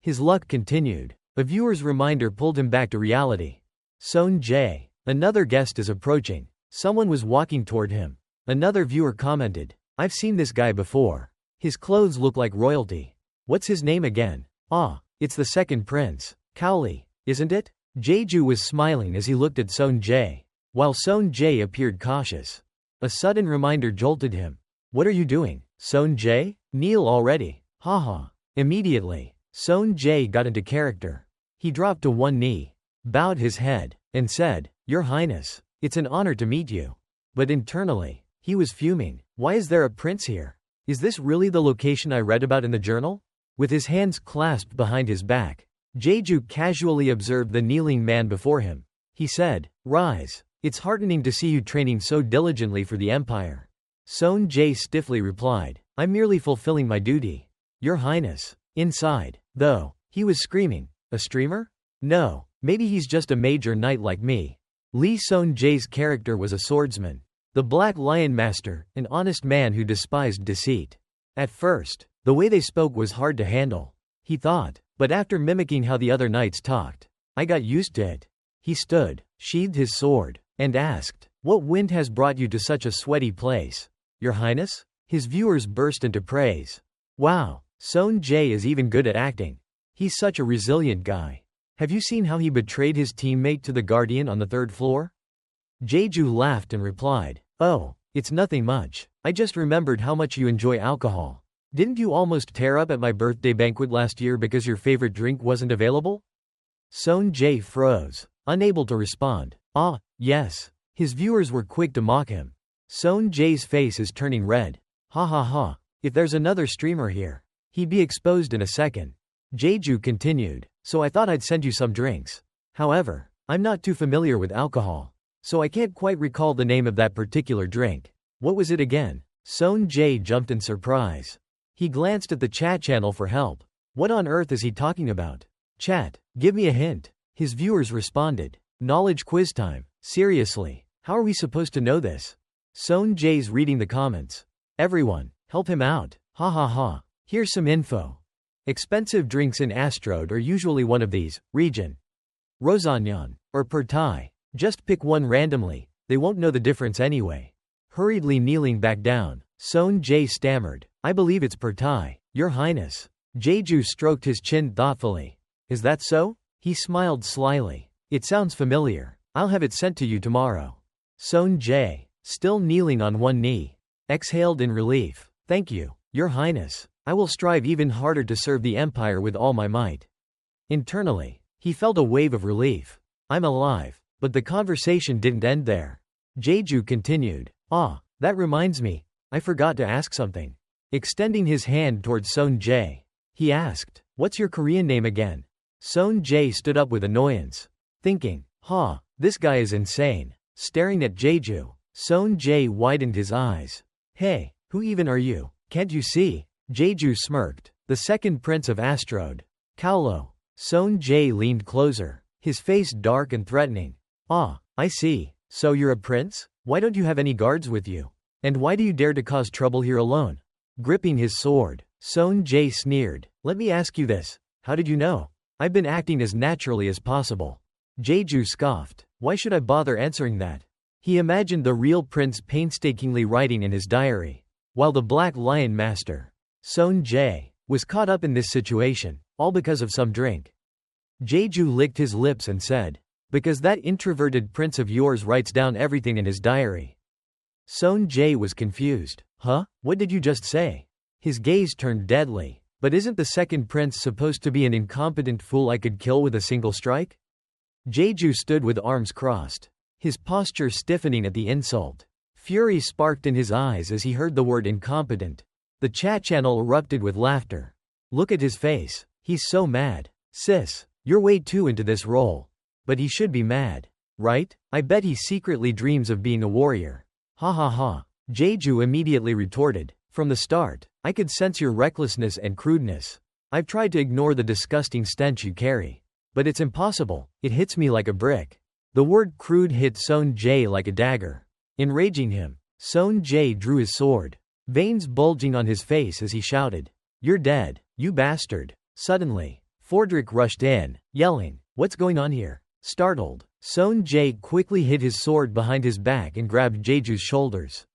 His luck continued. A viewer's reminder pulled him back to reality. Son Jae. Another guest is approaching. Someone was walking toward him. Another viewer commented, I've seen this guy before. His clothes look like royalty. What's his name again? Ah, it's the second prince. Cowley, isn't it? Jeju was smiling as he looked at Son Jae, while Son Jae appeared cautious. A sudden reminder jolted him. What are you doing, Son Jae? Kneel already. Haha. Immediately, Son Jae got into character. He dropped to one knee, bowed his head, and said, Your Highness, it's an honor to meet you. But internally, he was fuming. Why is there a prince here? Is this really the location I read about in the journal? With his hands clasped behind his back, Jeju casually observed the kneeling man before him. He said, Rise. It's heartening to see you training so diligently for the empire. Son Jae stiffly replied, I'm merely fulfilling my duty. Your Highness. Inside, though, he was screaming, a streamer? No, maybe he's just a major knight like me. Lee Son Jae's character was a swordsman. The Black Lion Master, an honest man who despised deceit. At first, the way they spoke was hard to handle, he thought, but after mimicking how the other knights talked, I got used to it. He stood, sheathed his sword, and asked, What wind has brought you to such a sweaty place? Your Highness? His viewers burst into praise. Wow, Son Jae is even good at acting. He's such a resilient guy. Have you seen how he betrayed his teammate to the Guardian on the 3rd floor? Jeju laughed and replied, Oh, it's nothing much. I just remembered how much you enjoy alcohol. Didn't you almost tear up at my birthday banquet last year because your favorite drink wasn't available? Son Jae froze, unable to respond. Ah, yes. His viewers were quick to mock him. Son Jae's face is turning red. Ha ha ha. If there's another streamer here, he'd be exposed in a second. Jeju continued, So I thought I'd send you some drinks. However, I'm not too familiar with alcohol, so I can't quite recall the name of that particular drink. What was it again? Son Jae jumped in surprise. He glanced at the chat channel for help. What on earth is he talking about? Chat, give me a hint. His viewers responded. Knowledge quiz time. Seriously, how are we supposed to know this? Son Jae's reading the comments. Everyone, help him out. Ha ha ha. Here's some info. Expensive drinks in Astrode are usually one of these, region, Rosanyan, or Pertai. Just pick one randomly, they won't know the difference anyway. Hurriedly kneeling back down, Son Jae stammered, I believe it's Pertai, Your Highness. Jeju stroked his chin thoughtfully. Is that so? He smiled slyly. It sounds familiar. I'll have it sent to you tomorrow. Son Jae, still kneeling on one knee, exhaled in relief. Thank you, Your Highness. I will strive even harder to serve the Empire with all my might. Internally, he felt a wave of relief. I'm alive. But the conversation didn't end there. Jeju continued. Ah, that reminds me. I forgot to ask something. Extending his hand towards Son Jae, he asked, What's your Korean name again? Son Jae stood up with annoyance, thinking, this guy is insane. Staring at Jeju, Son Jae widened his eyes. Hey, who even are you? Can't you see? Jeju smirked. The second prince of Astrode. Kowlow. Son Jae leaned closer, his face dark and threatening. Ah, I see. So you're a prince? Why don't you have any guards with you? And why do you dare to cause trouble here alone? Gripping his sword, Son Jae sneered. Let me ask you this. How did you know? I've been acting as naturally as possible. Jeju scoffed. Why should I bother answering that? He imagined the real prince painstakingly writing in his diary, while the Black Lion Master, Son Jae, was caught up in this situation, all because of some drink. Jeju licked his lips and said, Because that introverted prince of yours writes down everything in his diary. Son Jae was confused. Huh? What did you just say? His gaze turned deadly. But isn't the second prince supposed to be an incompetent fool I could kill with a single strike? Jeju stood with arms crossed, his posture stiffening at the insult. Fury sparked in his eyes as he heard the word incompetent. The chat channel erupted with laughter. Look at his face. He's so mad. Sis, you're way too into this role. But he should be mad, right? I bet he secretly dreams of being a warrior. Ha ha ha. Jeju immediately retorted. From the start, I could sense your recklessness and crudeness. I've tried to ignore the disgusting stench you carry. But it's impossible. It hits me like a brick. The word crude hit Son Jae like a dagger. Enraging him, Son Jae drew his sword. veins bulging on his face as he shouted, "You're dead, you bastard." Suddenly, Fordrick rushed in, yelling, "What's going on here?" Startled, Sonjay quickly hid his sword behind his back and grabbed Jeju's shoulders.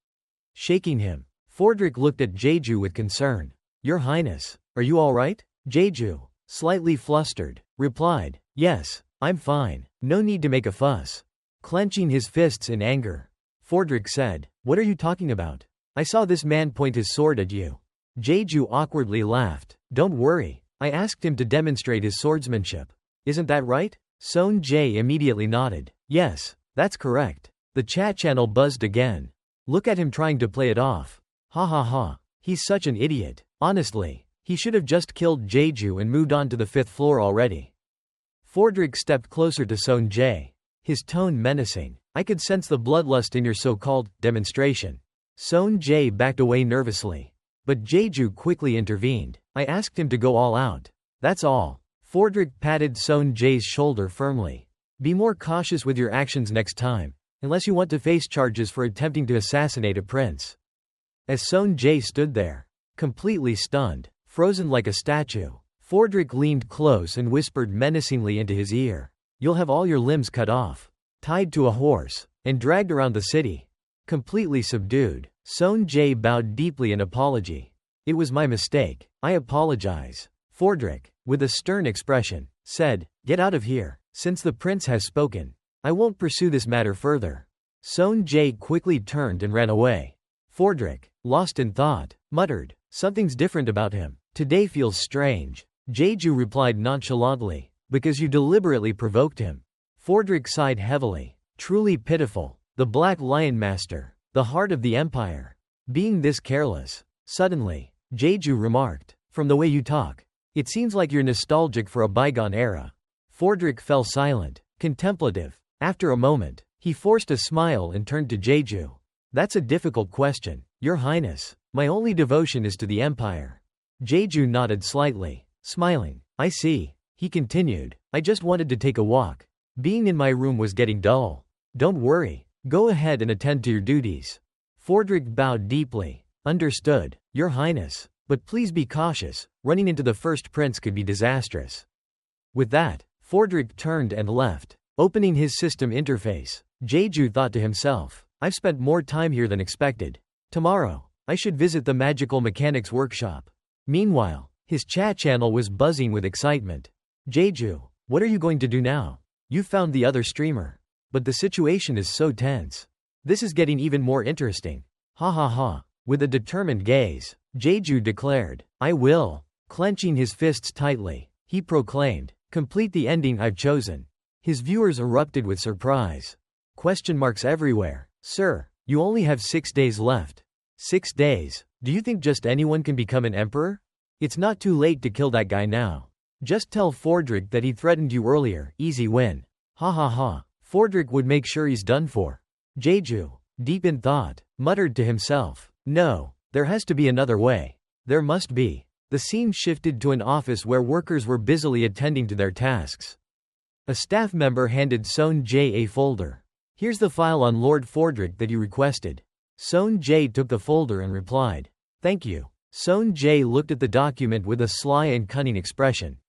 Shaking him, Fordrick looked at Jeju with concern. "Your Highness, are you all right?" Jeju, slightly flustered, replied, "Yes, I'm fine, no need to make a fuss." Clenching his fists in anger, Fordrick said, "What are you talking about? I saw this man point his sword at you." Jeju awkwardly laughed. "Don't worry, I asked him to demonstrate his swordsmanship. Isn't that right?" Sonjay immediately nodded. "Yes, that's correct." The chat channel buzzed again. "Look at him trying to play it off. Ha ha ha. He's such an idiot. Honestly, he should have just killed Jeju and moved on to the 5th floor already." Fordrick stepped closer to Sonjay, his tone menacing. "I could sense the bloodlust in your so-called demonstration." Sonjay backed away nervously. But Jeju quickly intervened. "I asked him to go all out. That's all." Fordrick patted Sonjay's shoulder firmly. "Be more cautious with your actions next time, unless you want to face charges for attempting to assassinate a prince." As Sonjay stood there, completely stunned, frozen like a statue, Fordrick leaned close and whispered menacingly into his ear, "You'll have all your limbs cut off, tied to a horse, and dragged around the city." Completely subdued, Sonjay bowed deeply in apology. "It was my mistake. I apologize." Fordrick, with a stern expression, said, "Get out of here. Since the prince has spoken, I won't pursue this matter further." Sonjay quickly turned and ran away. Fordrick, lost in thought, muttered, "Something's different about him. Today feels strange." Jeju replied nonchalantly, "Because you deliberately provoked him." Fordrick sighed heavily. Truly pitiful. The Black Lion Master, the heart of the empire, being this careless. Suddenly, Jeju remarked, "From the way you talk, it seems like you're nostalgic for a bygone era." Fordrick fell silent, contemplative. After a moment, he forced a smile and turned to Jeju. "That's a difficult question, Your Highness. My only devotion is to the empire." Jeju nodded slightly, smiling. "I see." He continued, "I just wanted to take a walk. Being in my room was getting dull." "Don't worry. Go ahead and attend to your duties." Fordrick bowed deeply. "Understood, Your Highness. But please be cautious. Running into the first prince could be disastrous." With that, Fordrick turned and left. Opening his system interface, Jeju thought to himself, "I've spent more time here than expected. Tomorrow, I should visit the magical mechanics workshop." Meanwhile, his chat channel was buzzing with excitement. "Jeju, what are you going to do now? You found the other streamer. But the situation is so tense. This is getting even more interesting. Ha ha ha." With a determined gaze, Jeju declared, "I will." Clenching his fists tightly, he proclaimed, "Complete the ending I've chosen." His viewers erupted with surprise. Question marks everywhere. "Sir, you only have 6 days left." 6 days? Do you think just anyone can become an emperor? It's not too late to kill that guy now. Just tell Fordrick that he threatened you earlier, easy win. Ha ha ha. Fordrick would make sure he's done for. Jeju, deep in thought, muttered to himself, "No, there has to be another way. There must be." The scene shifted to an office where workers were busily attending to their tasks. A staff member handed Sonjay a folder. "Here's the file on Lord Fordrick that you requested." Sonjay took the folder and replied, "Thank you." Sonjay looked at the document with a sly and cunning expression.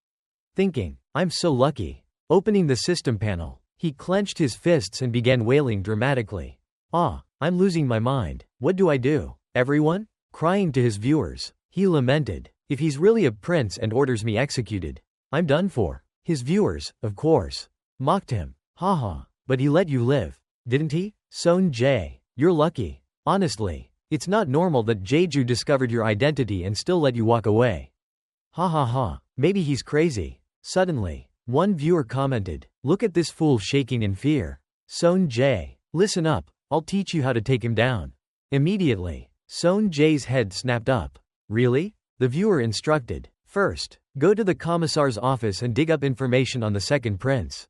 Thinking, "I'm so lucky." Opening the system panel, he clenched his fists and began wailing dramatically. I'm losing my mind. What do I do? Everyone?" Crying to his viewers, he lamented, "If he's really a prince and orders me executed, I'm done for." His viewers, of course, mocked him. "Haha, but he let you live, didn't he? Sonjay, you're lucky. Honestly, it's not normal that Jeju discovered your identity and still let you walk away. Ha ha ha, maybe he's crazy." Suddenly, one viewer commented, "Look at this fool shaking in fear. Sonjay, listen up, I'll teach you how to take him down." Immediately, Sonjay's head snapped up. "Really?" The viewer instructed. "First, go to the commissar's office and dig up information on the second prince.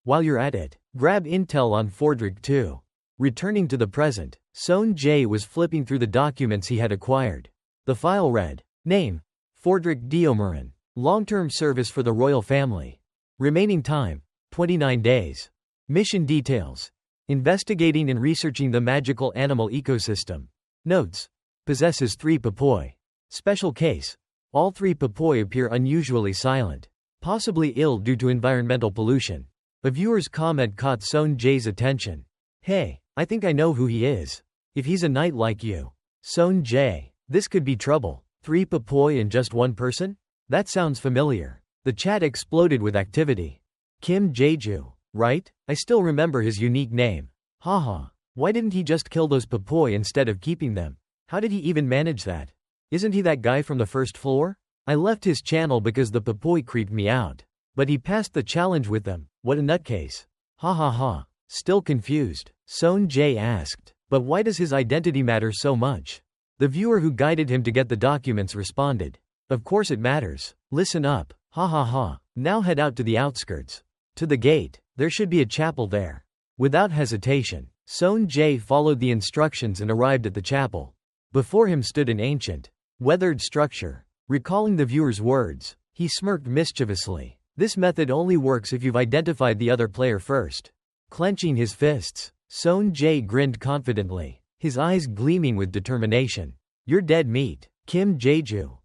While you're at it, grab intel on Fordrick too." Returning to the present, Sonjay was flipping through the documents he had acquired. The file read, Name, Fordrick Diomaran. Long-term service for the royal family. Remaining time, 29 days. Mission details. Investigating and researching the magical animal ecosystem. Notes. Possesses 3 papoi. Special case. All 3 papoi appear unusually silent. Possibly ill due to environmental pollution. A viewer's comment caught Son Jae's attention. Hey, I think I know who he is. If he's a knight like you. Son Jae. This could be trouble. 3 papoi and just 1 person? That sounds familiar. The chat exploded with activity. Kim Jaeju. Right? I still remember his unique name. Haha. Why didn't he just kill those papoi instead of keeping them? How did he even manage that? Isn't he that guy from the first floor? I left his channel because the papoi creeped me out. But he passed the challenge with them. What a nutcase. Ha ha ha. Still confused. Son Jae asked. But why does his identity matter so much? The viewer who guided him to get the documents responded. Of course it matters. Listen up. Ha ha ha. Now head out to the outskirts. To the gate. There should be a chapel there. Without hesitation, Son Jae followed the instructions and arrived at the chapel. Before him stood an ancient, weathered structure. Recalling the viewer's words, he smirked mischievously. This method only works if you've identified the other player first. Clenching his fists, Son Jae grinned confidently, his eyes gleaming with determination. You're dead meat. Kim Jaeju.